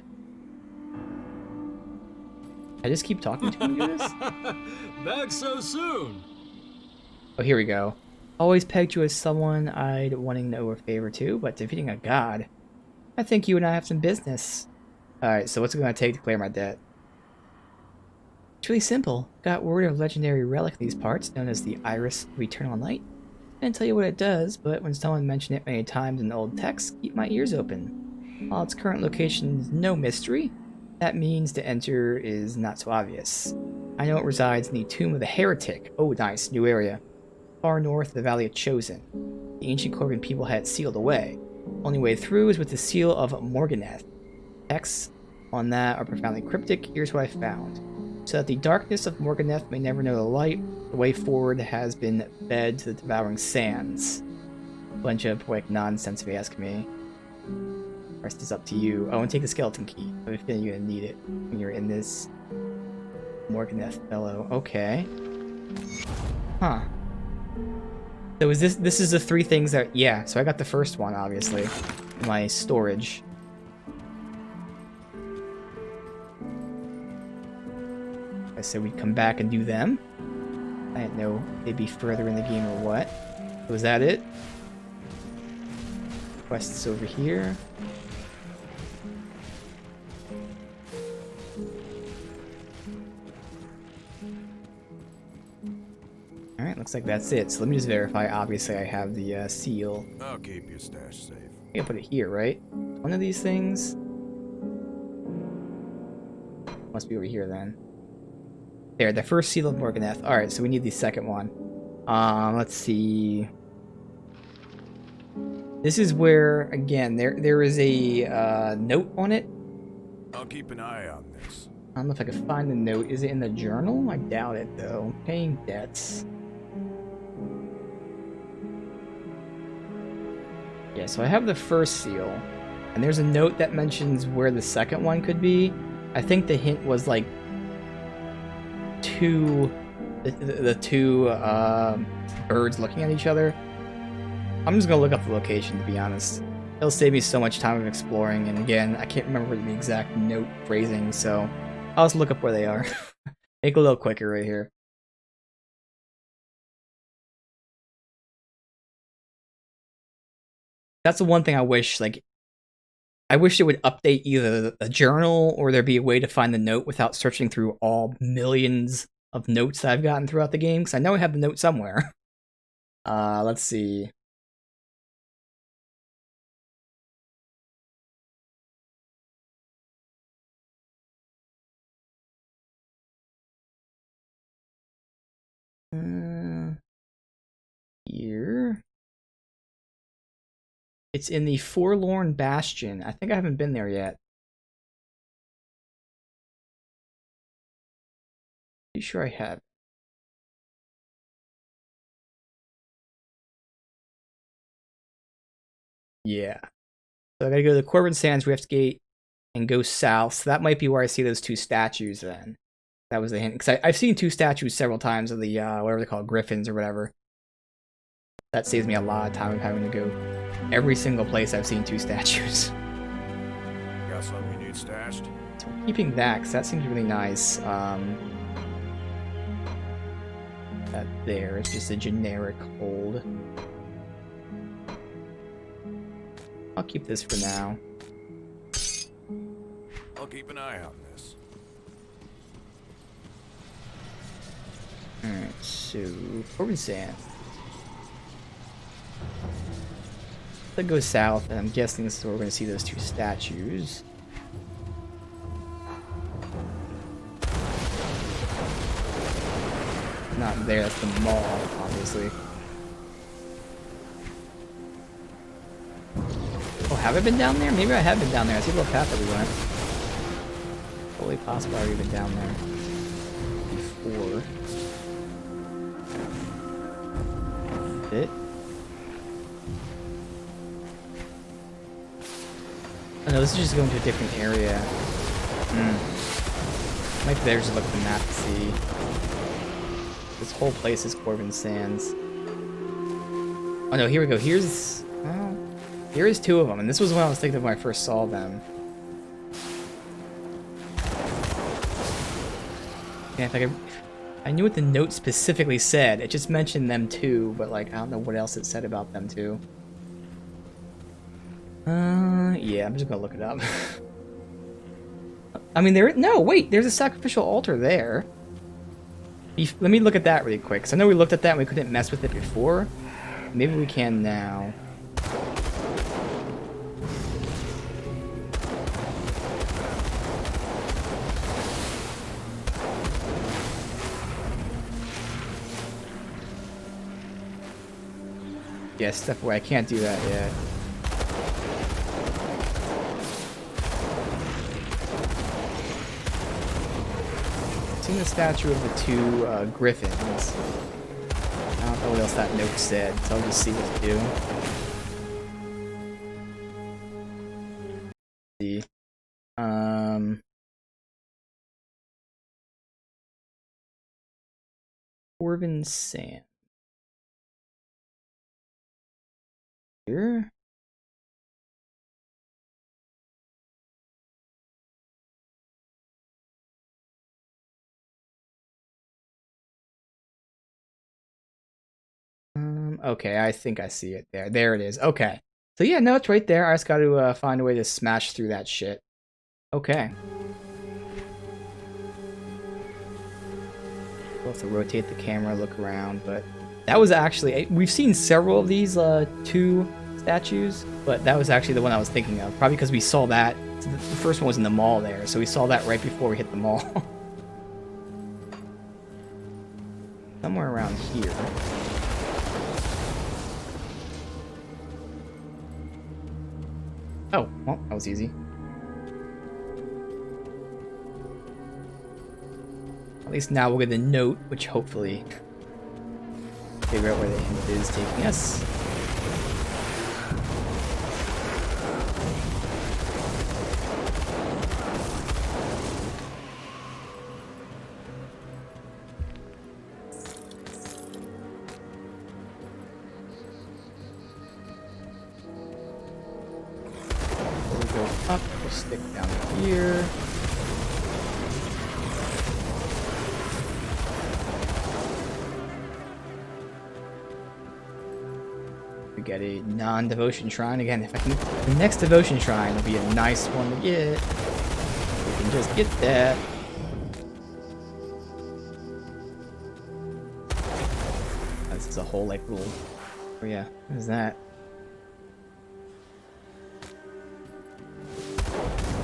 I just keep talking to him, guys. Back so soon. Oh, here we go. Always pegged you as someone I'd wanting to owe a favor to, but defeating a god. I think you and I have some business. Alright, so what's it going to take to clear my debt? It's really simple. Got word of a legendary relic in these parts, known as the Iris of Eternal Night. Can't tell you what it does, but when someone mentioned it many times in old texts, keep my ears open. While its current location is no mystery, that means to enter is not so obvious. I know it resides in the Tomb of the Heretic. Oh, nice, new area. Far north of the Valley of Chosen. The ancient Corvin people had it sealed away. Only way through is with the seal of Morganeth. Texts on that are profoundly cryptic. Here's what I found. So that the darkness of Morganeth may never know the light, the way forward has been fed to the devouring sands. Bunch of poetic nonsense if you ask me. The rest is up to you. Oh, and take the skeleton key. I have a feeling you're gonna need it when you're in this Morganeth fellow. Okay. Huh. So is this is the three things that, yeah, so I got the first one, obviously, in my storage. I said we'd come back and do them. I didn't know they'd be further in the game or what. Was that it? Quests over here. Alright, looks like that's it. So let me just verify. Obviously, I have the seal. I'll keep your stash safe. I gotta put it here, right? One of these things. Must be over here then. There, the first seal of Morganeth. Alright, so we need the second one. Let's see. This is where, again, there is a note on it. I'll keep an eye on this. I don't know if I can find the note. Is it in the journal? I doubt it, though. Paying debts. Yeah, so I have the first seal. And there's a note that mentions where the second one could be. I think the hint was like the two birds looking at each other. I'm just gonna look up the location, to be honest. It'll save me so much time of exploring, and again, I can't remember the exact note phrasing, so I'll just look up where they are. Make it a little quicker right here. That's the one thing I wish, like, I wish it would update either the journal or there'd be a way to find the note without searching through all millions of notes that I've gotten throughout the game, because I know I have the note somewhere. Let's see. Here. It's in the Forlorn Bastion. I think I haven't been there yet. Pretty sure I have. Yeah. So I gotta go to the Corbin Sands Rift Gate and go south. So that might be where I see those two statues then. That was the hint. Because I've seen two statues several times of the, whatever they call it, griffins or whatever. That saves me a lot of time of having to go every single place I've seen two statues. Got something you need stashed? So we're keeping that, because that seems really nice. That there is just a generic hold. I'll keep this for now. I'll keep an eye on this. Alright, so Corbin Sand. Let's go south, and I'm guessing this is where we're going to see those two statues. Not there, that's the mall, obviously. Oh, have I been down there? Maybe I have been down there. I see the little path that we went. Totally possible I've been down there before. It. Oh no, this is just going to a different area. Might be better just look at the map to see. This whole place is Corbin Sands. Oh no, here we go. Here's... well, here is two of them, and this was what I was thinking of when I first saw them. Yeah, if I knew what the note specifically said. It just mentioned them too, but like I don't know what else it said about them too. Yeah, I'm just gonna look it up. I mean, there's a sacrificial altar there. Let me look at that really quick, because I know we looked at that and we couldn't mess with it before. Maybe we can now. Yeah, step away. I can't do that yet. in the statue of the two griffins. I don't know what else that note said, so I'll just see what to do. See. Corvin Sand. Here. Okay, I think I see it there. There it is. Okay. So yeah, no, it's right there. I just got to find a way to smash through that shit. Okay. We'll have to rotate the camera, look around, but that was actually... We've seen several of these two statues, but that was actually the one I was thinking of. Probably because we saw that. So the first one was in the mall there, so we saw that right before we hit the mall. Somewhere around here. Oh, well, that was easy. At least now we'll get the note, which hopefully figure out where the hint is taking us. Up, we'll stick down here. We get a non-devotion shrine again. If I can, the next devotion shrine will be a nice one to get. We can just get that. This is a whole like little. Oh yeah, what is that?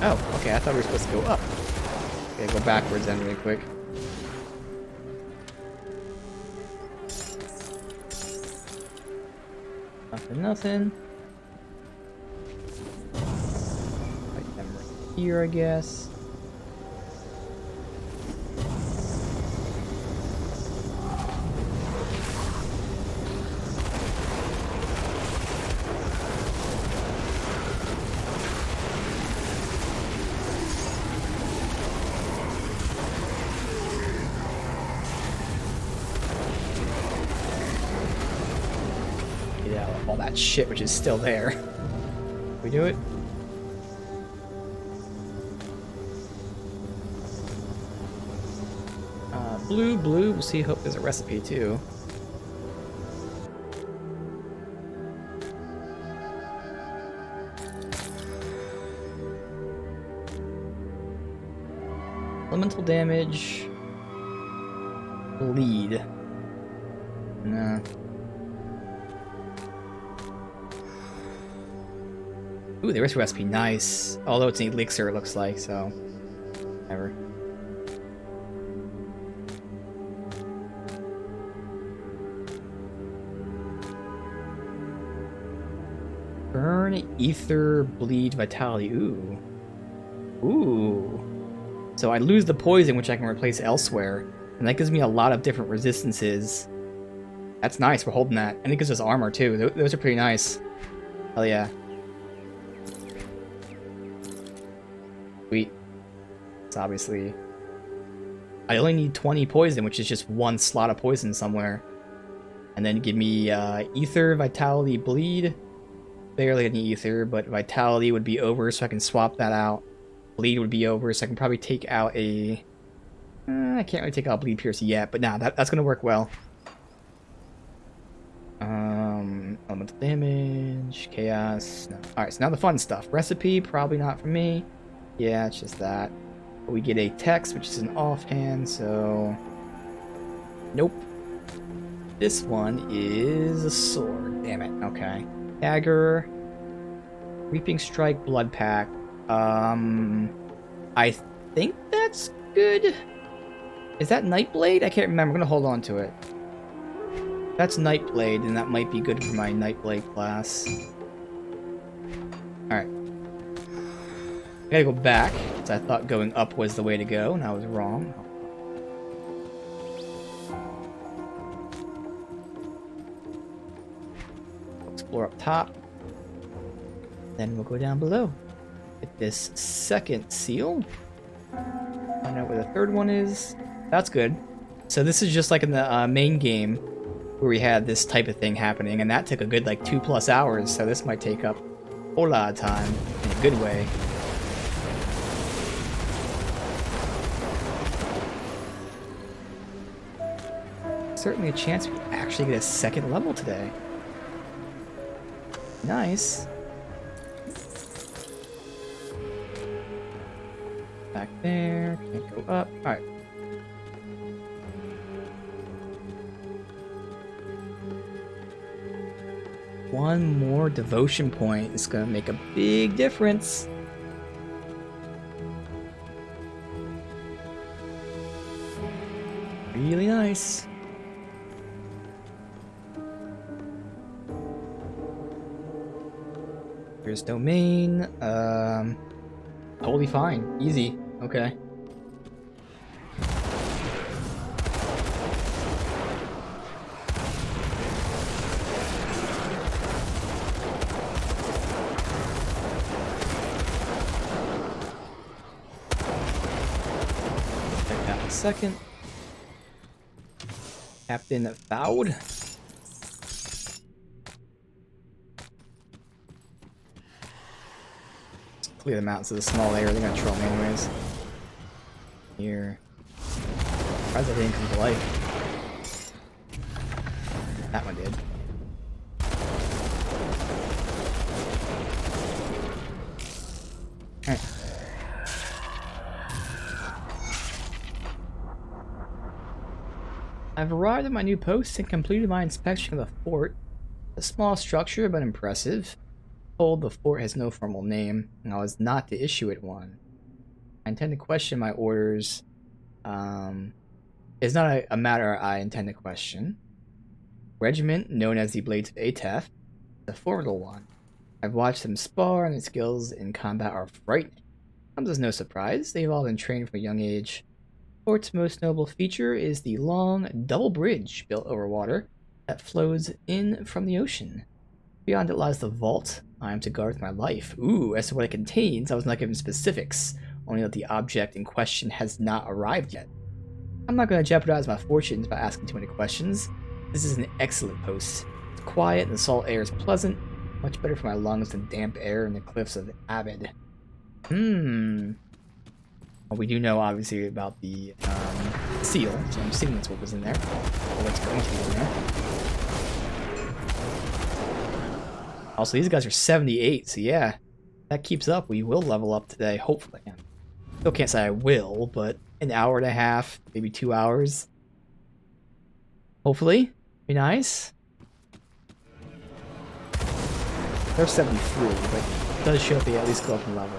Oh, okay, I thought we were supposed to go up. Okay, go backwards then really quick. Nothing. Right them right here, I guess. All that shit which is still there. Can we do it? Blue, we'll see, hope there's a recipe too. Elemental damage. Bleed. No. Ooh, there is a recipe. Nice. Although it's an elixir, it looks like, so... Whatever. Burn, ether, bleed, vitality. Ooh. Ooh. So I lose the poison, which I can replace elsewhere. And that gives me a lot of different resistances. That's nice, we're holding that. And it gives us armor, too. Those are pretty nice. Hell yeah. Sweet. It's obviously... I only need 20 poison, which is just one slot of poison somewhere. And then give me ether, vitality, bleed. Barely any ether, but vitality would be over, so I can swap that out. Bleed would be over, so I can probably take out a... I can't really take out bleed pierce yet, but nah, that's gonna work well. Elemental damage, chaos. No. Alright, so now the fun stuff. Recipe, probably not for me. Yeah, it's just that. But we get a text, which is an offhand, so... Nope. This one is a sword. Damn it. Okay. Dagger. Reaping Strike, Blood Pact. I think that's good. Is that Nightblade? I can't remember. I'm gonna hold on to it. That's Nightblade, and that might be good for my Nightblade class. Alright. I gotta go back, because I thought going up was the way to go, and I was wrong. explore up top. Then we'll go down below. Get this second seal. Find out where the third one is. That's good. So this is just like in the main game where we had this type of thing happening, and that took a good like 2+ hours, so this might take up a whole lot of time in a good way. Certainly a chance we actually get a second level today. Nice. Back there, can't go up. Alright. One more devotion point is gonna make a big difference. Really nice. Here's domain. Totally fine. Easy. Okay. Check that in a second. Captain Vowed. Clear them out. It's a small area. They're gonna troll me anyways. Here. Surprised that didn't come to life. That one did. Alright. I've arrived at my new post and completed my inspection of the fort. A small structure, but impressive. Told the fort has no formal name, and I was not to issue it one. I intend to question my orders. It's not a matter I intend to question. Regiment, known as the Blades of Atef, is a formidable one. I've watched them spar, and their skills in combat are frightening. Comes as no surprise, they've all been trained from a young age. The fort's most notable feature is the long double bridge built over water that flows in from the ocean. Beyond it lies the vault I am to guard with my life. Ooh, as to what it contains, I was not given specifics, only that the object in question has not arrived yet. I'm not going to jeopardize my fortunes by asking too many questions. This is an excellent post. It's quiet and the salt air is pleasant, much better for my lungs than damp air in the cliffs of Avid. Well, we do know, obviously, about the seal, so I'm assuming that's what was in there, or what's going to be in there. Also, these guys are 78, so yeah, that keeps up. We will level up today, hopefully. Still can't say I will, but an hour and a half, maybe 2 hours. Hopefully. Be nice. They're 73, but it does show they at least go up in level.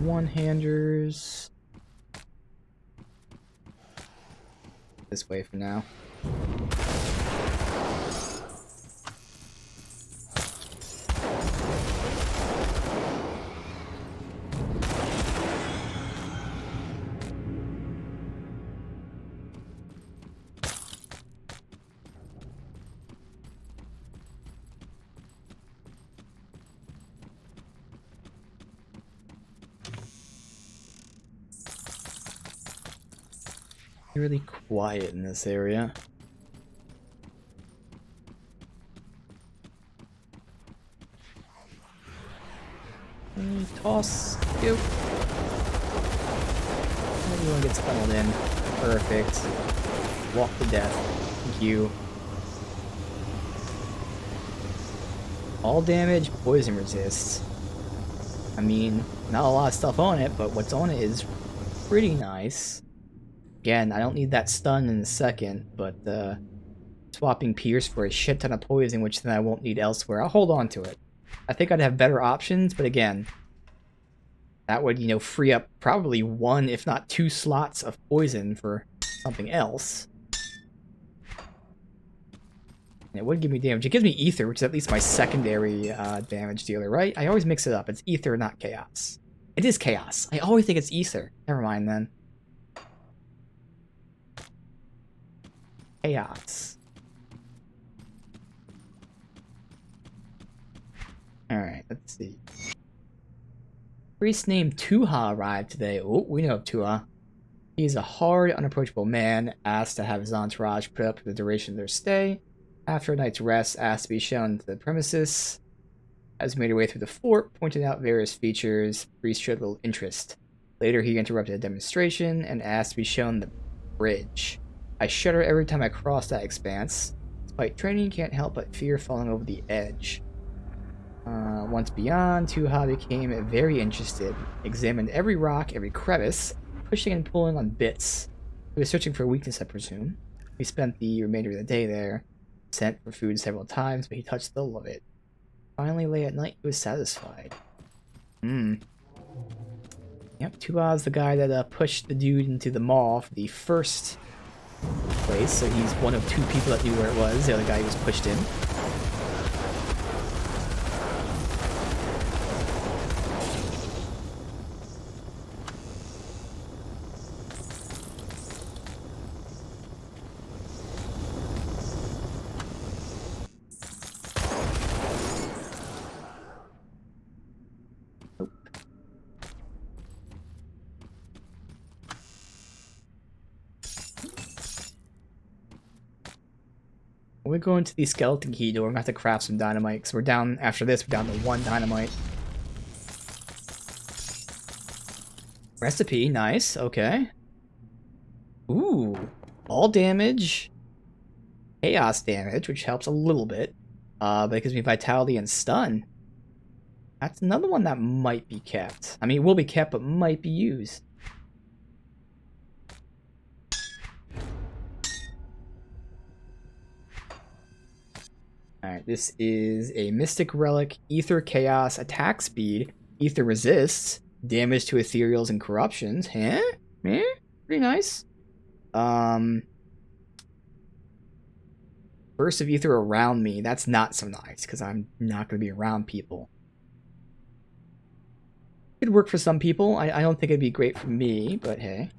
One-handers. This way for now. Really quiet in this area. Toss. Go. Everyone gets funneled in. Perfect. Walk to death. Thank you. All damage, poison resist. I mean, not a lot of stuff on it, but what's on it is pretty nice. Again, I don't need that stun in a second, but swapping Pierce for a shit ton of poison, which then I won't need elsewhere, I'll hold on to it. I think I'd have better options, but again, that would, you know, free up probably 1, if not 2 slots of poison for something else. It would give me damage. It gives me ether, which is at least my secondary damage dealer, right? I always mix it up. It's ether, not chaos. It is chaos. I always think it's ether. Never mind then. Chaos. Alright, let's see. Priest named Tuha arrived today. Oh, we know of Tuha. He's a hard, unapproachable man, asked to have his entourage put up for the duration of their stay. After a night's rest, asked to be shown to the premises. As he made her way through the fort, pointed out various features, Priest showed little interest. Later, he interrupted a demonstration and asked to be shown the bridge. I shudder every time I cross that expanse. Despite training, can't help but fear falling over the edge. Once beyond, Tuha became very interested, examined every rock, every crevice, pushing and pulling on bits. He was searching for a weakness, I presume. We spent the remainder of the day there, sent for food several times, but he touched little of it. Finally, late at night, he was satisfied. Yep, Tuha's the guy that pushed the dude into the mall for the first place, so he's one of two people that knew where it was. The other guy was pushed in. When we go into the skeleton key door, we're gonna have to craft some dynamite, because we're down, after this, we're down to 1 dynamite. Recipe, nice, okay. Ooh, all damage, chaos damage, which helps a little bit, but it gives me vitality and stun. That's another one that might be kept. I mean, it will be kept, but might be used. Alright, this is a Mystic Relic, Ether Chaos, Attack Speed, Ether Resists, Damage to Ethereals and Corruptions. Huh? Eh? Pretty nice. Burst of Ether around me. That's not so nice, because I'm not going to be around people. Could work for some people. I don't think it'd be great for me, but hey.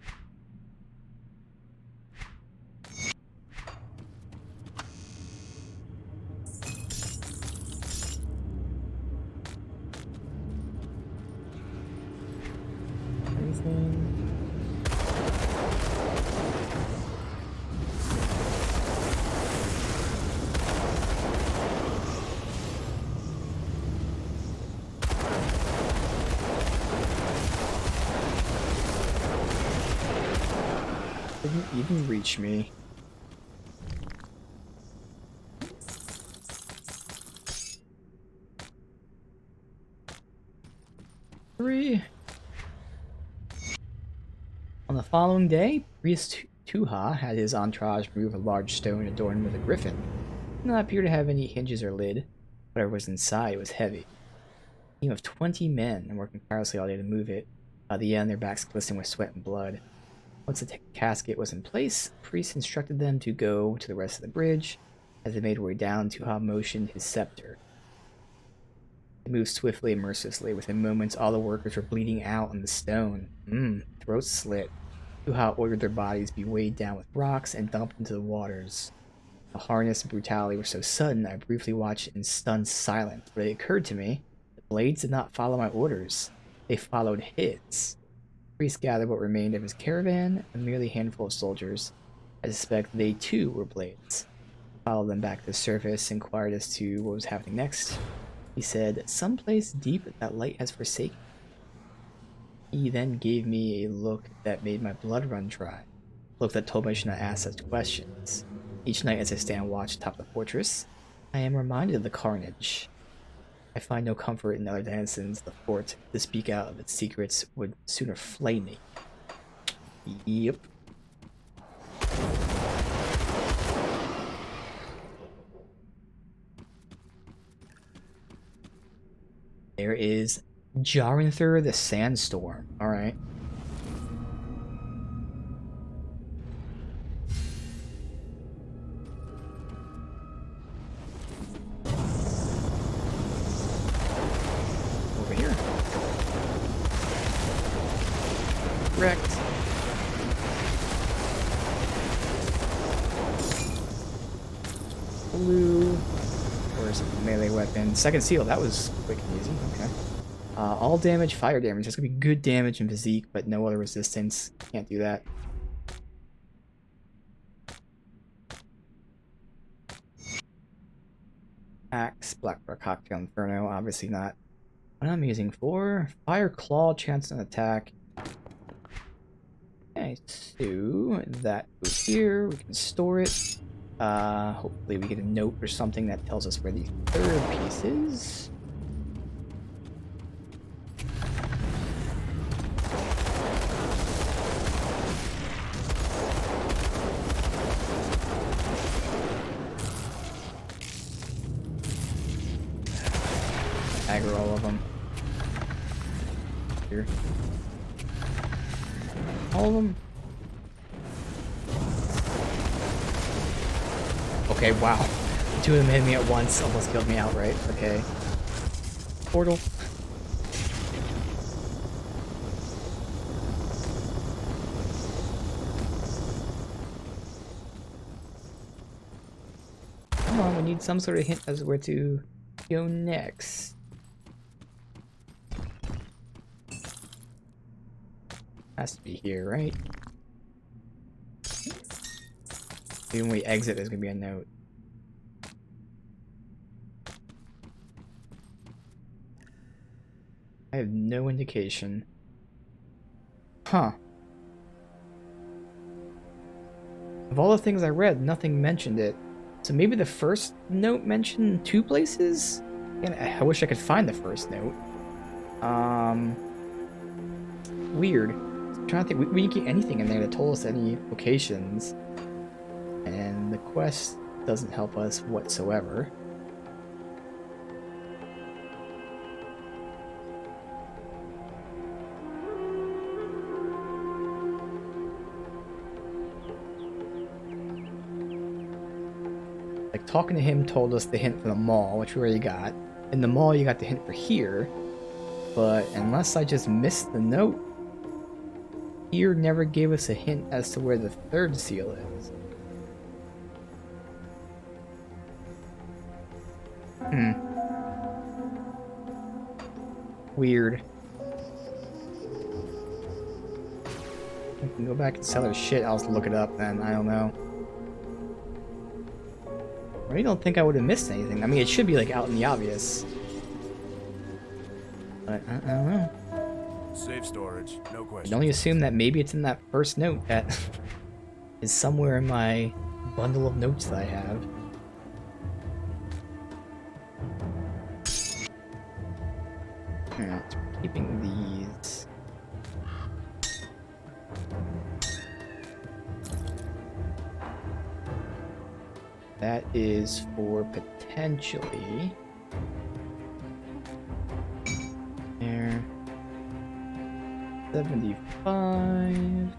Didn't even reach me. Three. On the following day, Priest Tuha had his entourage remove a large stone adorned with a griffin. It did not appear to have any hinges or lid. Whatever was inside was heavy. A team of 20 men working tirelessly all day to move it. By the end, their backs glistened with sweat and blood. Once the casket was in place, Priest instructed them to go to the rest of the bridge. As they made their way down, Tuha motioned his scepter. They moved swiftly and mercilessly. Within moments, all the workers were bleeding out on the stone. Throats slit. Tuha ordered their bodies be weighed down with rocks and dumped into the waters. The hardness and brutality were so sudden, I briefly watched in stunned silence. But it occurred to me, the blades did not follow my orders. They followed his. Priest gathered what remained of his caravan, a merely handful of soldiers. I suspect they too were blades. I followed them back to the surface, inquired as to what was happening next. He said, "Someplace deep that light has forsaken." He then gave me a look that made my blood run dry. A look that told me I should not ask such questions. Each night as I stand watch atop the fortress, I am reminded of the carnage. I find no comfort in other denizens of the fort. To speak out of its secrets would sooner flay me. Yep. There is Jarinther the Sandstorm. Alright. wrecked. Blue. Where's the melee weapon? Second seal, that was quick and easy. Okay. All damage, fire damage. That's gonna be good damage and physique, but no other resistance. Can't do that. Axe, Blackbrook Cocktail Inferno, obviously not what I'm using for. Fire Claw, chance on attack. Okay, so that goes here. We can store it. Hopefully we get a note or something that tells us where the third piece is. Aggro all of them. Here. All of them. Okay, wow. Two of them hit me at once, almost killed me outright. Okay. Portal. Come on, we need some sort of hint as to where to go next. Has to be here, right? Maybe when we exit, there's gonna be a note. I have no indication. Huh. Of all the things I read, nothing mentioned it. So maybe the first note mentioned two places? And I wish I could find the first note. Weird. I'm trying to think. We didn't get anything in there that told us any locations. And the quest doesn't help us whatsoever. Like, talking to him told us the hint for the mall, which we already got. In the mall, you got the hint for here. But unless I just missed the note, here never gave us a hint as to where the third seal is. Weird. I can go back and sell her shit. I'll just look it up then. I don't know. I really don't think I would have missed anything. I mean, it should be like out in the obvious. But I don't know. Safe storage, no I question. can only assume that maybe it's in that first note that is somewhere in my bundle of notes that I have. Alright, so we're keeping these. That is for potentially there. 75.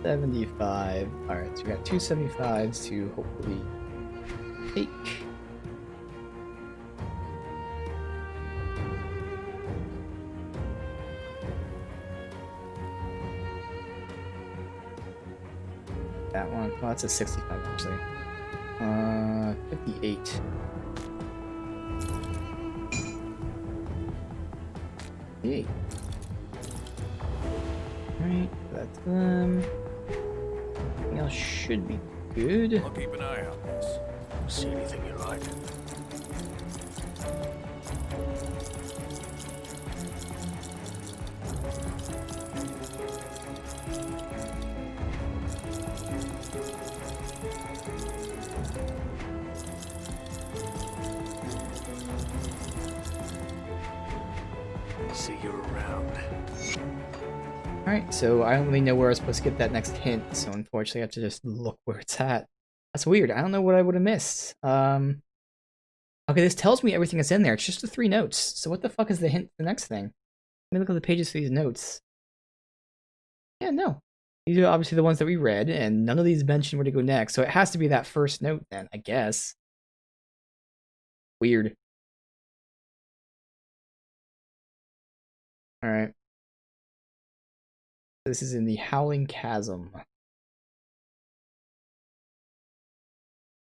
75. Alright, so we got two 75s to hopefully take. That one. Oh, that's a 65 actually. 58. Alright, that's them. Everything else should be good. I'll keep an eye on this. See anything you like. See you around. Alright, so I don't really know where I was supposed to get that next hint, so unfortunately I have to just look where it's at. That's weird. I don't know what I would have missed. Okay, this tells me everything that's in there. It's just the 3 notes. So what the fuck is the hint for the next thing? Let me look at the pages for these notes. Yeah, no. These are obviously the ones that we read, and none of these mention where to go next. So it has to be that first note then, I guess. Weird. Alright. This is in the Howling Chasm.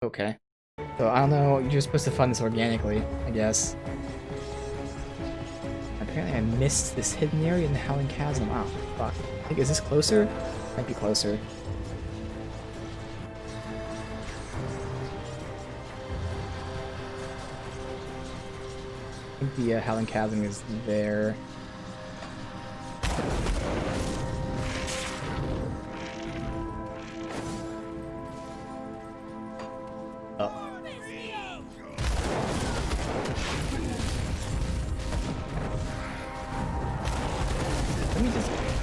Okay. So I don't know, you're just supposed to find this organically, I guess. Apparently I missed this hidden area in the Howling Chasm. Oh, fuck. I think, is this closer? Might be closer. I think the Howling Chasm is there.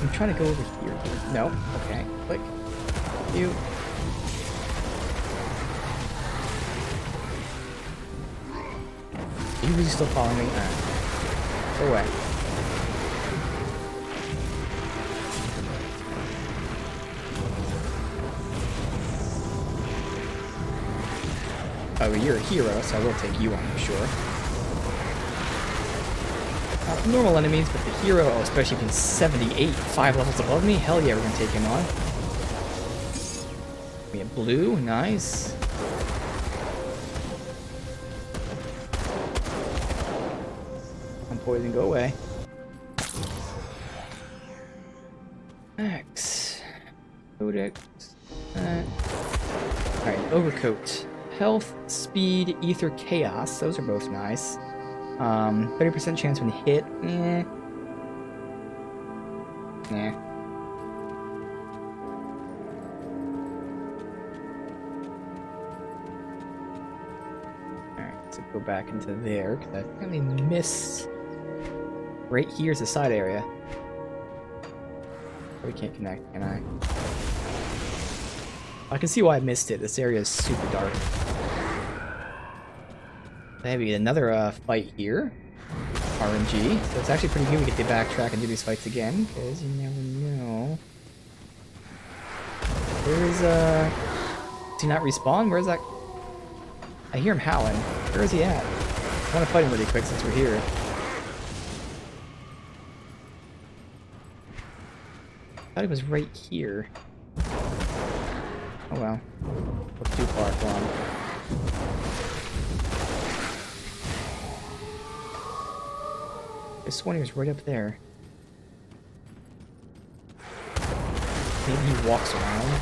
I'm trying to go over here. No. Okay. Click. You. Are you really still following me? Alright. Go away. Oh, you're a hero, so I will take you on for sure. Not the normal enemies, but the hero, especially if he's 78, 5 levels above me, hell yeah, we're gonna take him on. We have blue, nice. I'm poison, go away. X. Codex. Alright, overcoat. Health, speed, ether, chaos. Those are both nice. 30% chance when hit. Eh. Nah. Alright, so go back into there, because I apparently missed. Right here's the side area. We can't connect, can I? I can see why I missed it. This area is super dark. Maybe another fight here. RNG. So it's actually pretty good we get to backtrack and do these fights again, because you never know. Where is does he not respawn? Where's that? I hear him howling. Where is he at? I want to fight him really quick since we're here. I thought he was right here. Oh well. Look too far for him. This one was right up there. Maybe he walks around.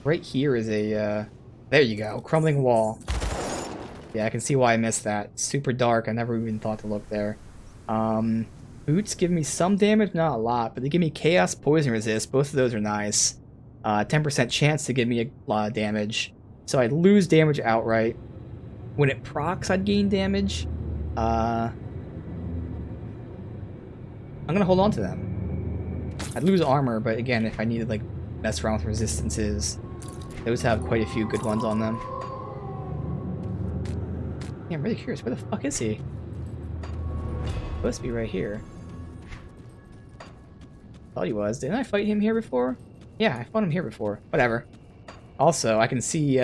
Right here is a, there you go, crumbling wall. Yeah, I can see why I missed that. Super dark, I never even thought to look there. Boots give me some damage, not a lot, but they give me chaos, poison resist. Both of those are nice. 10% chance to give me a lot of damage. So I'd lose damage outright. When it procs, I'd gain damage. I'm gonna hold on to them. I'd lose armor, but again, if I needed like mess around with resistances, those have quite a few good ones on them. Yeah, I'm really curious. Where the fuck is he? Supposed to be right here. Thought he was. Didn't I fight him here before? Yeah, I fought him here before. Whatever. Also, I can see.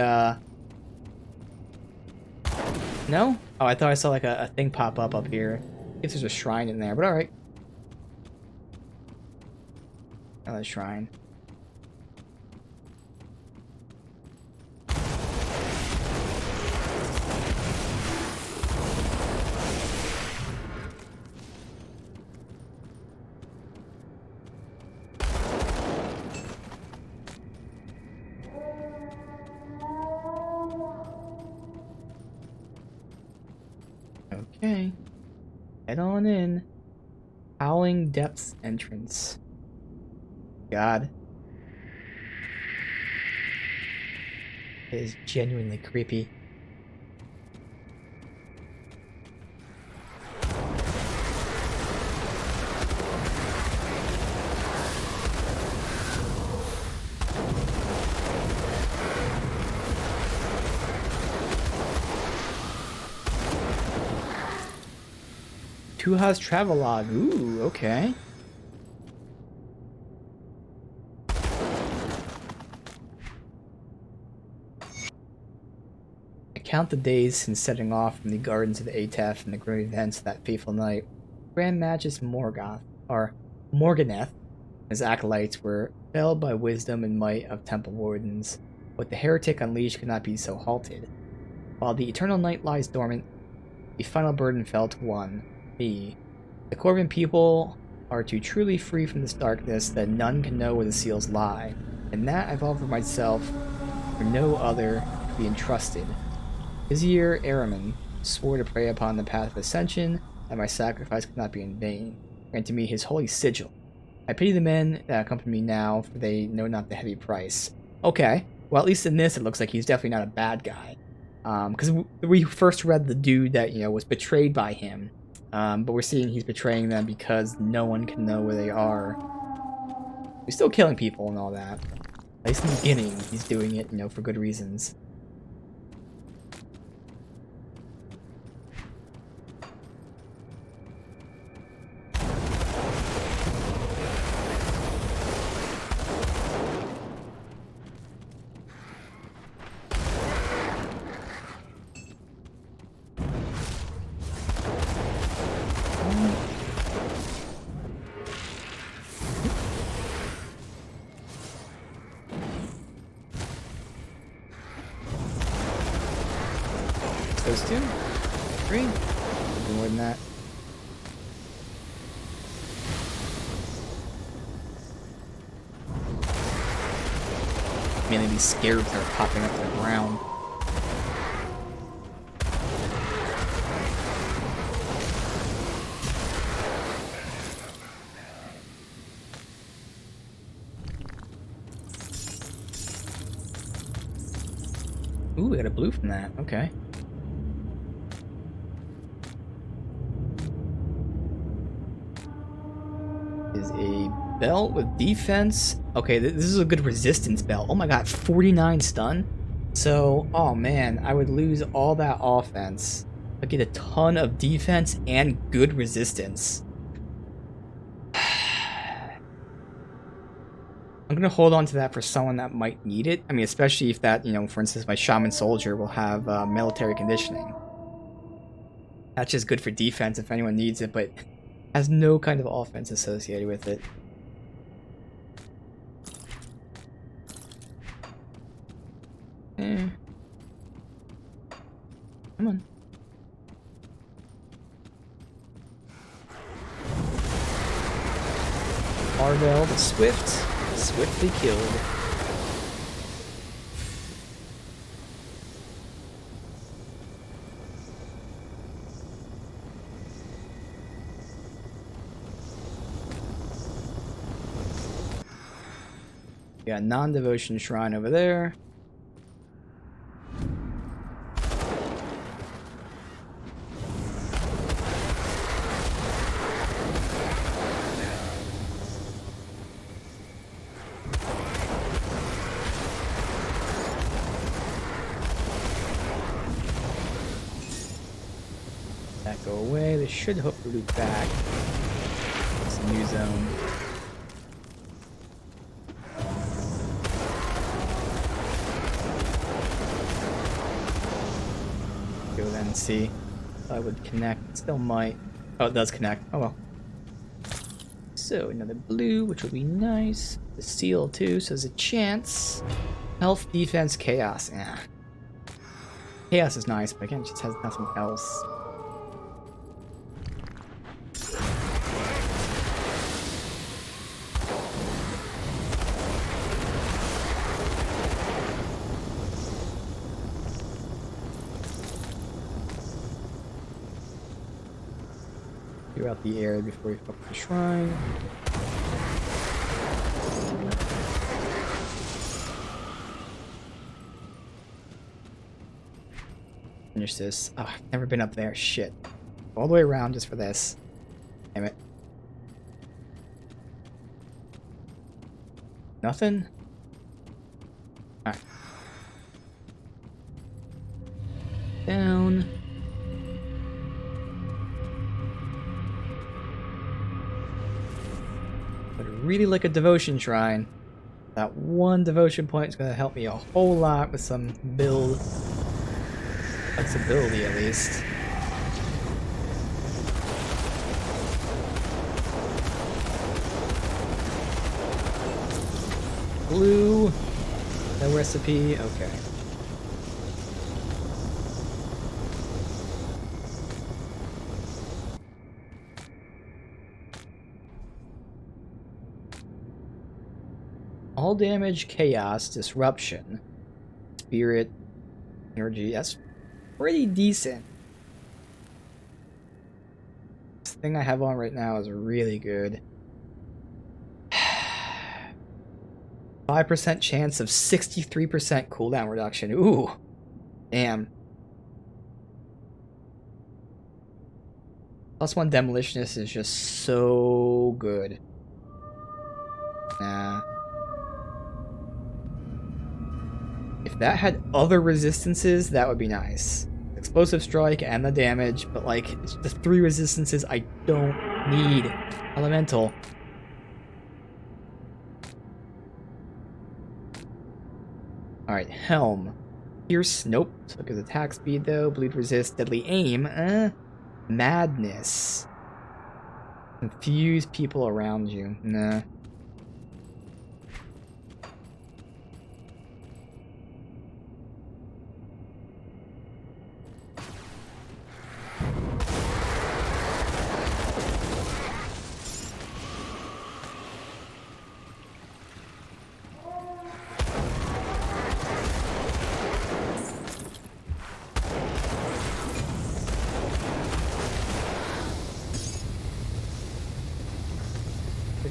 No? Oh, I thought I saw like a thing pop up here. I guess there's a shrine in there, but alright. Another shrine. Okay. Head on in. Howling Depths entrance. God. It is genuinely creepy. Two House Travelogue. Ooh, okay. I count the days since setting off from the gardens of Atef and the great events of that fateful night. Grand Magus Morgoth, or Morganeth, his acolytes were felled by wisdom and might of temple wardens, but the heretic unleashed could not be so halted. While the eternal night lies dormant, the final burden fell to one, me. The Corvin people are too truly free from this darkness that none can know where the seals lie, and that I've offered myself for no other to be entrusted. Vizier Araman swore to prey upon the path of ascension, that my sacrifice could not be in vain, granting me his holy sigil. I pity the men that accompany me now, for they know not the heavy price. Okay, well at least in this it looks like he's definitely not a bad guy. Because we first read the dude that, was betrayed by him, but we're seeing he's betraying them because no one can know where they are. He's still killing people and all that. At least in the beginning, he's doing it, for good reasons. Those two? Three? More than that. Mainly these scarabs that are popping up to the ground. Ooh, we got a blue from that. Okay. Is a belt with defense. Okay, this is a good resistance belt. Oh my god, 49 stun. So, oh man, I would lose all that offense. I get a ton of defense and good resistance. I'm gonna hold on to that for someone that might need it. I mean, especially if that, for instance, my shaman soldier will have military conditioning. That's just good for defense if anyone needs it, but has no kind of offense associated with it. Come on. Arvel the Swift, swiftly killed. We got non-devotion shrine over there. That go away. This should hopefully loop back. It's a new zone. Go then and see if I would connect. Still might. Oh, it does connect. Oh well. So another blue, which will be nice. The seal too, so there's a chance. Health, defense, chaos. Yeah. Chaos is nice, but again, it just has nothing else. Clear out the area before we fuck with the shrine. Finish this. Oh, I've never been up there. Shit. All the way around just for this. Damn it. Nothing? Alright. Down. But really like a devotion shrine. That one devotion point is going to help me a whole lot with some build flexibility at least. recipe? Okay. All damage, chaos, disruption, spirit, energy. That's pretty decent. This thing I have on right now is really good. 5% chance of 63% cooldown reduction. Ooh. Damn. +1 demolitionist is just so good. Nah. If that had other resistances, that would be nice. Explosive strike and the damage, but like, it's the 3 resistances I don't need. Elemental. Alright, Helm. Pierce, nope. Took his attack speed though. Bleed resist, deadly aim. Madness. Confuse people around you. Nah.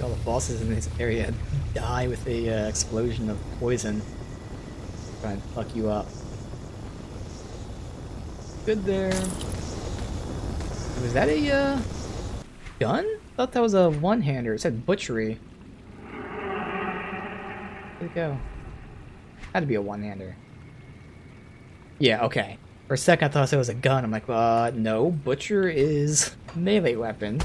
All the bosses in this area die with a explosion of poison. Try and fuck you up. Good there. Was that a gun? I thought that was a one-hander. It said butchery. Where'd it go? Had to be a one-hander. Yeah, okay. For a second I thought it was a gun. I'm like, no. Butcher is melee weapon.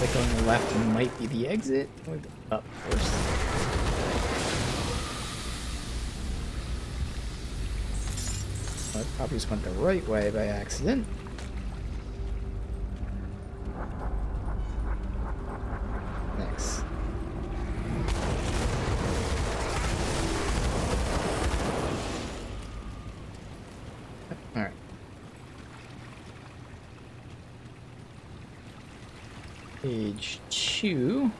Like going left might be the exit. Or up first. I probably just went the right way by accident. Next. Alright. Page 2.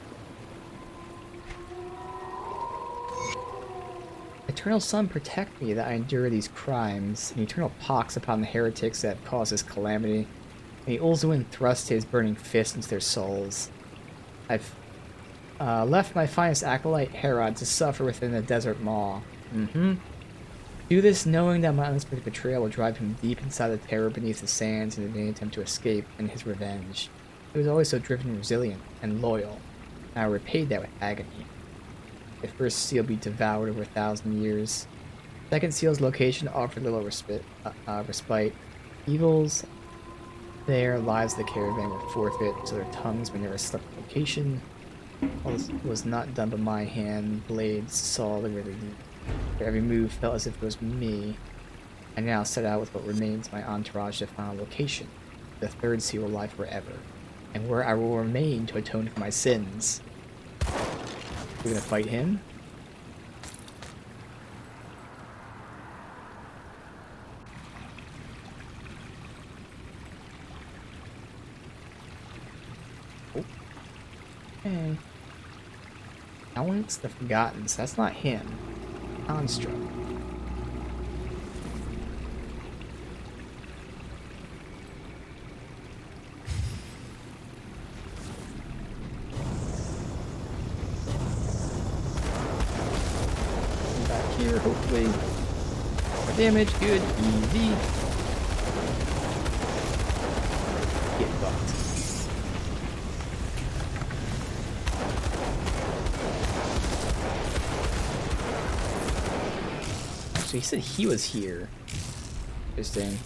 Eternal Sun, protect me that I endure these crimes, and eternal pox upon the heretics that cause this calamity. May Ulzuin thrust his burning fist into their souls. I've left my finest acolyte, Herod, to suffer within the desert maw. Do this knowing that my unexpected betrayal will drive him deep inside the terror beneath the sands in an attempt to escape and his revenge. He was always so driven and resilient and loyal, and I repaid that with agony. The first seal be devoured over 1,000 years. Second seal's location offered little respite. Evils there, lives of the caravan were forfeit, so their tongues were never stuck to location. All this was not done by my hand. Blades saw the river deep. Their every move felt as if it was me. I now set out with what remains my entourage to find a location. The third seal will lie forever, and where I will remain to atone for my sins. We're gonna fight him. Oh. Okay. Balance the Forgotten. So that's not him. Construct. Back here, hopefully. More damage, good, easy. fucked. So he said he was here. Interesting.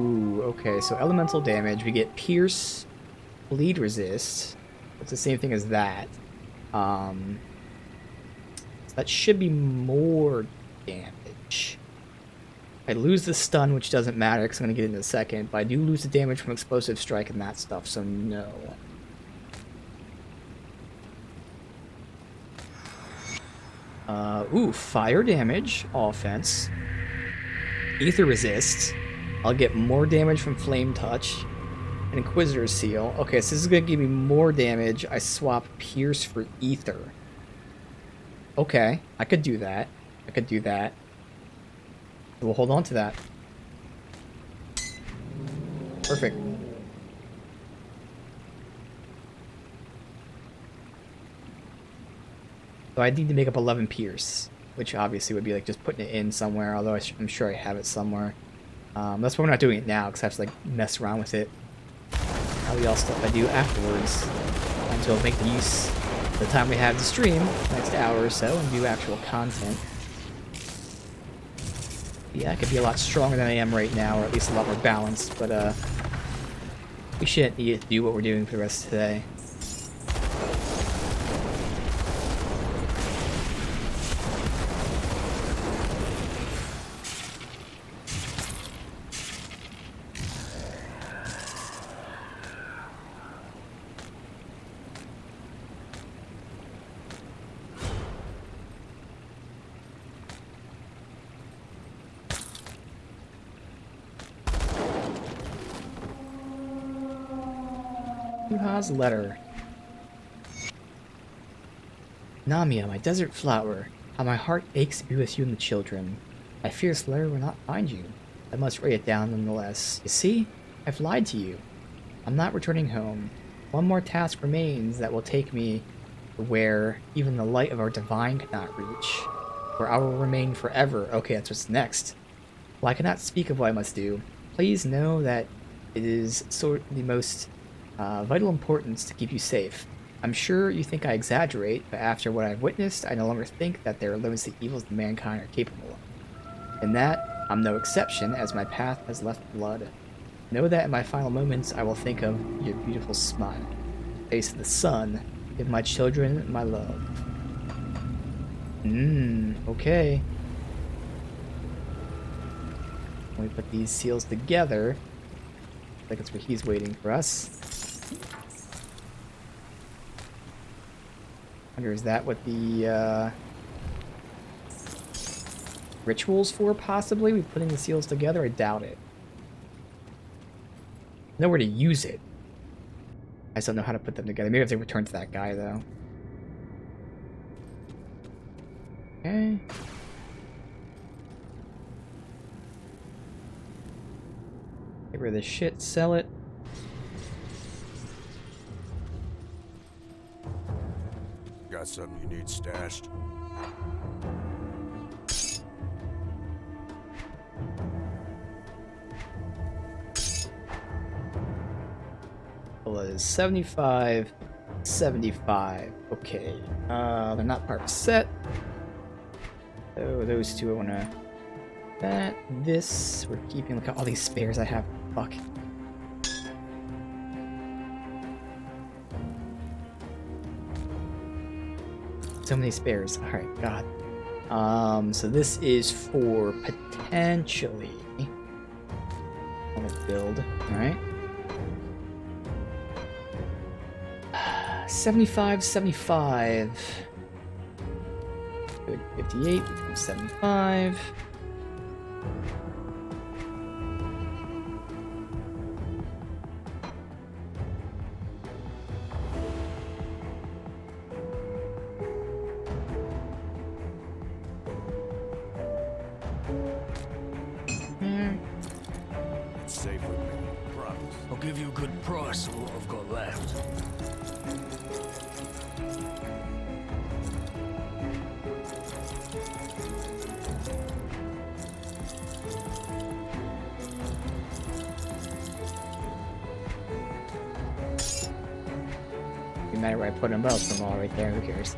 Ooh, okay, so elemental damage. We get pierce, bleed resist. It's the same thing as that. So that should be more damage. I lose the stun, which doesn't matter because I'm going to get it in a second, but I do lose the damage from explosive strike and that stuff, so no. Ooh, fire damage, offense. Ether resist. I'll get more damage from flame touch. An Inquisitor's Seal. Okay, so this is going to give me more damage. I swap pierce for ether. Okay, I could do that. I could do that. We'll hold on to that. Perfect. So I need to make up 11 pierce, which obviously would be like just putting it in somewhere, although I'm sure I have it somewhere. That's why we're not doing it now, because I have to like mess around with it. Probably all stuff I do afterwards. Until make the use of the time we have to stream, next hour or so, and do actual content. Yeah, I could be a lot stronger than I am right now, or at least a lot more balanced, but we shouldn't need to do what we're doing for the rest of today. Yuha's letter. Namia, my desert flower, how my heart aches to be with you and the children. My fierce letter will not find you. I must write it down nonetheless. You see, I've lied to you. I'm not returning home. One more task remains that will take me to where even the light of our divine cannot reach, where I will remain forever. Okay, that's what's next. Well, I cannot speak of what I must do. Please know that it is the most vital importance to keep you safe. I'm sure you think I exaggerate, but after what I've witnessed, I no longer think that there are limits to evils that mankind are capable of. In that, I'm no exception, as my path has left blood. Know that in my final moments, I will think of your beautiful smile. Face of the sun, give my children my love. Okay. When we put these seals together, I think that's where he's waiting for us. I wonder, is that what the ritual's for, possibly? We putting the seals together? I doubt it. Know where to use it. I just don't know how to put them together. Maybe if they return to that guy, though. Okay. Get rid of this shit, sell it. Got something you need stashed? Well, it is 75, 75. Okay. They're not part of the set. So those two I wanna... That, this, we're keeping. Look at all these spares I have. Fuck. So many spares. Alright, God. So this is for potentially... Let's build. Alright. 75, 75. Good. 58 becomes 75. It's safe with me. Promise. I'll give you a good price for what I've got left. No matter where I put them both, them all right there. Who cares?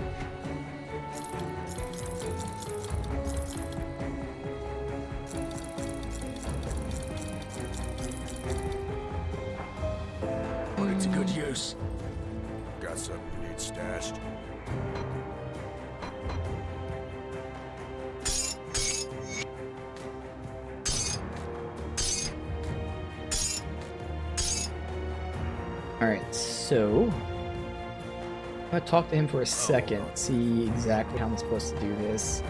Put it to good use. Got something you need stashed? Alright, so I'm gonna talk to him for a second, see exactly how I'm supposed to do this.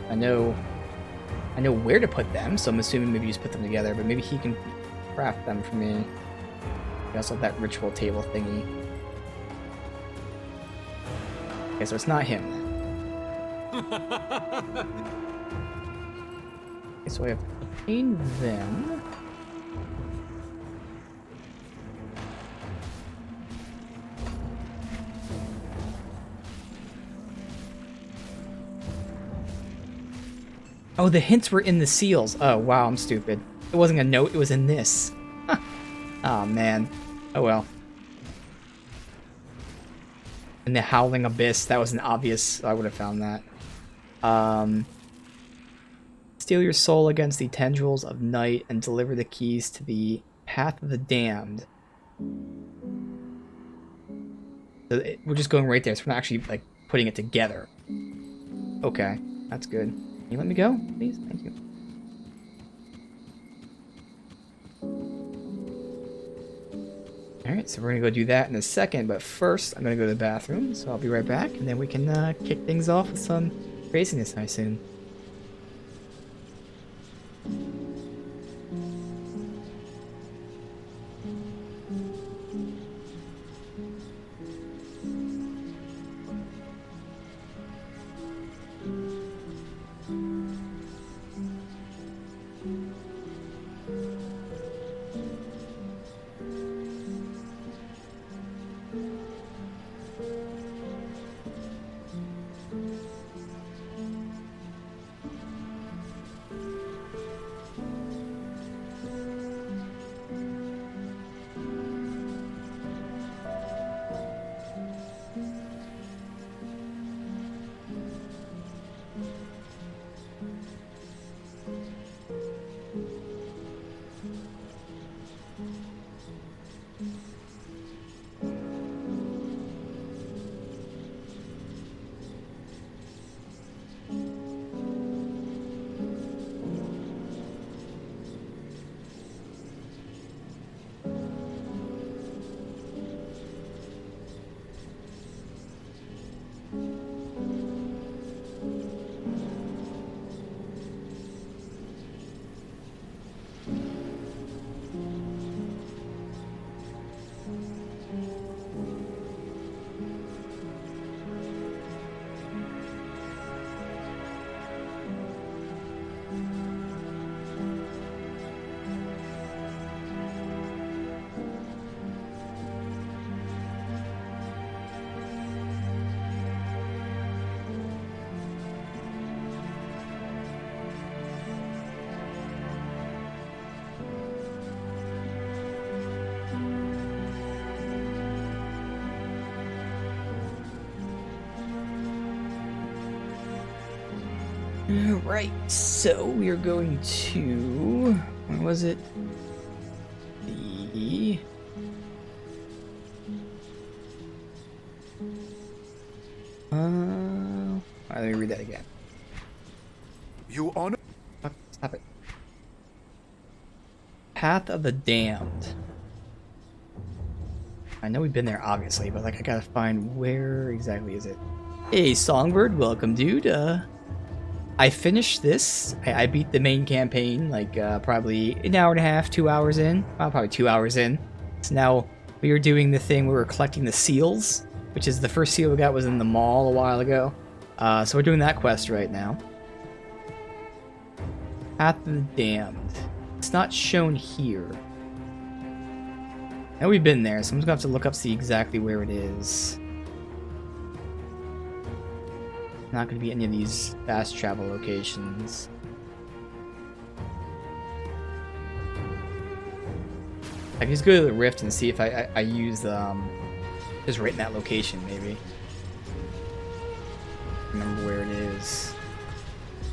I know where to put them, so I'm assuming maybe just put them together, but maybe he can craft them for me. I also have that ritual table thingy. Okay, so it's not him then. Okay, so I have obtained them. Oh, the hints were in the seals. Oh, wow, I'm stupid. It wasn't a note, it was in this. Oh, man. Oh, well. And the Howling Abyss, that was an obvious... I would have found that. Steal your soul against the tendrils of night and deliver the keys to the Path of the Damned. So we're just going right there, so we're not actually, like, putting it together. Okay, that's good. Can you let me go, please? Thank you. Alright, so we're gonna go do that in a second, but first I'm gonna go to the bathroom, so I'll be right back, and then we can kick things off with some craziness, I assume. Alright, so we are going to... Where was it? The... Alright, let me read that again. You honor... Stop it. Path of the Damned. I know we've been there, obviously, but, like, I gotta find where exactly is it. Hey, Songbird, welcome, dude. I finished this. I beat the main campaign, like, probably an hour and a half, 2 hours in. Well, probably 2 hours in. So now we are doing the thing where we're collecting the seals, which is the first seal we got was in the mall a while ago. So we're doing that quest right now. Path of the Damned. It's not shown here. Now we've been there, so I'm just gonna have to look up, see exactly where it is. Not gonna be any of these fast travel locations. I can just go to the rift and see if I use just right in that location maybe. Remember where it is.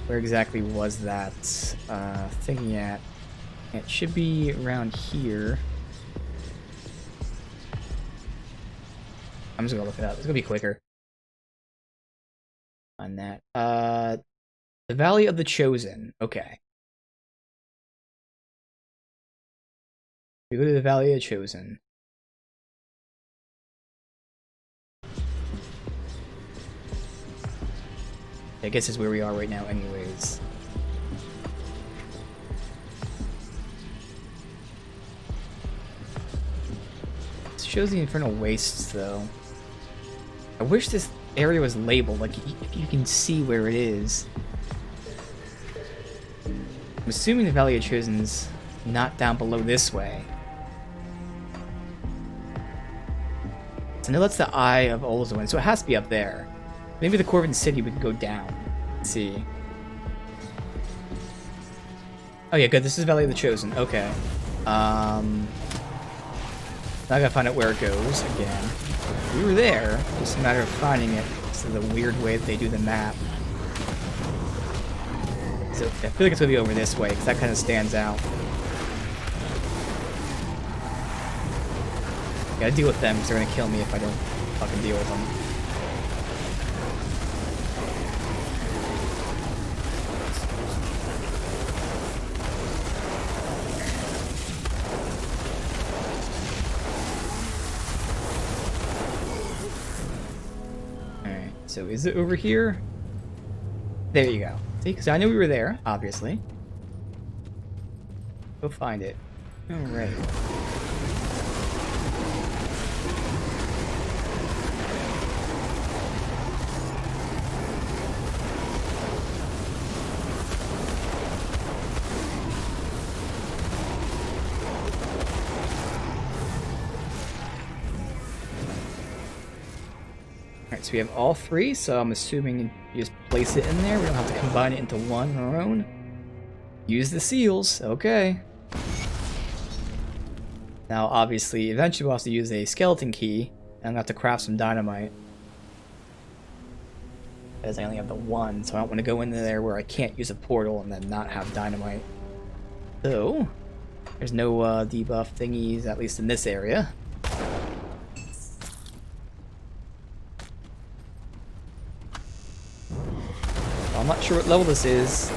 Where exactly was that thing at? It should be around here. I'm just gonna look it up. It's gonna be quicker. On that. The Valley of the Chosen. Okay. We go to the Valley of the Chosen. I guess is where we are right now anyways. This shows the Infernal Wastes though. I wish this area was labeled, like you can see where it is. I'm assuming the Valley of Chosen's not down below this way. So I know that's the Eye of Olzuin, so it has to be up there. Maybe the Corvin City would go down. Let's see. Oh yeah, good. This is Valley of the Chosen. Okay. Now I gotta find out where it goes again. We were there. Just a matter of finding it. So the weird way that they do the map. So I feel like it's gonna be over this way because that kind of stands out. Gotta deal with them because they're gonna kill me if I don't fucking deal with them. Alright, so is it over here? There you go. See, because I knew we were there, obviously. Go find it. Alright. Alright, so we have all three, so I'm assuming you just place it in there. We don't have to combine it into one on our own. Use the seals. Okay. Now, obviously, eventually we'll have to use a skeleton key, and I'm going to have to craft some dynamite. Because I only have the one, so I don't want to go into there where I can't use a portal and then not have dynamite. So, there's no debuff thingies, at least in this area. I'm not sure what level this is.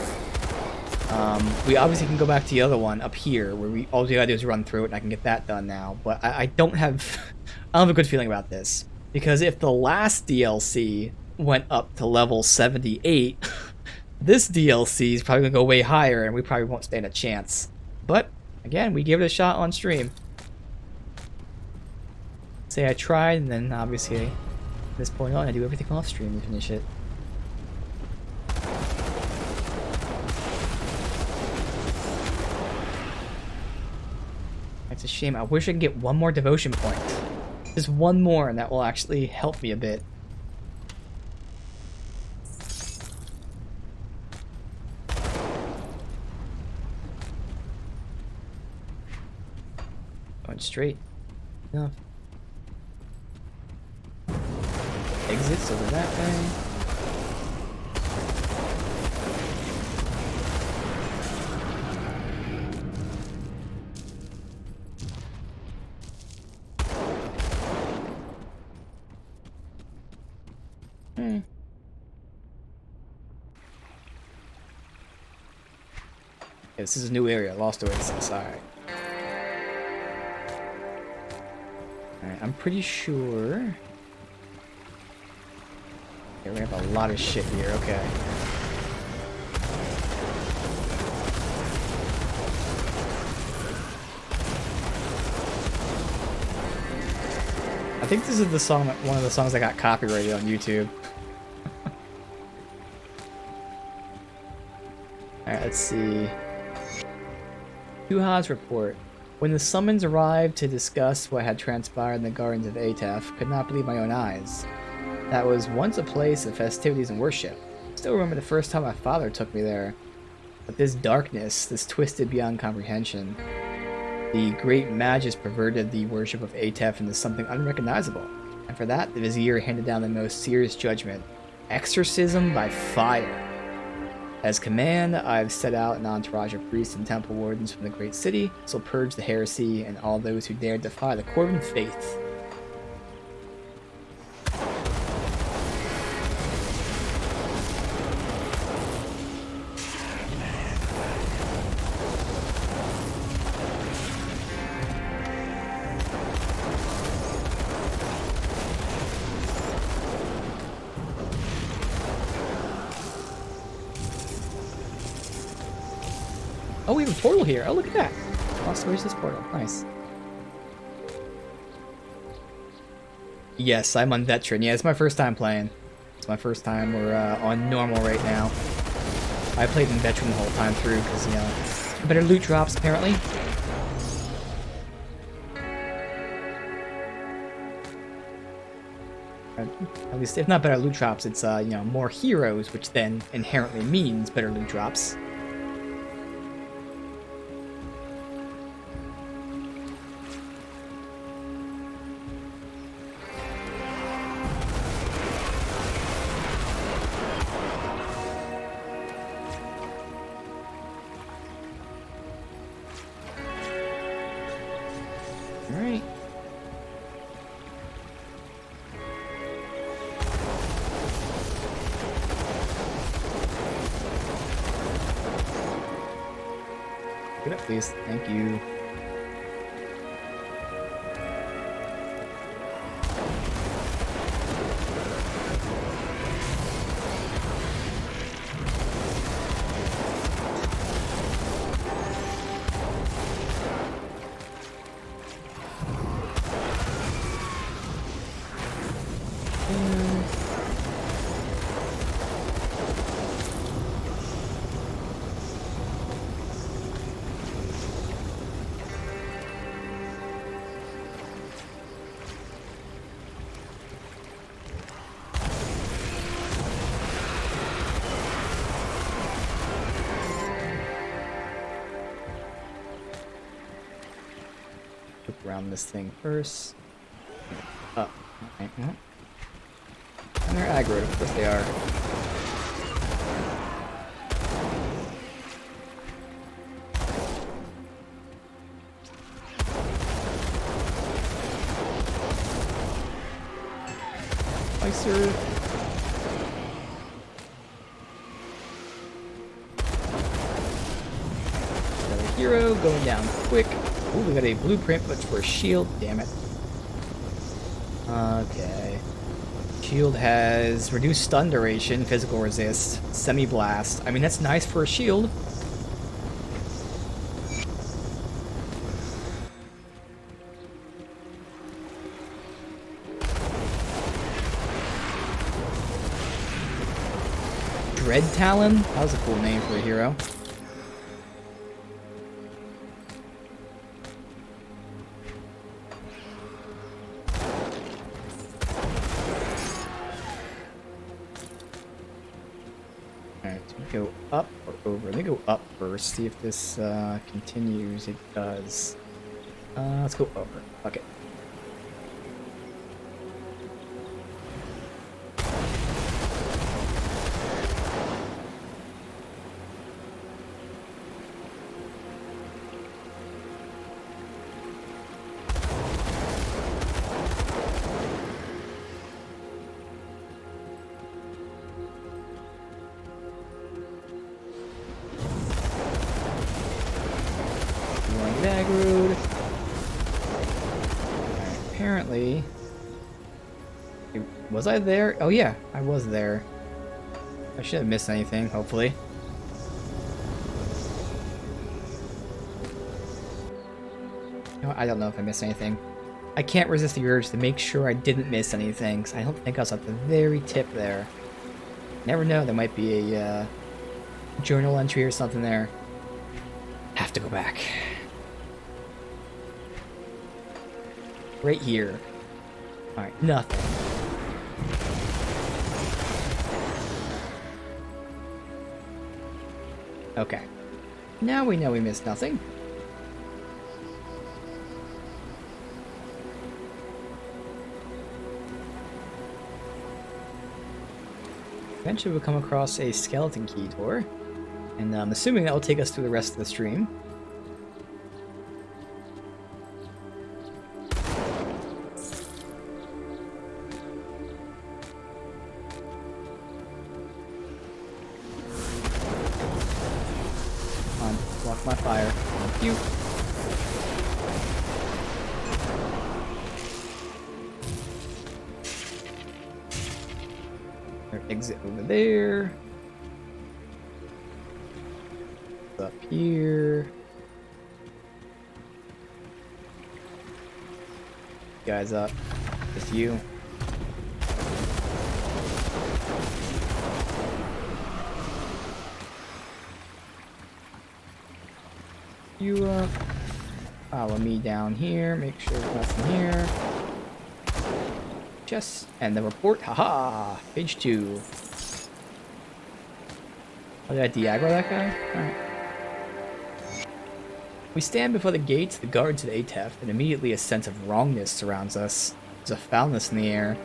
We obviously can go back to the other one up here, where all we gotta do is run through it, and I can get that done now. But I don't have, I don't have a good feeling about this, because if the last DLC went up to level 78, this DLC is probably gonna go way higher, and we probably won't stand a chance. But again, we give it a shot on stream. Say I tried, and then obviously, at this point on, I do everything off stream to finish it. It's a shame. I wish I could get one more devotion point. Just one more, and that will actually help me a bit. Going straight enough. Exits over that way. Yeah, this is a new area. Lost Oasis. Alright. Alright, I'm pretty sure. Yeah, we have a lot of shit here. Okay. I think this is the song, one of the songs that got copyrighted on YouTube. Alright, let's see. Tuhad's report. When the summons arrived to discuss what had transpired in the gardens of Atef, could not believe my own eyes. That was once a place of festivities and worship. Still remember the first time my father took me there. But this darkness, this twisted beyond comprehension. The great Magus perverted the worship of Atef into something unrecognizable. And for that, the Vizier handed down the most serious judgment. Exorcism by fire. As command, I've set out an entourage of priests and temple wardens from the great city, so purge the heresy and all those who dared defy the Corvin faith. Oh, we have a portal here. Oh, look at that. Also, where's this portal? Nice. Yes, I'm on veteran. Yeah, it's my first time playing. It's my first time. We're on normal right now. I played in veteran the whole time through because, you know, better loot drops apparently. At least, if not better loot drops, it's, you know, more heroes, which then inherently means better loot drops. Alright. Get up, please. Thank you. Look around this thing first. Oh, okay. And they're aggroed, of course they are. Slicer. Another hero going down quick. Ooh, we got a blueprint, but for a shield. Damn it. Okay. Shield has reduced stun duration, physical resist, semi-blast. I mean, that's nice for a shield. Dread Talon? That was a cool name for a hero. Alright, so we go up or over? Let me go up first, see if this continues. It does. Let's go over. Okay. Aggroed. Apparently, was I there? Oh yeah, I was there. I shouldn't have missed anything, hopefully. No, I don't know if I missed anything. I can't resist the urge to make sure I didn't miss anything, because I don't think I was at the very tip there. Never know, there might be a journal entry or something there. Have to go back. Right here. Alright, nothing. Okay. Now we know we missed nothing. Eventually we'll come across a skeleton key door, and I'm assuming that will take us through the rest of the stream. Come on, block my fire. Thank you. Exit over there. Up here. Guys up. Just you. You up. Follow me down here. Make sure there's nothing here. Just and the report. Haha! Page 2. Oh, did I de-aggro that guy? Alright. We stand before the gates, the guards of Atef, and immediately a sense of wrongness surrounds us. There's a foulness in the air.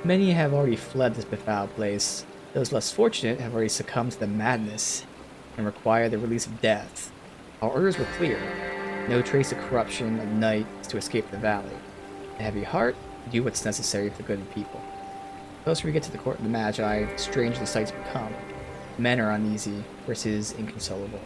Many have already fled this befouled place. Those less fortunate have already succumbed to the madness and require the release of death. Our orders were clear. No trace of corruption of night is to escape the valley. A heavy heart, do what's necessary for the good of the people. The closer we get to the court of the Magi, strange the sights become. Men are uneasy, versus inconsolable.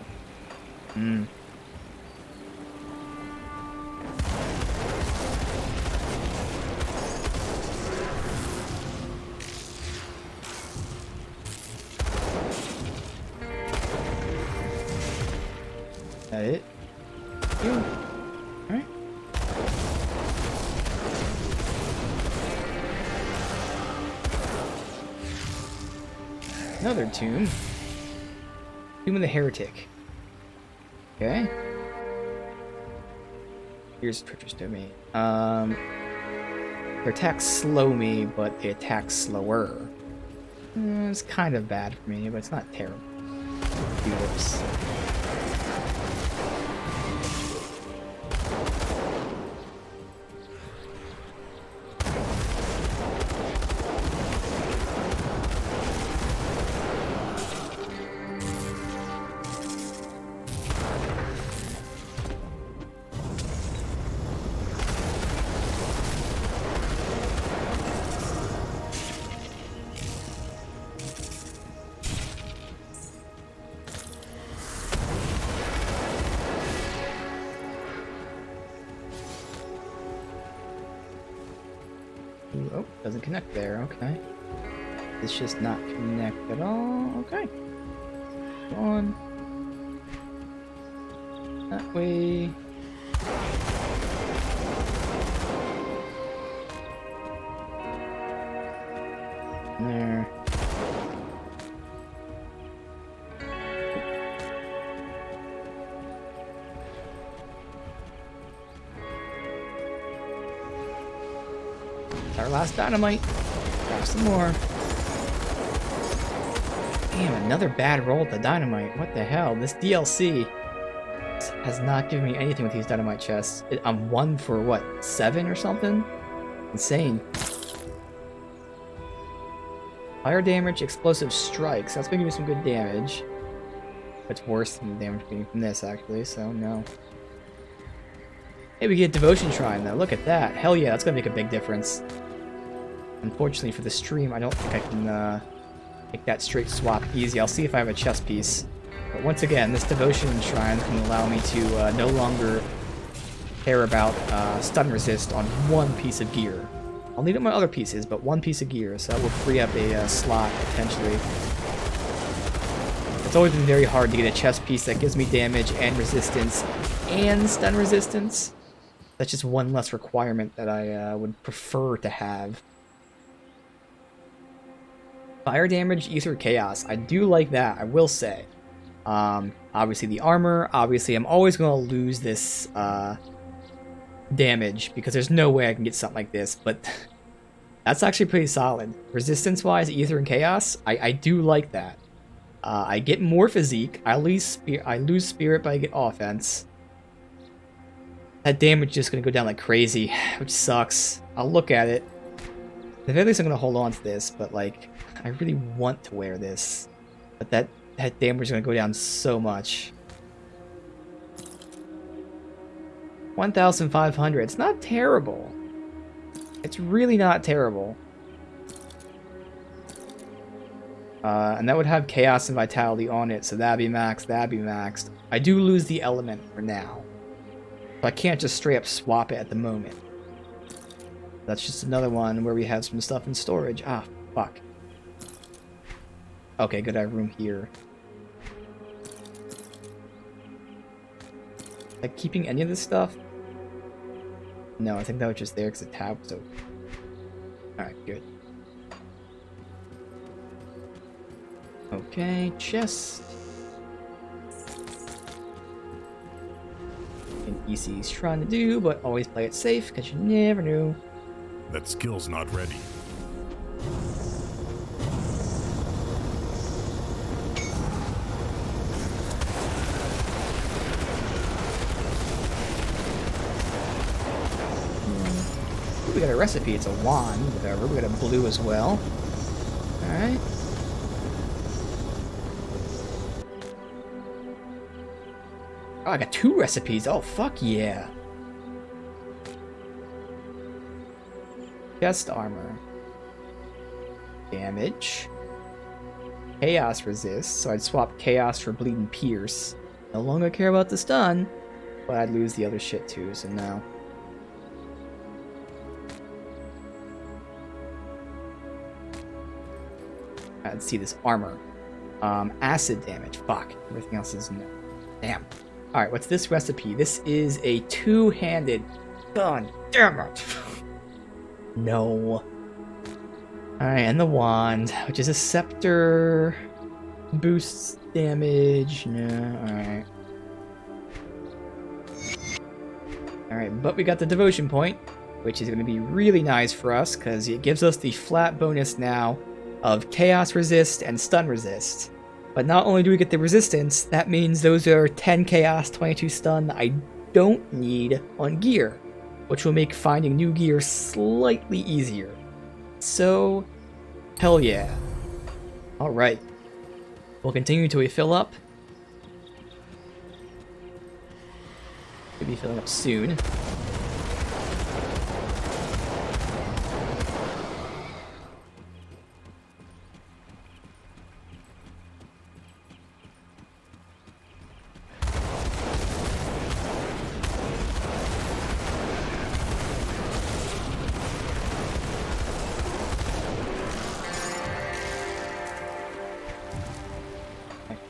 That it? Yeah. Alright. Another tomb. Tomb of the Heretic. Okay. Here's Treacherous Domain. Their attacks slow me, but they attack slower. It's kind of bad for me, but it's not terrible. Do this. Oh, doesn't connect there, okay. It's just not connect at all, okay. Go on. That way. There. Our last dynamite. Grab some more. Damn, another bad roll at the dynamite. What the hell? This DLC has not given me anything with these dynamite chests. I'm 1 for what, 7 or something? Insane. Fire damage, explosive strikes. That's gonna give me some good damage. It's worse than the damage getting from this, actually, so no. Hey, we get Devotion Shrine, though. Look at that. Hell yeah, that's gonna make a big difference. Unfortunately for the stream, I don't think I can make that straight swap easy. I'll see if I have a chest piece. But once again, this Devotion Shrine can allow me to no longer care about stun resist on one piece of gear. I'll need it on my other pieces, but one piece of gear, so that will free up a slot, potentially. It's always been very hard to get a chest piece that gives me damage and resistance and stun resistance. That's just one less requirement that I would prefer to have. Fire damage, Ether Chaos. I do like that, I will say. Obviously the armor. Obviously I'm always going to lose this damage because there's no way I can get something like this, but that's actually pretty solid. Resistance-wise, Ether and Chaos, I do like that. I get more physique. I lose spirit, but I get offense. That damage is just gonna go down like crazy, which sucks. I'll look at it. At the very least, I'm gonna hold on to this, but like, I really want to wear this. But that damage is gonna go down so much. 1,500. It's not terrible. It's really not terrible. And that would have Chaos and Vitality on it, so that'd be maxed, that'd be maxed. I do lose the element for now. So I can't just straight up swap it at the moment. That's just another one where we have some stuff in storage. Ah, fuck. Okay, good, I have room here. Like, keeping any of this stuff? No, I think that was just there because the tab was open. Alright, good. Okay, chest. And EC's trying to do, but always play it safe because you never know. That skill's not ready. We got a recipe, it's a wand, whatever. We got a blue as well. Alright. Oh, I got 2 recipes. Oh, fuck yeah. Chest armor. Damage. Chaos resist, so I'd swap Chaos for Bleeding Pierce. No longer care about the stun, but I'd lose the other shit too, so no. I'd see this armor. Acid damage. Fuck. Everything else is no. Damn. Alright, what's this recipe? This is a 2-handed. God damn it. No. Alright, and the wand, which is a scepter. Boosts damage. No, alright. Alright, but we got the devotion point, which is going to be really nice for us, because it gives us the flat bonus now of Chaos Resist and Stun Resist. But not only do we get the resistance, that means those are 10 Chaos, 22 Stun I don't need on gear, which will make finding new gear slightly easier. So, hell yeah. Alright. We'll continue till we fill up. We'll be filling up soon.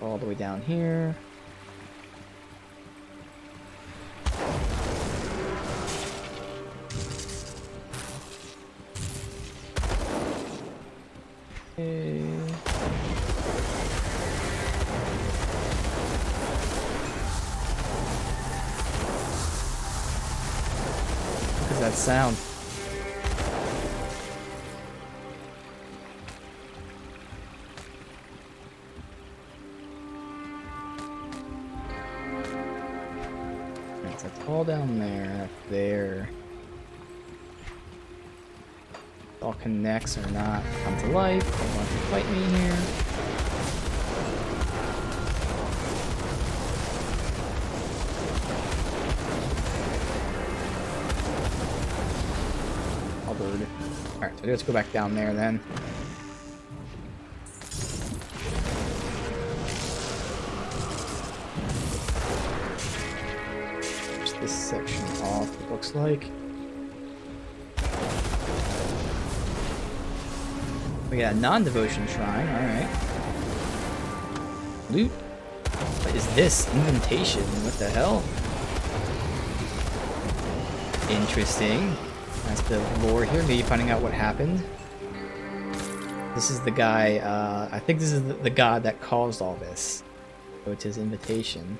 All the way down here. Okay. What is that sound? All down there, there. All connects or not come to life. They want to fight me here. Covered. Alright, so let's go back down there then. This section off, it looks like. We got a non-devotion shrine, alright. Loot. What is this? Inventation. What the hell? Interesting. That's the lore here, maybe finding out what happened. This is the guy, I think this is the god that caused all this. So it's his invitation.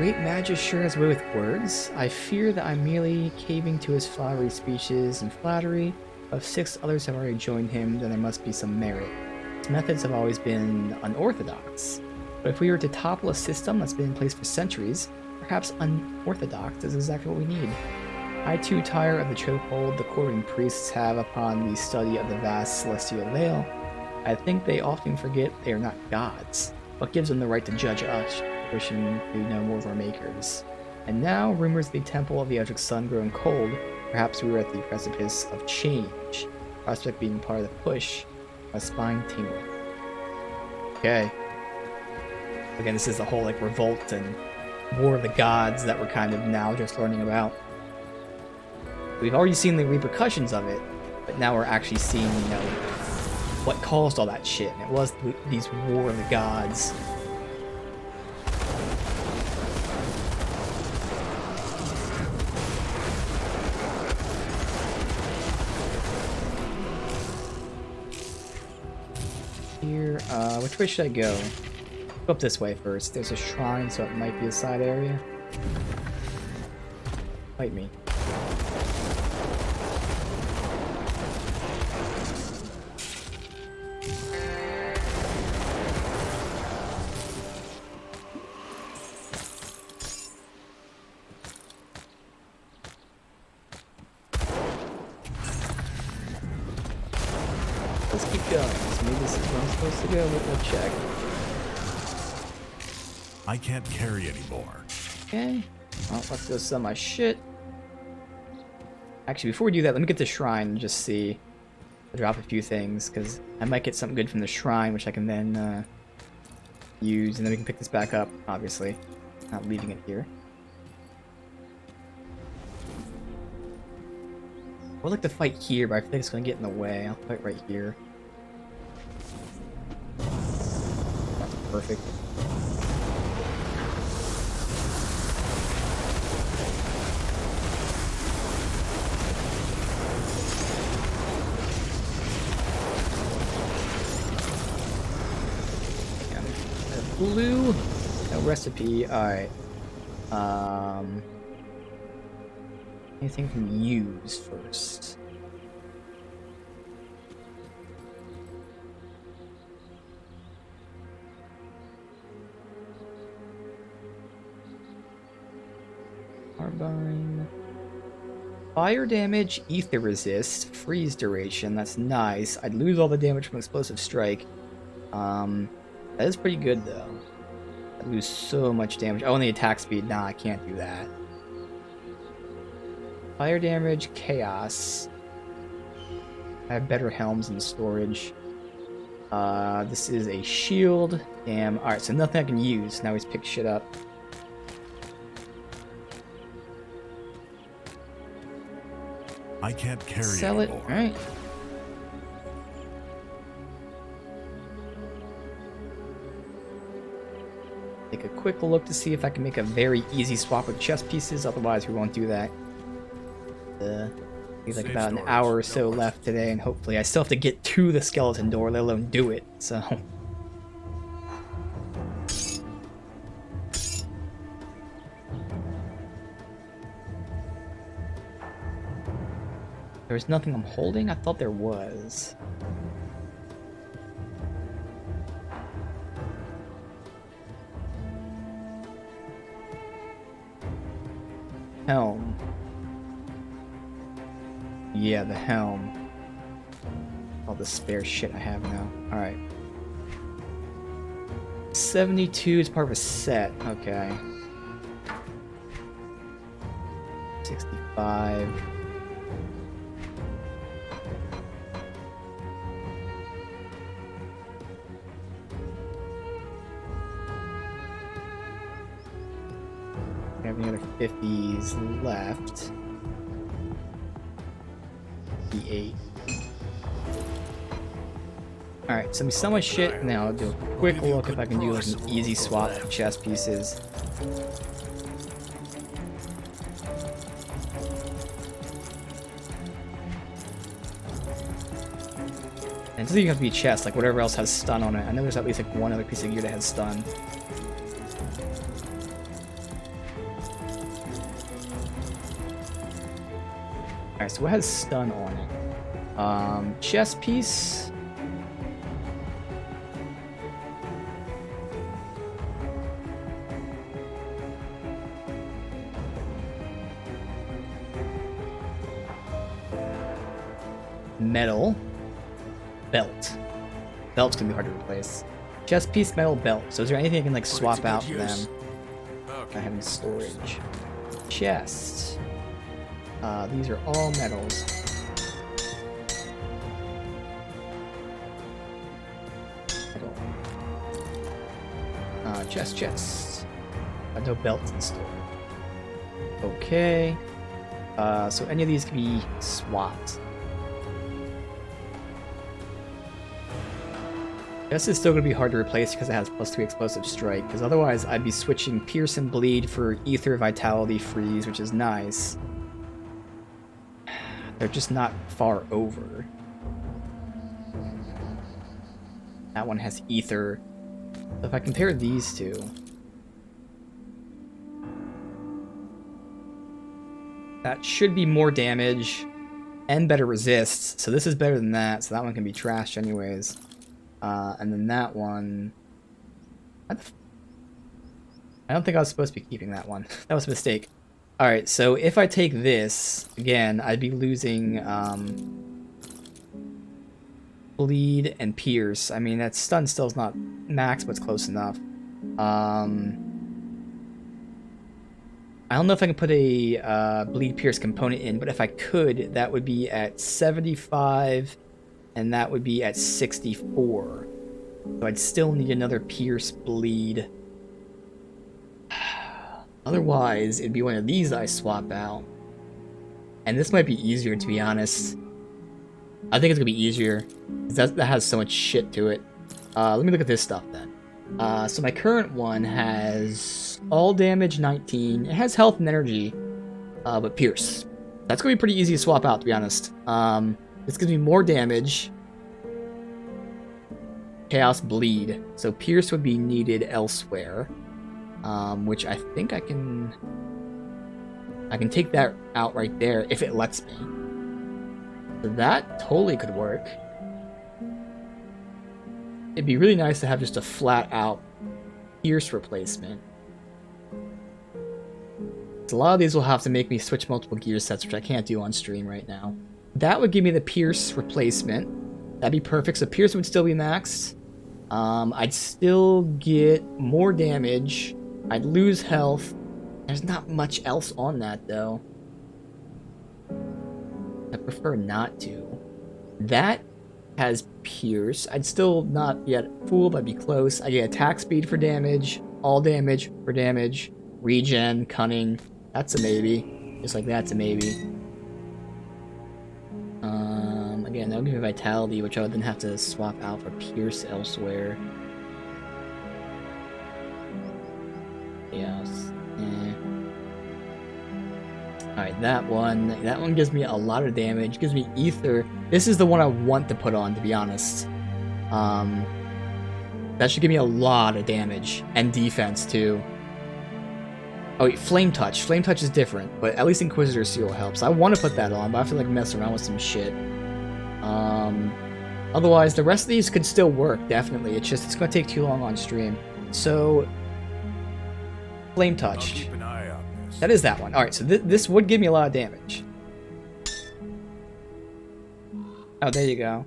great magus sure has a way with words. I fear that I'm merely caving to his flowery speeches and flattery. If 6 others have already joined him, then there must be some merit. His methods have always been unorthodox. But if we were to topple a system that's been in place for centuries, perhaps unorthodox is exactly what we need. I too tire of the chokehold the courting priests have upon the study of the vast celestial veil. I think they often forget they are not gods. What gives them the right to judge us, wishing to know more of our makers? And now, rumors of the temple of the Eldritch Sun growing cold. Perhaps we were at the precipice of change. Prospect being part of the push. My spine tingling. Okay. Again, this is the whole like revolt and war of the gods that we're kind of now just learning about. We've already seen the repercussions of it, but now we're actually seeing, you know, what caused all that shit. And it was these war of the gods. Here, which way should I go? Go up this way first. There's a shrine, so it might be a side area. Fight me. Let's keep going. So maybe this is where I'm supposed to go, but we'll check. I can't carry anymore. Okay. Well, let's go sell my shit. Actually, before we do that, let me get the shrine and just see. I'll drop a few things, because I might get something good from the shrine, which I can then use, and then we can pick this back up, obviously. Not leaving it here. I would like to fight here, but I think it's going to get in the way. I'll fight right here. That's perfect. Blue, no recipe. Alright. Anything can use first. Carbine. Fire damage, ether resist, freeze duration. That's nice. I'd lose all the damage from explosive strike. That is pretty good though. I lose so much damage. Oh, and the attack speed. Nah, I can't do that. Fire damage, chaos. I have better helms and storage. This is a shield. Damn. Alright, so nothing I can use. Now he's picked shit up. I can't carry Sell it. anymore. Alright. Take a quick look to see if I can make a very easy swap with chess pieces, otherwise we won't do that. There's like about an hour or so left today, and hopefully I still have to get to the skeleton door, let alone do it, so... There's nothing I'm holding? I thought there was. Helm. Yeah, the helm. All the spare shit I have now. Alright. 72 is part of a set. Okay. 65. I have any other 50s left. 58. Alright, so we sell my shit, and now I'll do a quick look if I can do like an easy swap of chess pieces. And it doesn't even have to be chess, like whatever else has stun on it. I know there's at least like one other piece of gear that has stun. Alright, so what has stun on it? Chest piece. Metal. Belt. Belt's gonna be hard to replace. Chest piece, metal, belt. So is there anything I can like swap out for them? I have in storage. Chest. These are all metals. Metal. Chest. No belts in store. Okay. So any of these can be swapped. This is still going to be hard to replace because it has +3 explosive strike, because otherwise I'd be switching Pierce and Bleed for Ether, Vitality, Freeze, which is nice. They're just not far over. That one has Ether. So if I compare these two... that should be more damage and better resist, so this is better than that, so that one can be trashed anyways. And then that one... I don't think I was supposed to be keeping that one. That was a mistake. Alright, so if I take this, again, I'd be losing Bleed and Pierce. I mean, that stun still is not max, but it's close enough. I don't know if I can put a Bleed Pierce component in, but if I could, that would be at 75... and that would be at 64. So I'd still need another Pierce Bleed. Otherwise, it'd be one of these I swap out. And this might be easier, to be honest. I think it's gonna be easier. That has so much shit to it. Let me look at this stuff then. So my current one has all damage 19. It has health and energy, but Pierce. That's gonna be pretty easy to swap out, to be honest. This gives me more damage. Chaos Bleed. So Pierce would be needed elsewhere. Which I think I can take that out right there if it lets me. So that totally could work. It'd be really nice to have just a flat out Pierce replacement. So a lot of these will have to make me switch multiple gear sets, which I can't do on stream right now. That would give me the Pierce replacement. That'd be perfect. So Pierce would still be maxed. I'd still get more damage. I'd lose health. There's not much else on that, though. I prefer not to. That has Pierce. I'd still not yet fool, but I'd be close. I get attack speed for damage, all damage for damage, regen, cunning. That's a maybe. Just like that's a maybe. Again, that would give me Vitality, which I would then have to swap out for Pierce elsewhere. Yes. Alright, that one gives me a lot of damage. Gives me Ether. This is the one I want to put on, to be honest. That should give me a lot of damage. And defense, too. Oh wait, Flame Touch. Flame Touch is different, but at least Inquisitor Seal helps. I want to put that on, but I have to like mess around with some shit. Otherwise, the rest of these could still work, definitely. It's just, it's going to take too long on stream. So, Flame Touch. Keep an eye on this. That is that one. Alright, so this would give me a lot of damage. Oh, there you go.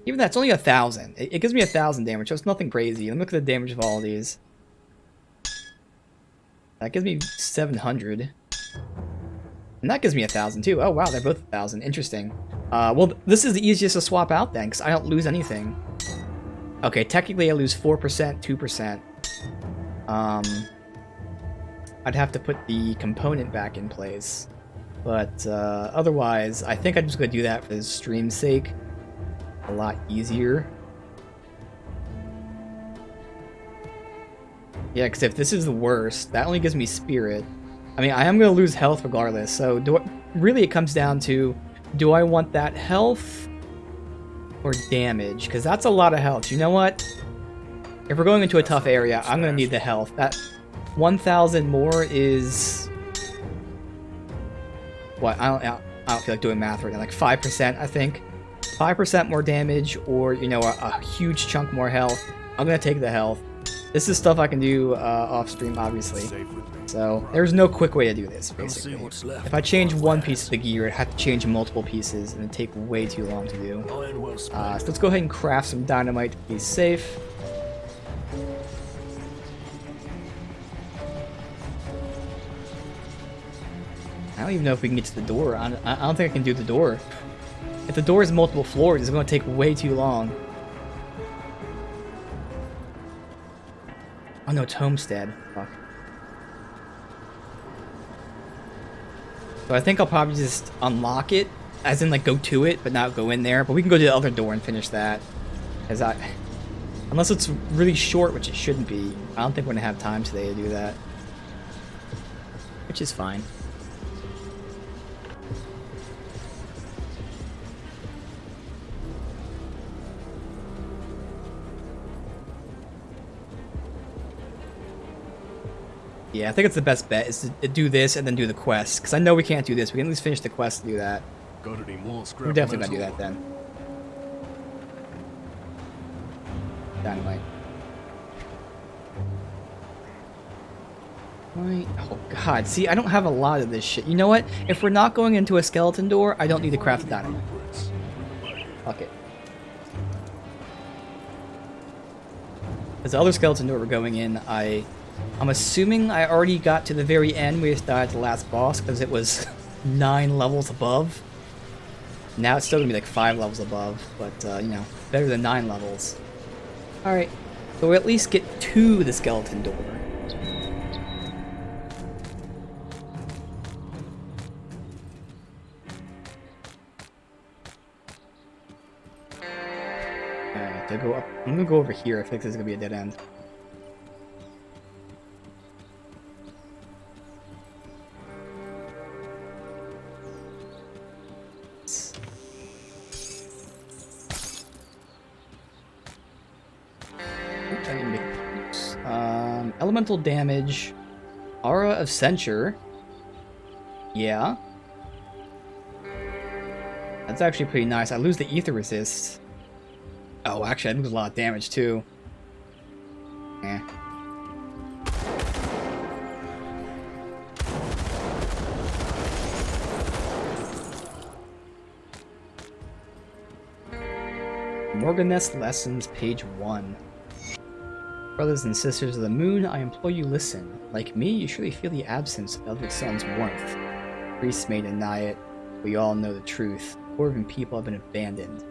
Even that's only 1,000. It gives me 1,000 damage, so it's nothing crazy. Let me look at the damage of all of these. That gives me 700. And that gives me 1,000 too. Oh wow, they're both 1,000. Interesting. Well, this is the easiest to swap out then, because I don't lose anything. Okay, technically I lose 4%, 2%. I'd have to put the component back in place. But otherwise, I think I'm just going to do that for the stream's sake. A lot easier. Yeah, because if this is the worst, that only gives me Spirit. I mean, I am going to lose health regardless, so really it comes down to, do I want that health or damage? Because that's a lot of health. You know what? If we're going into a tough area, I'm going to need the health. That 1,000 more is what? I don't feel like doing math right now. Like 5%, I think. 5% more damage, or you know, a huge chunk more health. I'm gonna take the health. This is stuff I can do off stream, obviously. Safe with me. So there's no quick way to do this, Come see basically. what's left. If I change one piece of the gear, I'd have to change multiple pieces, and it'd take way too long to do. Iron well spent. So let's go ahead and craft some dynamite to be safe. I don't even know if we can get to the door. I don't think I can do the door. If the door is multiple floors, it's going to take way too long. Oh no, it's Homestead. Fuck. So I think I'll probably just unlock it, as in like go to it, but not go in there. But we can go to the other door and finish that. Unless it's really short, which it shouldn't be. I don't think we're gonna have time today to do that. Which is fine. Yeah, I think it's the best bet is to do this and then do the quest. Because I know we can't do this. We can at least finish the quest to do that. Got any more scrap? We're definitely metal? gonna do that then. Dynamite. Right. Oh god, see, I don't have a lot of this shit. You know what? If we're not going into a skeleton door, I don't need to craft the dynamite. Fuck it. Because the other skeleton door we're going in, I'm assuming I already got to the very end. We just died at the last boss because it was 9 levels above. Now it's still gonna be like 5 levels above, but you know, better than 9 levels. Alright, so we'll at least get to the skeleton door. Alright, to go up. I'm gonna go over here. I think this is gonna be a dead end. Elemental damage, Aura of Censure. Yeah. That's actually pretty nice. I lose the ether resist. Oh, actually, I lose a lot of damage too. Eh. Morganess Lessons, page 1. Brothers and sisters of the moon, I implore you listen. Like me, you surely feel the absence of the sun's warmth. Priests may deny it. We all know the truth. Corvin people have been abandoned.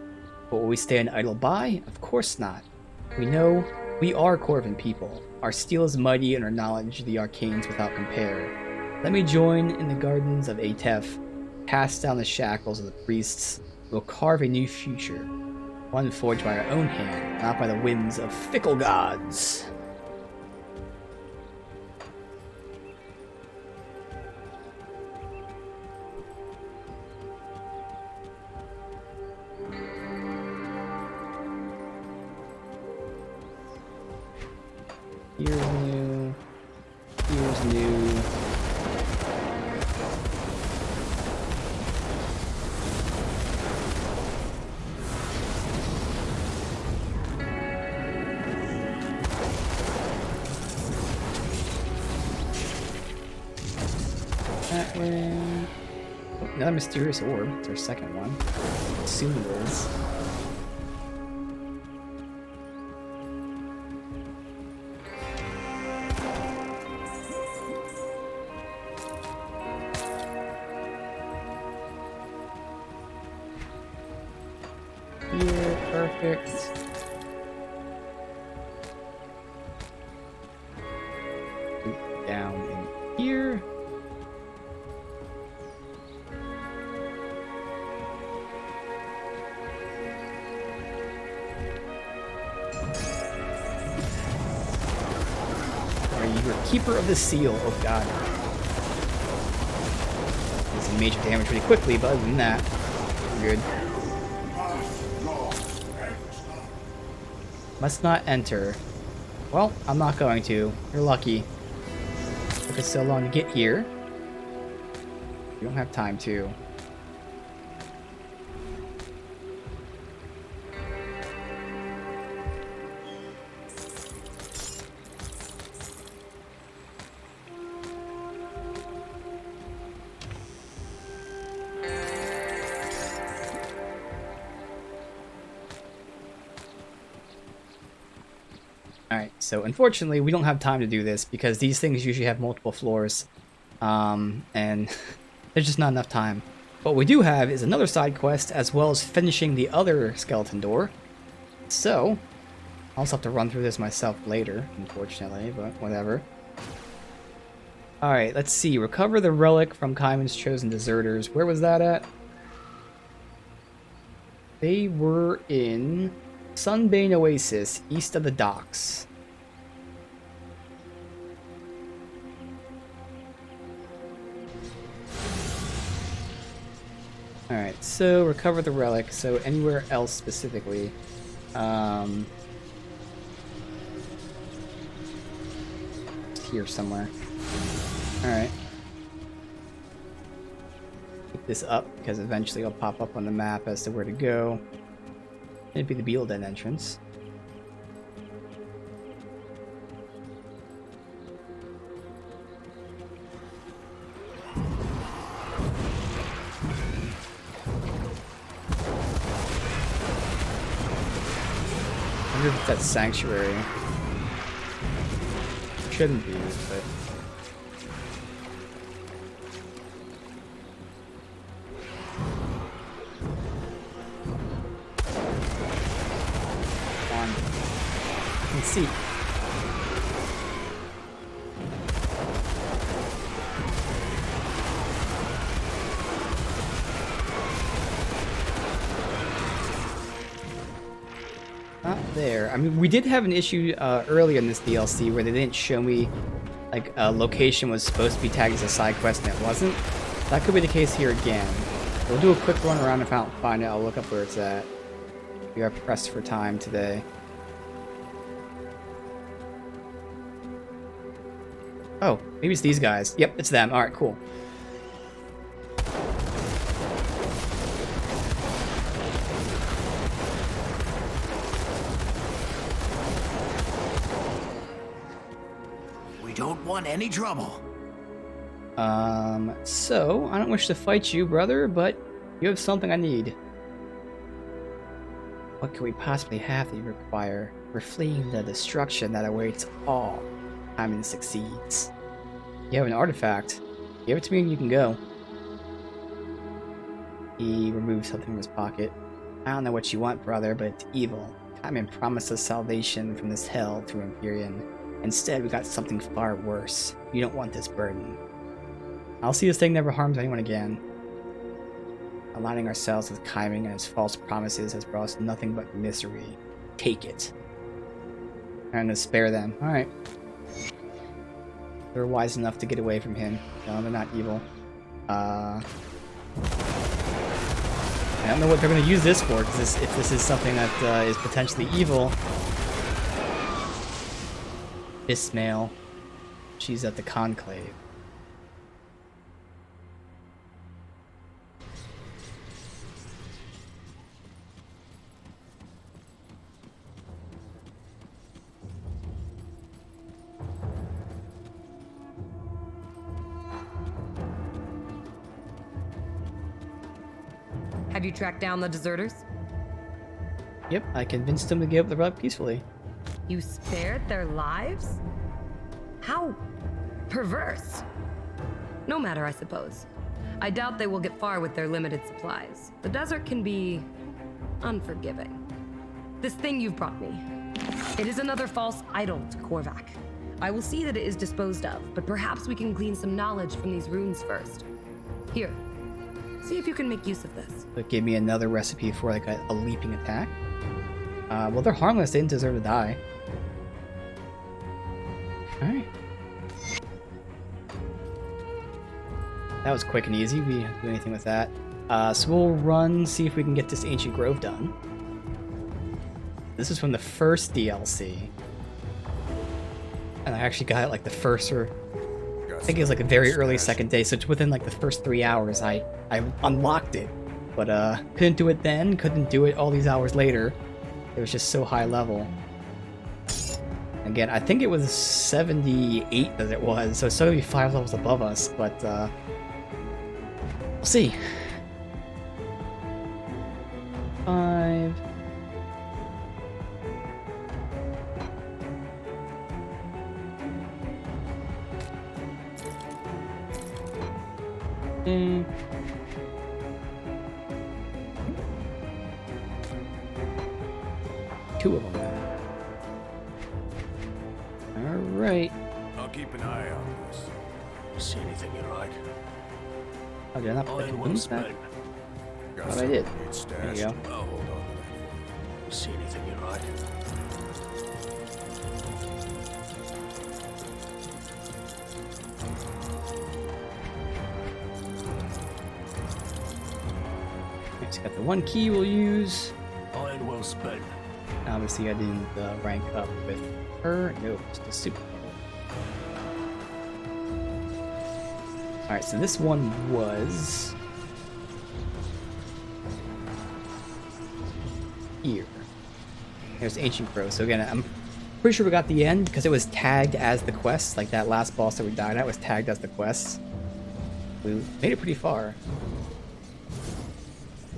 But will we stand idle by? Of course not. We know we are Corvin people. Our steel is mighty and our knowledge of the arcanes without compare. Let me join in the gardens of Atef, cast down the shackles of the priests. We'll carve a new future. One forged by our own hand, not by the whims of fickle gods. Here's new. Here's new. That way. Oh, another mysterious orb. It's our second one. Consumables. Here, perfect. Down in here. Are you a keeper of the seal? Oh god. Did some major damage really quickly, but other than that, we're good. Must not enter. Well, I'm not going to. You're lucky. Took us so long to get here. We don't have time to. Alright, so unfortunately we don't have time to do this because these things usually have multiple floors. And there's just not enough time. What we do have is another side quest as well as finishing the other skeleton door. So, I'll also have to run through this myself later, unfortunately, but whatever. Alright, let's see. Recover the relic from Kaiman's chosen deserters. Where was that at? They were in Sunbane Oasis, east of the docks. Alright, so recover the relic. So anywhere else specifically? Here somewhere. Alright. Pick this up because eventually it'll pop up on the map as to where to go. It'd be the Beetle Den entrance. I wonder if that's Sanctuary. Shouldn't be, but... Let's see. Not there. I mean, we did have an issue earlier in this DLC where they didn't show me like a location was supposed to be tagged as a side quest and it wasn't. That could be the case here again. We'll do a quick run around and find it. I'll look up where it's at. We are pressed for time today. Oh, maybe it's these guys. Yep, it's them. Alright, cool. We don't want any trouble. So, I don't wish to fight you, brother, but you have something I need. What can we possibly have that you require? We're fleeing the destruction that awaits all. Kaiman succeeds. You have an artifact. Give it to me and you can go. He removes something from his pocket. I don't know what you want, brother, but it's evil. Kaiman promised us salvation from this hell through Empyrean. Instead, we got something far worse. You don't want this burden. I'll see this thing never harms anyone again. Aligning ourselves with Kaiman and his false promises has brought us nothing but misery. Take it. I'm gonna spare them. Alright. They're wise enough to get away from him. No, they're not evil. I don't know what they're gonna use this for, because if this is something that is potentially evil. Ismail. She's at the Conclave. Have you tracked down the deserters? Yep, I convinced them to give up the relic peacefully. You spared their lives? How perverse. No matter, I suppose. I doubt they will get far with their limited supplies. The desert can be unforgiving. This thing you've brought me. It is another false idol to Korvac. I will see that it is disposed of, but perhaps we can glean some knowledge from these runes first. Here, see if you can make use of this. It gave me another recipe for like a leaping attack. Well, they're harmless. They didn't deserve to die. Alright. That was quick and easy. We didn't do anything with that. So we'll run, see if we can get this Ancient Grove done. This is from the first DLC. And I actually got it like the first or... think it was like a very early second day, so it's within like the first 3 hours I unlocked it. But couldn't do it then, couldn't do it all these hours later. It was just so high level. Again, I think it was 78 that it was, so it's still gonna be 5 levels above us, but we'll see. 5. Mm. Two of them. Alright. I'll keep an eye on this. See anything you like? Oh, did I not put Iron the well booms back? spent. Got Thought I something did. need There stashed. you go. I'll hold on to that for you. See anything you like? It's got the one key we'll use. Iron well spent. Obviously, I didn't rank up with her. No, just a super. Alright, so this one was here. There's Ancient Crow. So again, I'm pretty sure we got the end because it was tagged as the quest. Like that last boss that we died at was tagged as the quest. We made it pretty far.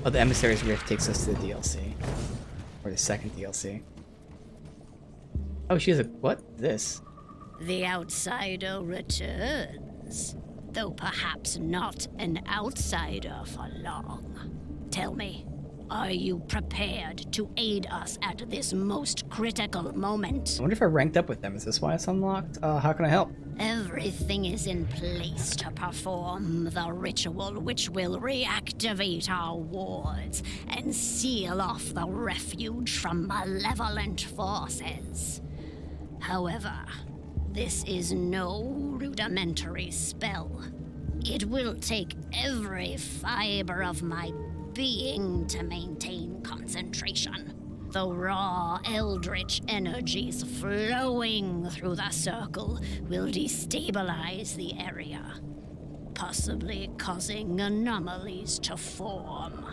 Oh, the Emissary's Rift takes us to the DLC. Or the second DLC. Oh, she has a... what? This? The outsider returns, though perhaps not an outsider for long. Tell me, are you prepared to aid us at this most critical moment? I wonder if I ranked up with them. Is this why it's unlocked? How can I help? Everything is in place to perform the ritual which will reactivate our wards and seal off the refuge from malevolent forces. However, this is no rudimentary spell. It will take every fiber of my being to maintain concentration. The raw eldritch energies flowing through the circle will destabilize the area, possibly causing anomalies to form.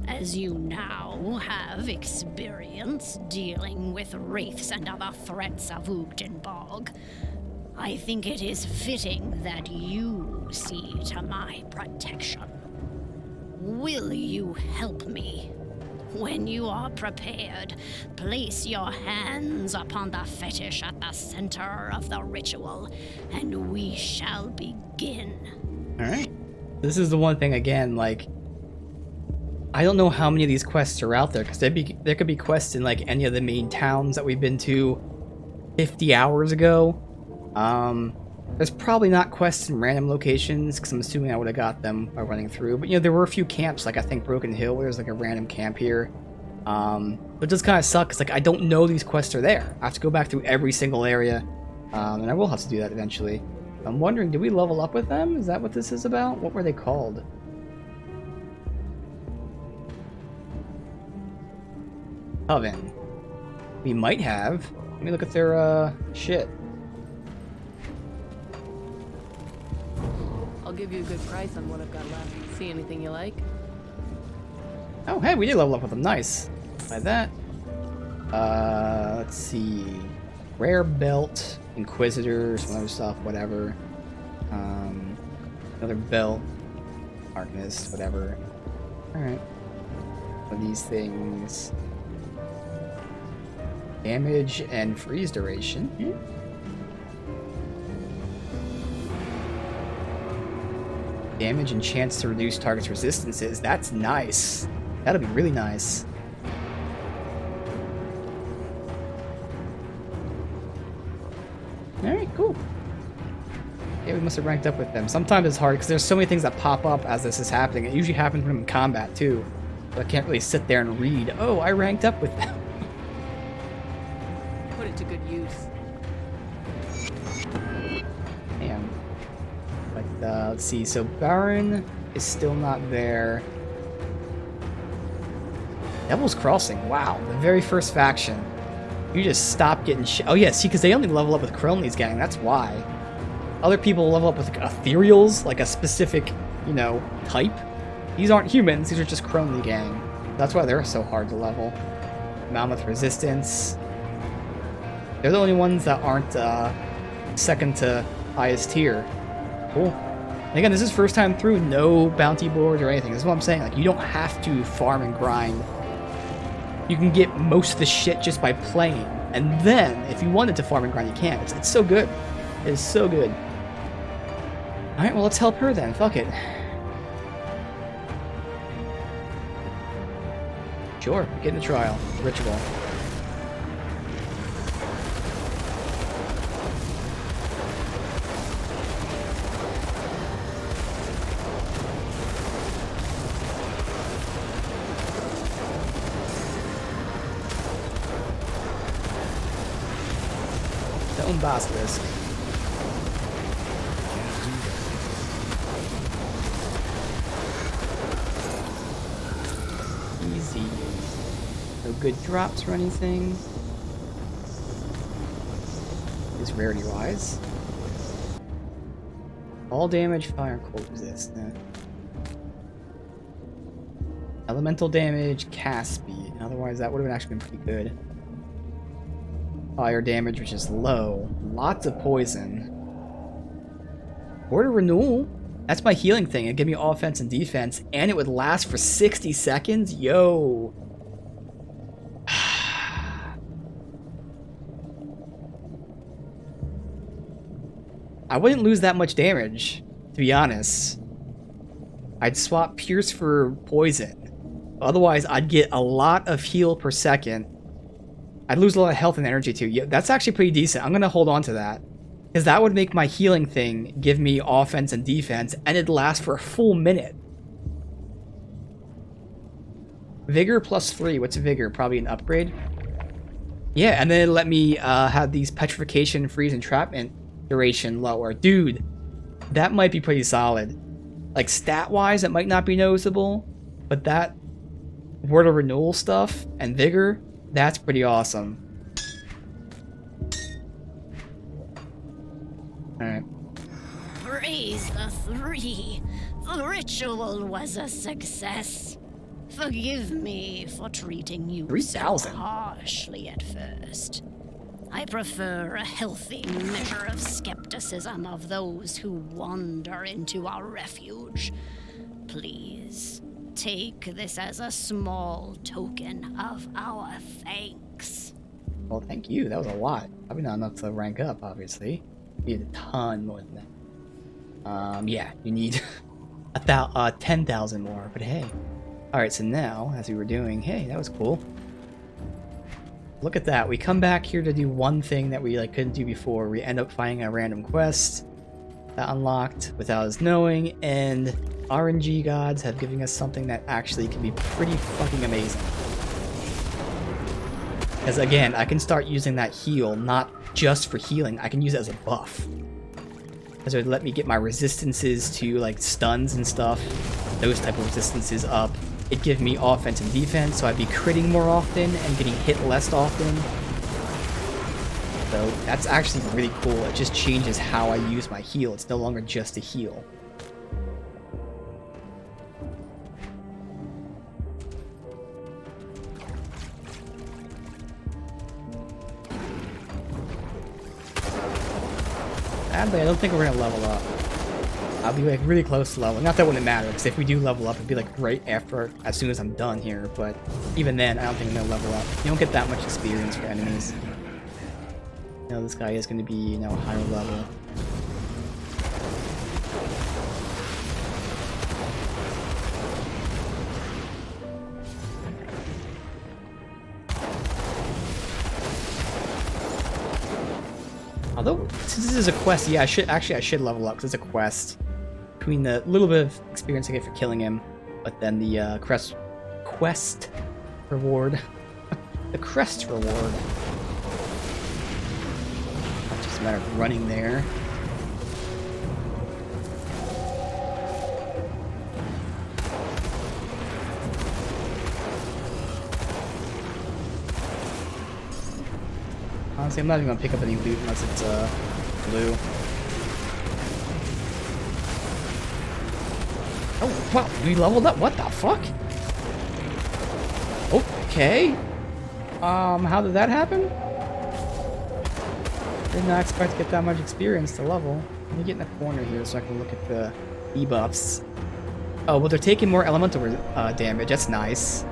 As you now have experience dealing with wraiths and other threats of Uchtdenborg, I think it is fitting that you see to my protection. Will you help me? When you are prepared, place your hands upon the fetish at the center of the ritual, and we shall begin. Alright. This is the one thing, again, like... I don't know how many of these quests are out there, because there could be quests in, like, any of the main towns that we've been to 50 hours ago. There's probably not quests in random locations, because I'm assuming I would have got them by running through. But, you know, there were a few camps, like I think Broken Hill, where there's like a random camp here. But it does kind of suck, because like, I don't know these quests are there. I have to go back through every single area, and I will have to do that eventually. I'm wondering, did we level up with them? Is that what this is about? What were they called? Coven. We might have. Let me look at their, shit. I'll give you a good price on what I've got left. See anything you like? Oh, hey, we did level up with them. Nice. Buy that. Let's see. Rare belt, Inquisitor, some other stuff, whatever. Another belt, Arcanist, whatever. Alright. What are these things? Damage and freeze duration. Damage and chance to reduce target's resistances. That's nice. That'll be really nice. Alright, cool. Yeah, we must have ranked up with them. Sometimes it's hard because there's so many things that pop up as this is happening. It usually happens when I'm in combat too. So I can't really sit there and read, oh, I ranked up with them. Put it to good use. Damn. But let's see. So Baron is still not there. Devil's Crossing. Wow, the very first faction. You just stop getting shit. Oh yeah, see, because they only level up with Crowley's gang. That's why. other people level up with like ethereals, like a specific, you know, type. These aren't humans, these are just Crony gang. That's why they're so hard to level. Mammoth resistance. They're the only ones that aren't second to highest tier. Cool. And again, this is first time through, no bounty boards or anything. This is what I'm saying. Like, you don't have to farm and grind. You can get most of the shit just by playing. And then, if you wanted to farm and grind, you can. It's so good. It is so good. Alright, well, let's help her then. Fuck it. Sure, get in the trial. Ritual. Stone basilisk. Easy. No good drops or anything. Is rarity wise. All damage, fire, and cold resist. Elemental damage, cast speed. Otherwise, that would have actually been pretty good. Fire damage, which is low. Lots of poison. Order renewal. That's my healing thing. It'd give me offense and defense, and it would last for 60 seconds? Yo. I wouldn't lose that much damage, to be honest. I'd swap Pierce for Poison. Otherwise, I'd get a lot of heal per second. I'd lose a lot of health and energy too. Yeah, that's actually pretty decent. I'm going to hold on to that. Because that would make my healing thing give me offense and defense, and it'd last for a full minute. Vigor +3. What's Vigor? Probably an upgrade. Yeah, and then it let me have these Petrification, Freeze, Entrapment duration lower. Dude, that might be pretty solid. Like, stat-wise, it might not be noticeable, but that Word of Renewal stuff and Vigor, that's pretty awesome. Alright. Praise the three. The ritual was a success. Forgive me for treating you so 3,000. harshly at first. I prefer a healthy measure of skepticism of those who wander into our refuge. Please, take this as a small token of our thanks. Well, thank you. That was a lot. Probably not enough to rank up, obviously. You need a ton more than that. Yeah, you need 10,000 more, but hey. Alright, so now, as we were doing, hey, that was cool. Look at that. We come back here to do one thing that we couldn't do before. We end up finding a random quest that unlocked without us knowing, and RNG gods have given us something that actually can be pretty fucking amazing. Because again, I can start using that heal not just for healing. I can use it as a buff. Because it would let me get my resistances to like stuns and stuff, those type of resistances up. It'd give me offense and defense, so I'd be critting more often and getting hit less often. So that's actually really cool. It just changes how I use my heal. It's no longer just a heal. Sadly, I don't think we're gonna level up. I'll be like really close to level. Not that it wouldn't matter, because if we do level up, it'd be like right after, as soon as I'm done here. But even then, I don't think I'm gonna level up. You don't get that much experience for enemies. You know, this guy is gonna be, you know, a higher level. Although, since this is a quest, yeah, I should level up, because it's a quest. Between the little bit of experience I get for killing him, but then the quest reward. The crest reward. It's just a matter of running there. Honestly, I'm not even gonna pick up any loot unless it's blue. Oh, wow, we leveled up. What the fuck? Okay. How did that happen? Did not expect to get that much experience to level. Let me get in the corner here so I can look at the debuffs. Oh, well, they're taking more elemental damage. That's nice.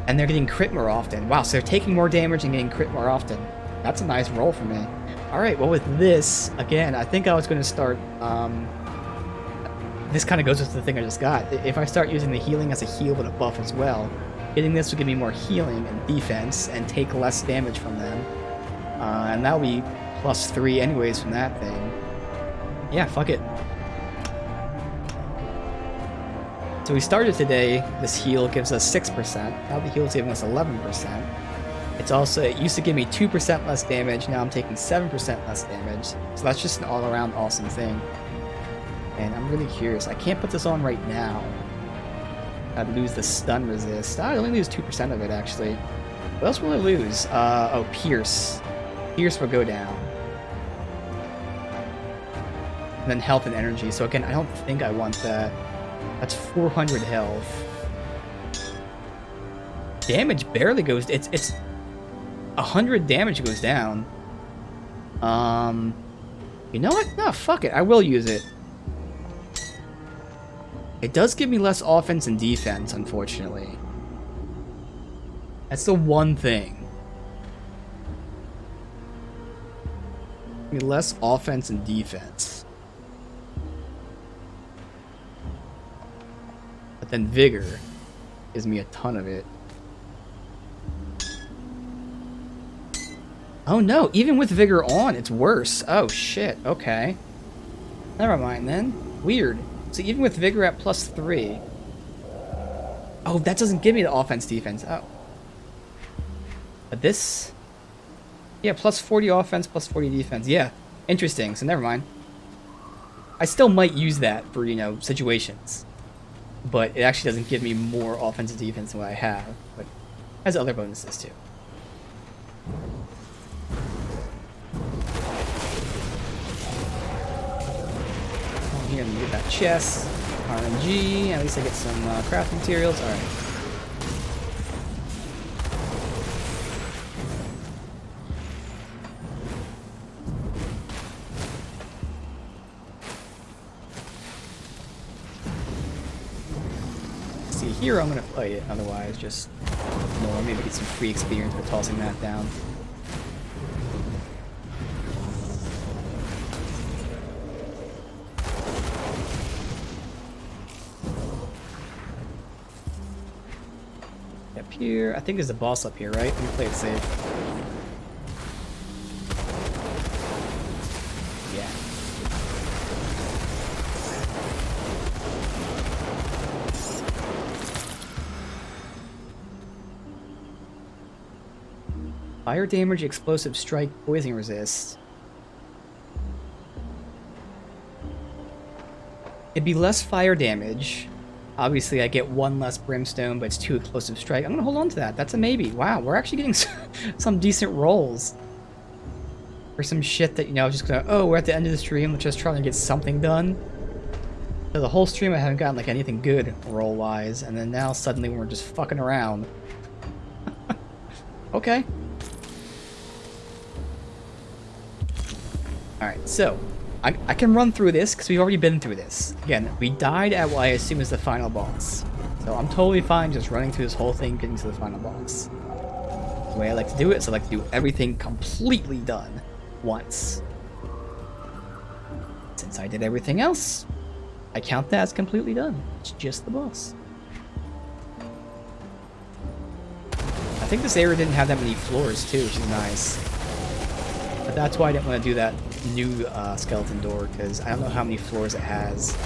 And they're getting crit more often. Wow, so they're taking more damage and getting crit more often. That's a nice roll for me. Alright, well with this, again, I think I was going to start... this kind of goes with the thing I just got. If I start using the healing as a heal with a buff as well, getting this would give me more healing and defense and take less damage from them. And that'll be +3 anyways from that thing. Yeah, fuck it. So we started today, this heal gives us 6%, now the heal is giving us 11%. It's also, it used to give me 2% less damage, now I'm taking 7% less damage. So that's just an all-around awesome thing. And I'm really curious, I can't put this on right now. I'd lose the stun resist. I'd only lose 2% of it actually. What else will I lose? Oh, Pierce. Pierce will go down. And then health and energy, so again, I don't think I want that. That's 400 health. Damage barely goes... It's 100 damage goes down. You know what? No, fuck it. I will use it. It does give me less offense and defense, unfortunately. That's the one thing. Give me less offense and defense. Then vigor gives me a ton of it. Oh no, even with vigor on, it's worse. Oh shit, okay. Never mind then. Weird. So even with vigor at +3. Oh, that doesn't give me the offense defense. Oh. But this... Yeah, +40 offense, +40 defense. Yeah, interesting, so never mind. I still might use that for, you know, situations. But it actually doesn't give me more offensive defense than what I have. But it has other bonuses too. Oh, here, let me get that chest. RNG. At least I get some crafting materials. Alright. Here I'm gonna fight it, otherwise just more, maybe get some free experience by tossing that down. Up here, I think there's a boss up here, right? Let me play it safe. Yeah. Fire damage, explosive strike, poison resist. It'd be less fire damage. Obviously, I get 1 less brimstone, but it's 2 explosive strike. I'm gonna hold on to that. That's a maybe. Wow, we're actually getting some decent rolls. For some shit that, you know, just gonna, oh, we're at the end of the stream, let's just try to get something done. So the whole stream I haven't gotten like anything good roll-wise, and then now suddenly we're just fucking around. Okay. Alright, so, I can run through this, because we've already been through this. Again, we died at what I assume is the final boss. So I'm totally fine just running through this whole thing, getting to the final boss. The way I like to do it is I like to do everything completely done once. Since I did everything else, I count that as completely done. It's just the boss. I think this area didn't have that many floors too, which is nice. But that's why I didn't want to do that new skeleton door, because I don't know how many floors it has.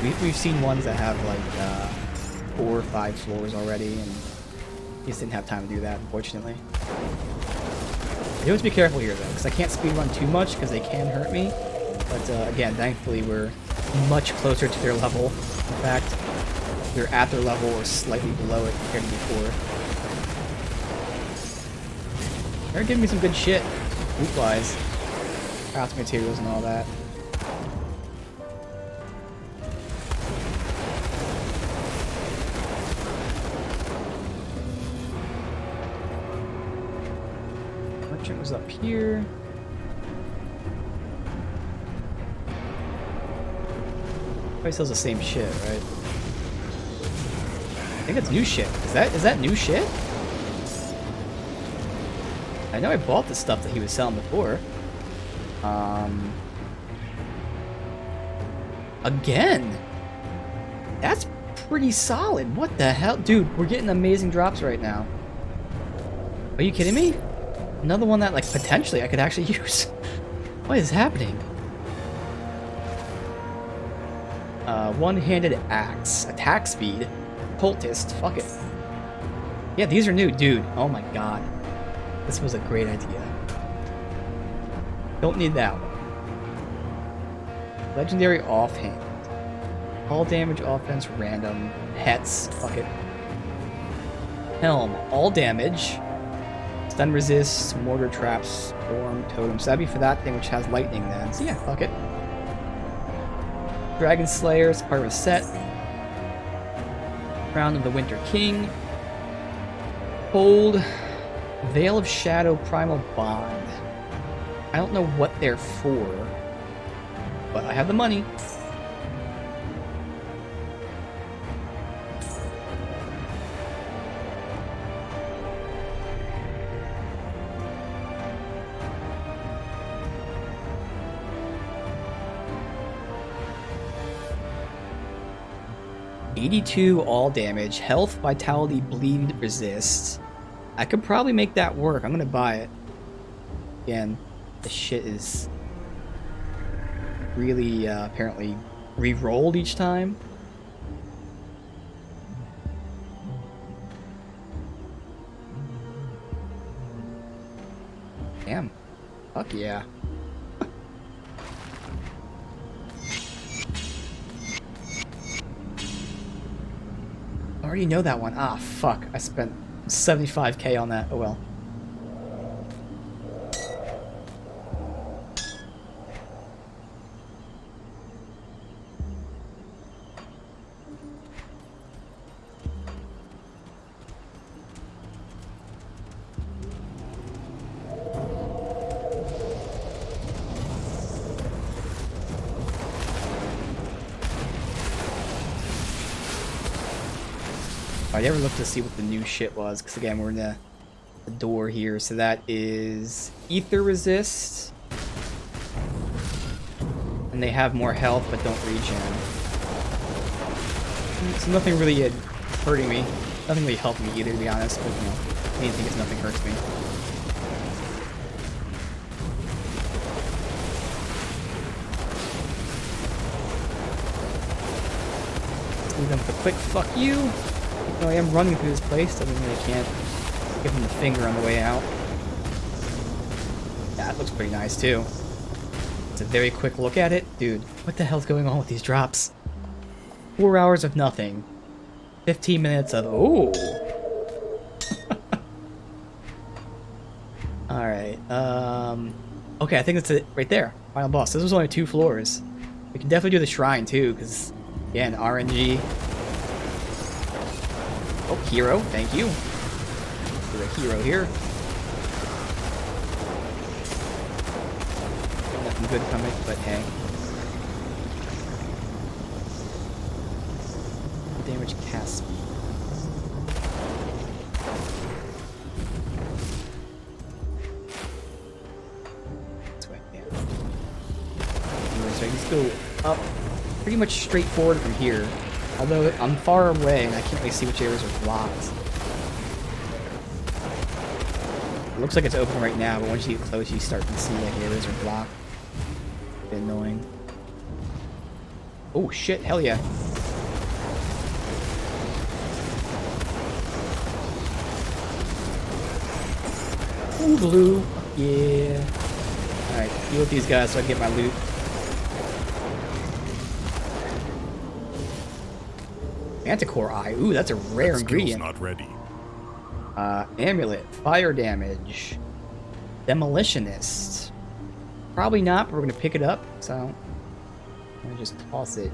We've seen ones that have like 4 or 5 floors already, and just didn't have time to do that, unfortunately. I do have to be careful here though, because I can't speedrun too much because they can hurt me. But again, thankfully we're much closer to their level. In fact, we're at their level or slightly below it compared to before. They're giving me some good shit, loot-wise. Craft materials and all that. Doors up here. Probably sells the same shit, right? I think it's new shit. Is that new shit? I know I bought the stuff that he was selling before. Again. That's pretty solid. What the hell? Dude, we're getting amazing drops right now. Are you kidding me? Another one that, like, potentially I could actually use. What is happening? One-handed axe. Attack speed. Cultist. Fuck it. Yeah, these are new. Dude, oh my god. This was a great idea. Don't need that one. Legendary offhand. All damage, offense, random. Pets. Fuck it. Helm. All damage. Stun resist, mortar traps, storm, totem. So that'd be for that thing which has lightning then. So yeah, fuck it. Dragon Slayer, it's part of a set. Crown of the Winter King. Hold. Veil of Shadow, Primal Bond. I don't know what they're for, but I have the money. $82 all damage, health, vitality, bleed, resist. I could probably make that work. I'm gonna buy it. Again, this shit is really apparently re-rolled each time. Damn. Fuck yeah. I already know that one. Ah, fuck. I spent 75k on that. Oh well. I never looked to see what the new shit was, because again, we're in the door here. So that is Ether Resist. And they have more health, but don't regen. So nothing really hurting me. Nothing really helped me either, to be honest. But, you know, main thing is nothing hurts me. Let's leave them with a quick fuck you. No, I am running through this place, doesn't mean I can't give him the finger on the way out. That looks pretty nice, too. It's a very quick look at it. Dude, what the hell's going on with these drops? 4 hours of nothing. 15 minutes of... Ooh! Alright, okay, I think that's it right there. Final boss. This was only 2 floors. We can definitely do the shrine, too, because, again, RNG... Oh, hero, thank you. You're a hero here. Nothing good coming, but hey. Damage cast speed. This way, yeah. Anyway, so I just go up pretty much straight forward from here. Although I'm far away and I can't really see which areas are blocked. It looks like it's open right now, but once you get close, you start to see like areas are blocked. A bit annoying. Oh shit! Hell yeah! Ooh, blue. Yeah. All right, deal with these guys so I can get my loot. Manticore Eye. Ooh, that's a rare ingredient. Not ready. Amulet. Fire damage. Demolitionist. Probably not, but we're gonna pick it up. So I'm gonna just toss it.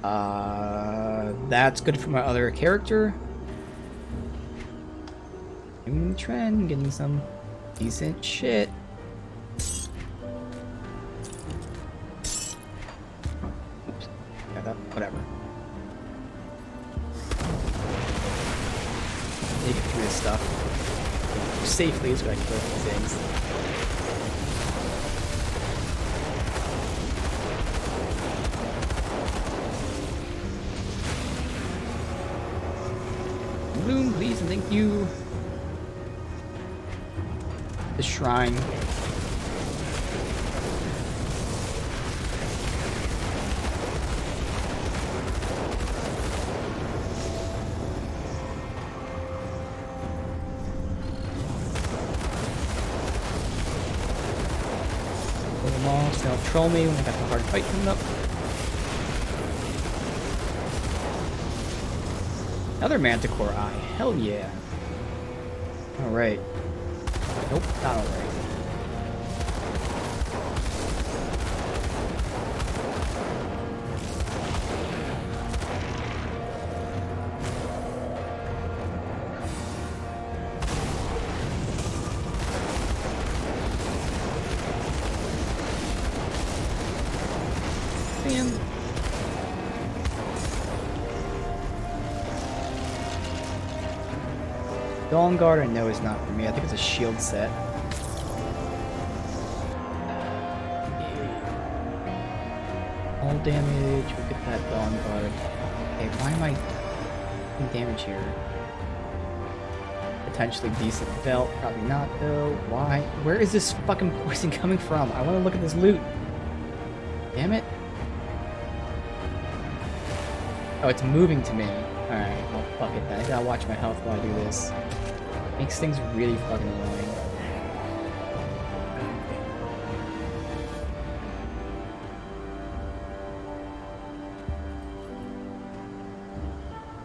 That's good for my other character. Trend, getting some Decent shit. Oops. Yeah, that, whatever. Make it through this stuff. Safely is what I kill these things. Bloom, please, and thank you. The shrine. Pull them off, so they'll troll me when I got the hard fight coming up. Another Manticore eye. Hell yeah. Alright. Nope, not alright. Bam. Dawn Guard I know is not for me. I think it's a shield set. All damage. We'll get that Dawn Guard. Okay, why am I doing damage here? Potentially decent belt. Probably not though. Why? Where is this fucking poison coming from? I want to look at this loot. Damn it. Oh, it's moving to me. Alright, well, fuck it then. I gotta watch my health while I do this. Makes things really fucking annoying.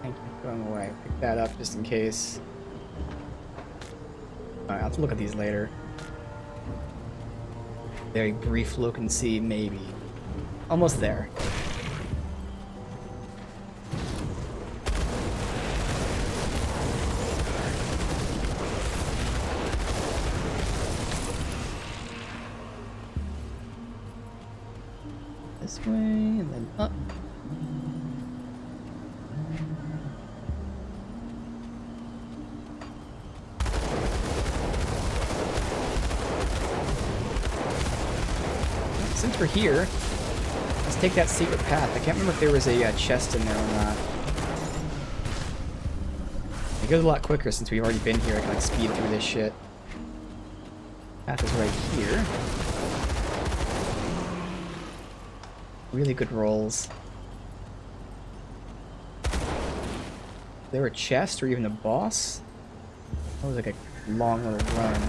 Thank you for going away. Pick that up just in case. Alright, I'll have to look at these later. Very brief look and see, maybe. Almost there. This way, and then up. Since we're here, let's take that secret path. I can't remember if there was a chest in there or not. It goes a lot quicker since we've already been here. I can like speed through this shit. Path is right here. Really good rolls. Is there a chest or even a boss? That was like a long little run.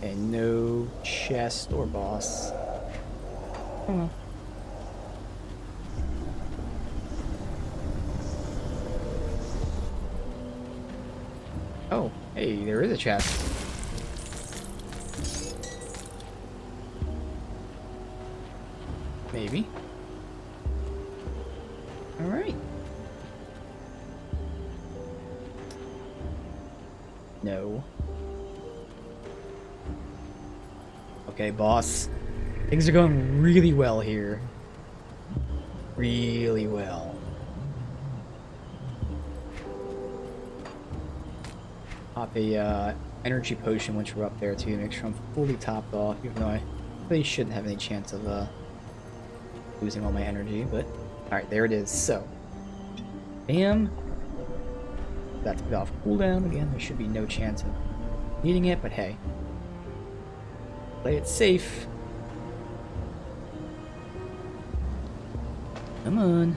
And no chest or boss. Oh well. Oh, hey, there is a chest. Maybe. Alright. No. Okay, boss. Things are going really well here. Really well. Pop a energy potion once we're up there too, make sure I'm fully topped off, even though I really shouldn't have any chance of losing all my energy, but alright, there it is. So, bam, That's put off cooldown. Again, there should be no chance of needing it, but hey. Play it safe. Come on.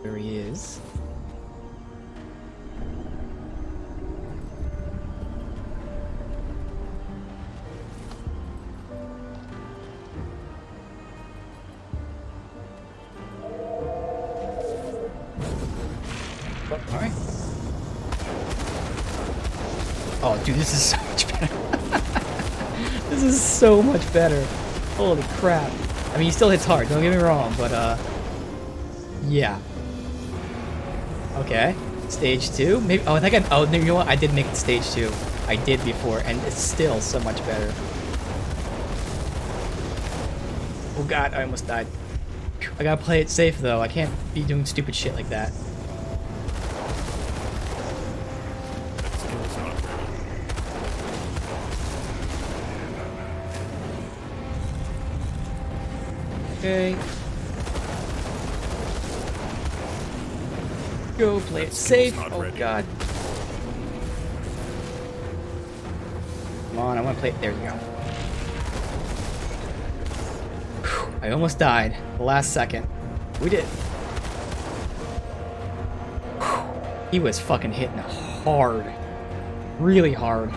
There he is. Alright. Oh, dude, this is so much better. This is so much better. Holy crap. I mean, he still hits hard, don't get me wrong, but, yeah. Okay. Stage 2? Maybe. Oh, I think I. Oh, you know what? I did make it stage 2. I did before, and it's still so much better. Oh god, I almost died. I gotta play it safe, though. I can't be doing stupid shit like that. Okay. Go play it safe. Oh god. Come on, I want to play it. There you go. Whew, I almost died. The last second. We did. Whew, he was fucking hitting hard. Really hard.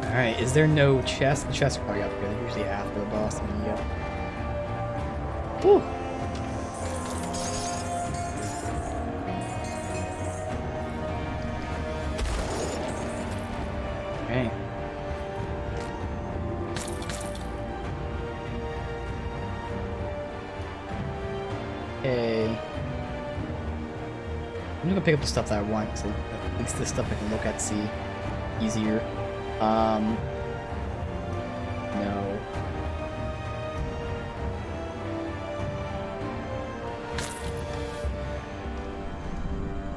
Alright, is there no chest? The chests are probably up here. They're usually after the boss. Yep. Woo! Okay. Okay. I'm gonna pick up the stuff that I want, so at least this stuff I can look at, see easier. No.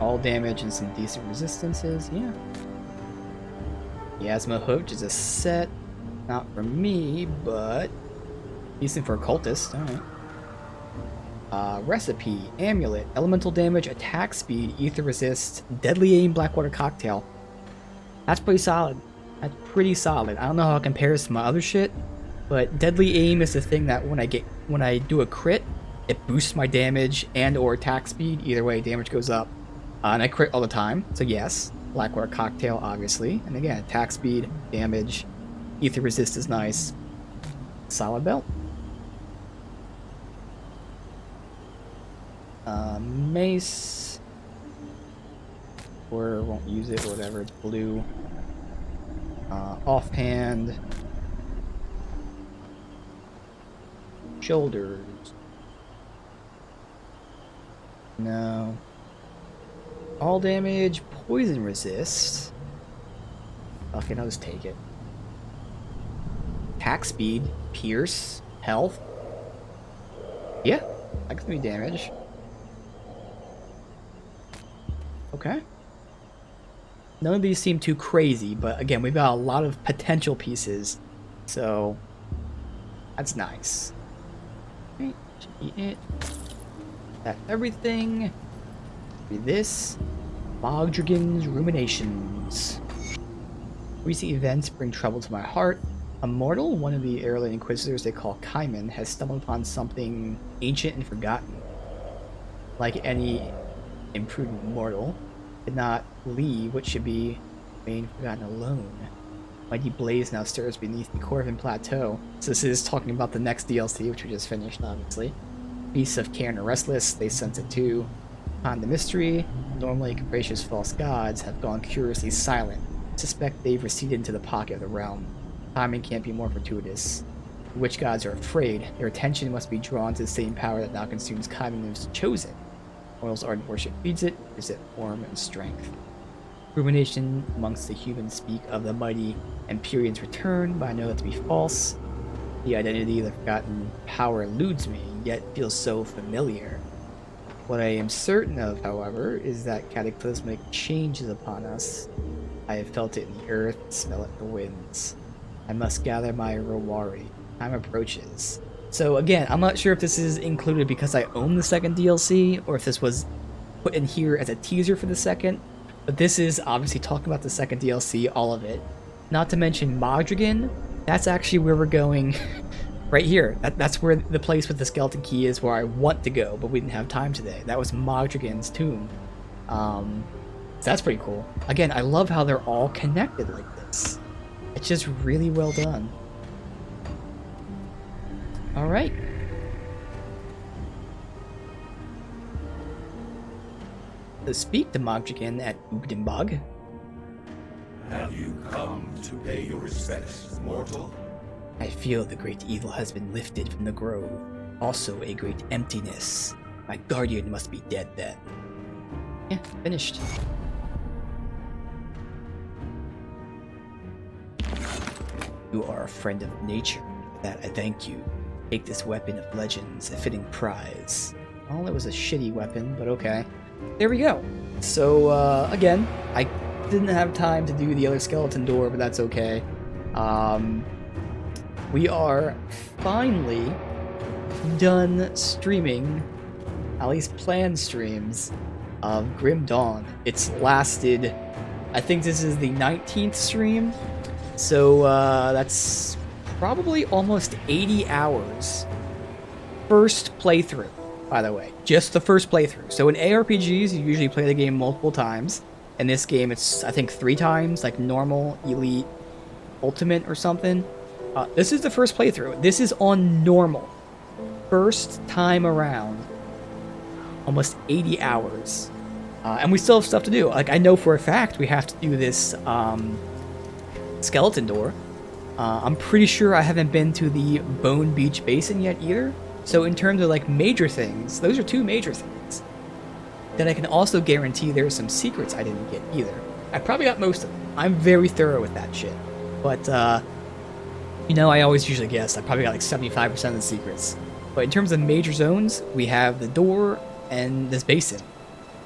All damage and some decent resistances, yeah. Miasma Hook is a set. Not for me, but decent for a cultist, alright. Recipe, Amulet, Elemental Damage, Attack Speed, Ether Resist, Deadly Aim, Blackwater Cocktail. That's pretty solid. That's pretty solid. I don't know how it compares to my other shit, but Deadly Aim is the thing that when I do a crit, it boosts my damage and or attack speed. Either way, damage goes up. And I crit all the time, so yes. Blackwater Cocktail, obviously. And again, attack speed, damage, Ether Resist is nice. Solid belt. Mace. Or won't use it, or whatever, it's blue. Offhand. Shoulders. No. All damage, poison resist. Okay, I'll just take it. Attack speed, pierce, health. Yeah, that gives me damage. Okay. None of these seem too crazy, but again, we've got a lot of potential pieces, so that's nice. Okay, should be it. That's everything. Read this. Bogdragon's Ruminations. Recent events bring trouble to my heart. A mortal, one of the early inquisitors they call Kaiman, has stumbled upon something ancient and forgotten. Like any imprudent mortal, did not leave what should be remain forgotten alone. Mighty blaze now stirs beneath the Corvin Plateau. So this is talking about the next DLC, which we just finished, obviously. Beasts of Cairn are restless, they sense it too. Upon the mystery, normally capricious false gods have gone curiously silent. Suspect they've receded into the pocket of the realm. Timing can't be more fortuitous. The witch gods are afraid. Their attention must be drawn to the same power that now consumes Kaiman's chosen. Mortal's ardent worship feeds it, gives it form and strength. Rumination amongst the humans speak of the mighty Empyrean's return, but I know that to be false. The identity of the forgotten power eludes me, yet feels so familiar. What I am certain of, however, is that cataclysmic change is upon us. I have felt it in the earth, smell it in the winds. I must gather my Rowari. Time approaches. So again, I'm not sure if this is included because I own the second DLC, or if this was put in here as a teaser for the second. But this is obviously talking about the second DLC, all of it. Not to mention Modrigan. That's actually where we're going right here. That's where the place with the skeleton key is, where I want to go, but we didn't have time today. That was Modrigan's tomb. So that's pretty cool. Again, I love how they're all connected like this. It's just really well done. Alright. To speak to Modrigan at Ugdenbog. Have you come to pay your respects, mortal? I feel the great evil has been lifted from the grove. Also a great emptiness. My guardian must be dead then. Yeah, finished. You are a friend of nature. For that I thank you. Take this weapon of legends, a fitting prize. Well, it was a shitty weapon, but okay. There we go. So, again, I didn't have time to do the other skeleton door, but that's okay. We are finally done streaming, at least planned streams, of Grim Dawn. It's lasted, I think this is the 19th stream, so that's probably almost 80 hours. First playthrough, by the way. Just the first playthrough. So in ARPGs, you usually play the game multiple times. In this game, it's, I think, 3 times, like normal, elite, ultimate, or something. This is the first playthrough. This is on normal. First time around. Almost 80 hours. And we still have stuff to do. Like, I know for a fact we have to do this skeleton door. I'm pretty sure I haven't been to the Bone Beach Basin yet either. So in terms of like major things, those are 2 major things. Then I can also guarantee there's some secrets I didn't get either. I probably got most of them. I'm very thorough with that shit. But, you know, I always usually guess. I probably got like 75% of the secrets. But in terms of major zones, we have the door and this basin.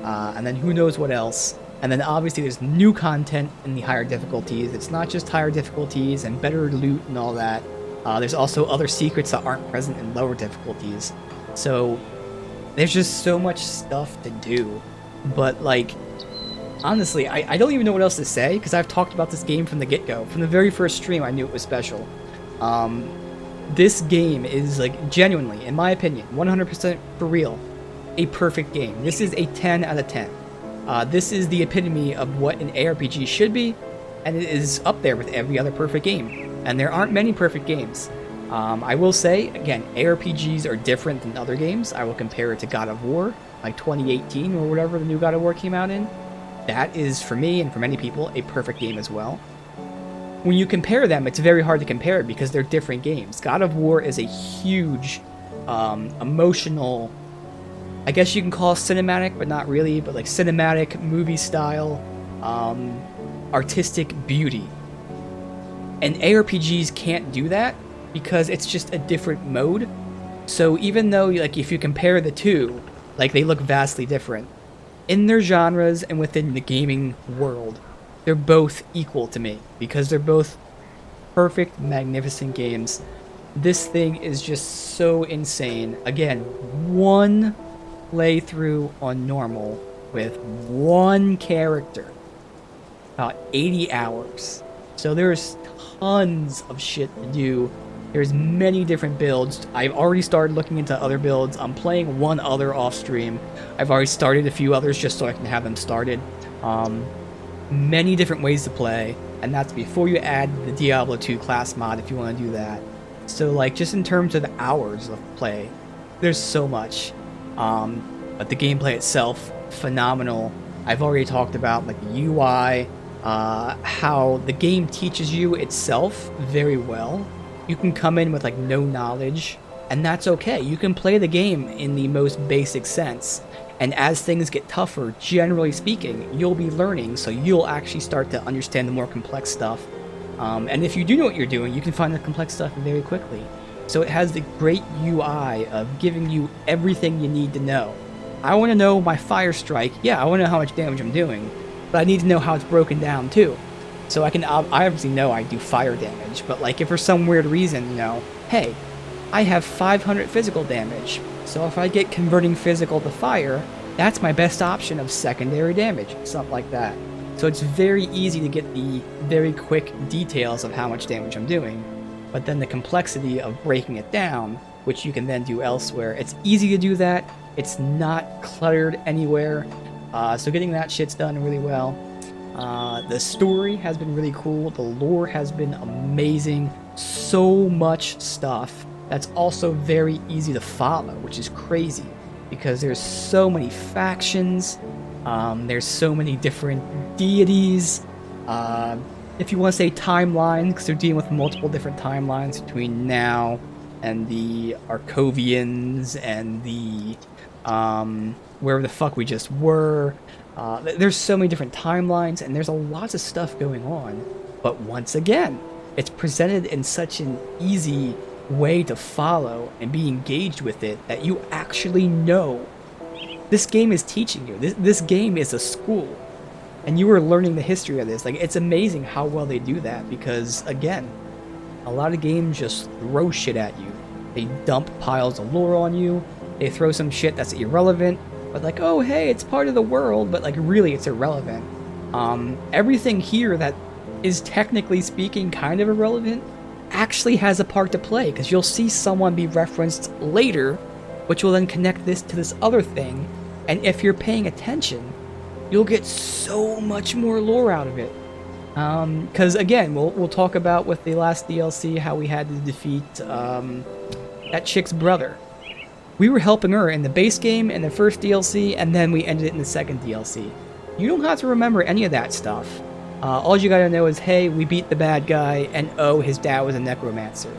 And then who knows what else. And then obviously there's new content in the higher difficulties. It's not just higher difficulties and better loot and all that. There's also other secrets that aren't present in lower difficulties. So there's just so much stuff to do. But like, honestly, I don't even know what else to say, because I've talked about this game from the get-go. From the very first stream, I knew it was special. This game is, like, genuinely, in my opinion, 100% for real, a perfect game. This is a 10 out of 10. This is the epitome of what an ARPG should be, and it is up there with every other perfect game. And there aren't many perfect games. I will say, again, ARPGs are different than other games. I will compare it to God of War, like 2018 or whatever the new God of War came out in. That is, for me and for many people, a perfect game as well. When you compare them, it's very hard to compare because they're different games. God of War is a huge, emotional, I guess you can call it cinematic, but not really, but like cinematic, movie style, artistic beauty. And ARPGs can't do that because it's just a different mode. So even though, like, if you compare the two, like, they look vastly different, in their genres and within the gaming world, they're both equal to me because they're both perfect, magnificent games. This thing is just so insane. Again, 1 playthrough on normal with 1 character, about 80 hours. So there's tons of shit to do. There's many different builds. I've already started looking into other builds. I'm playing 1 other off stream. I've already started a few others just so I can have them started. Many different ways to play, and that's before you add the Diablo 2 class mod if you want to do that. So like, just in terms of the hours of play, there's so much. But the gameplay itself, phenomenal. I've already talked about like the UI, how the game teaches you itself very well. You can come in with like no knowledge, and that's okay. You can play the game in the most basic sense. And as things get tougher, generally speaking, you'll be learning, so you'll actually start to understand the more complex stuff. And if you do know what you're doing, you can find the complex stuff very quickly. So it has the great UI of giving you everything you need to know. I want to know my fire strike. Yeah, I want to know how much damage I'm doing, but I need to know how it's broken down too. So I obviously know I do fire damage, but like if for some weird reason, you know, hey, I have 500 physical damage. So if I get converting physical to fire, that's my best option of secondary damage, something like that. So it's very easy to get the very quick details of how much damage I'm doing, but then the complexity of breaking it down, which you can then do elsewhere. It's easy to do that. It's not cluttered anywhere. So getting that shit's done really well. The story has been really cool. The lore has been amazing. So much stuff that's also very easy to follow, which is crazy because there's so many factions. There's so many different deities. If you want to say timeline, because they're dealing with multiple different timelines between now and the Arcovians and the wherever the fuck we just were. There's so many different timelines, and there's a lot of stuff going on. But once again, it's presented in such an easy way to follow and be engaged with it that you actually know this game is teaching you. This game is a school, and you are learning the history of this. Like, it's amazing how well they do that because, again, a lot of games just throw shit at you. They dump piles of lore on you. They throw some shit that's irrelevant, but like, oh, hey, it's part of the world, but like, really, it's irrelevant. Everything here that is technically speaking kind of irrelevant actually has a part to play, because you'll see someone be referenced later, which will then connect this to this other thing, and if you're paying attention, you'll get so much more lore out of it. Because again, we'll talk about with the last DLC how we had to defeat that chick's brother. We were helping her in the base game in the first DLC, and then we ended it in the second DLC. You don't have to remember any of that stuff. All you gotta know is, hey, we beat the bad guy, and oh, his dad was a necromancer.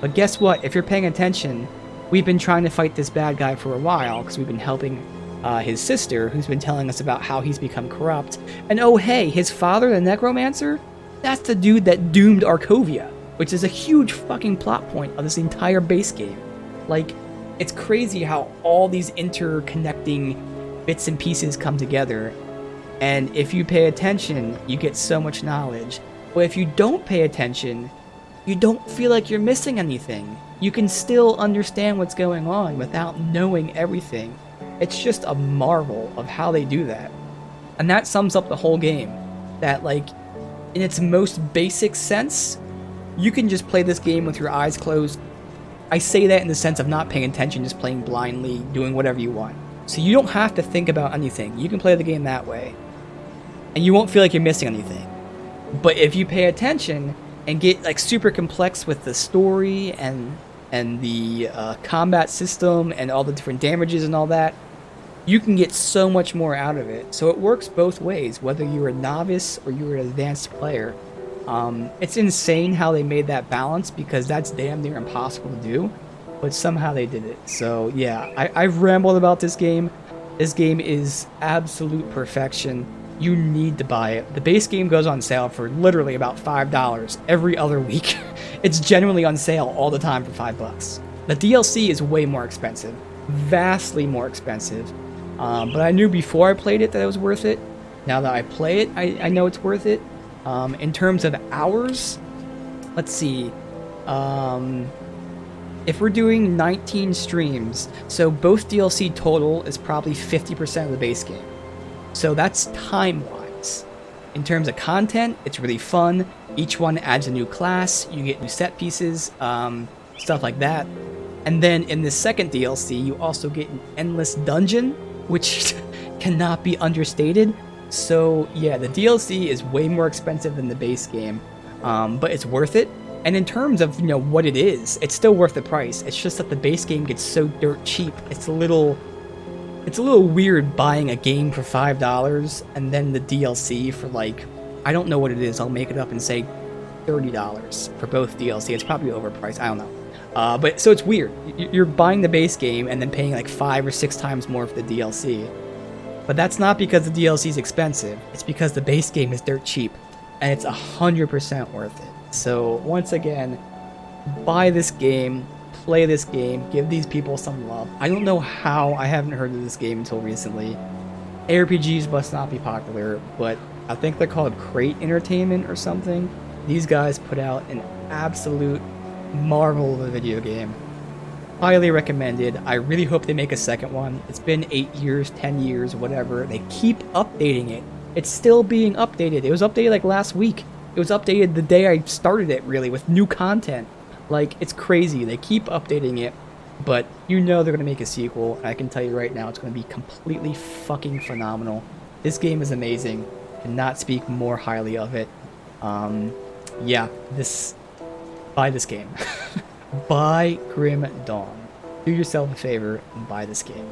But guess what? If you're paying attention, we've been trying to fight this bad guy for a while, because we've been helping his sister, who's been telling us about how he's become corrupt. And oh, hey, his father, the necromancer? That's the dude that doomed Arcovia, which is a huge fucking plot point of this entire base game. Like, it's crazy how all these interconnecting bits and pieces come together. And if you pay attention, you get so much knowledge. But if you don't pay attention, you don't feel like you're missing anything. You can still understand what's going on without knowing everything. It's just a marvel of how they do that. And that sums up the whole game. That, like, in its most basic sense, you can just play this game with your eyes closed. I say that in the sense of not paying attention, just playing blindly, doing whatever you want. So you don't have to think about anything. You can play the game that way. And you won't feel like you're missing anything. But if you pay attention and get like super complex with the story and the combat system and all the different damages and all that, you can get so much more out of it. So it works both ways, whether you're a novice or you're an advanced player. It's insane how they made that balance, because that's damn near impossible to do, but somehow they did it. So yeah, I've rambled about this game. This game is absolute perfection. You need to buy it. The base game goes on sale for literally about $5 every other week. It's generally on sale all the time for $5. The DLC is way more expensive, vastly more expensive. But I knew before I played it that it was worth it. Now that I play it, I know it's worth it. In terms of hours, let's see. If we're doing 19 streams, so both DLC total is probably 50% of the base game. So that's time-wise. In terms of content, it's really fun. Each one adds a new class, you get new set pieces, stuff like that. And then in the second DLC, you also get an endless dungeon, which cannot be understated. So yeah, the DLC is way more expensive than the base game, but it's worth it. And in terms of, you know, what it is, it's still worth the price. It's just that the base game gets so dirt cheap. It's a little weird buying a game for $5 and then the DLC for, like, I don't know what it is. I'll make it up and say $30 for both DLC. It's probably overpriced. I don't know. But so it's weird. You're buying the base game and then paying like 5 or 6 times more for the DLC. But that's not because the DLC is expensive. It's because the base game is dirt cheap, and it's 100% worth it. So once again, buy this game, play this game. Give these people some love. I don't know how I haven't heard of this game until recently. ARPGs must not be popular, but I think they're called Crate Entertainment or something. These guys put out an absolute marvel of a video game. Highly recommended. I really hope they make a second one. It's been 8 years, 10 years, whatever. They keep updating it. It's still being updated. It was updated like last week. It was updated the day I started it, really, with new content. Like, it's crazy. They keep updating it, but you know they're going to make a sequel. And I can tell you right now, it's going to be completely fucking phenomenal. This game is amazing. Cannot speak more highly of it. Yeah, buy this game. Buy Grim Dawn. Do yourself a favor and buy this game.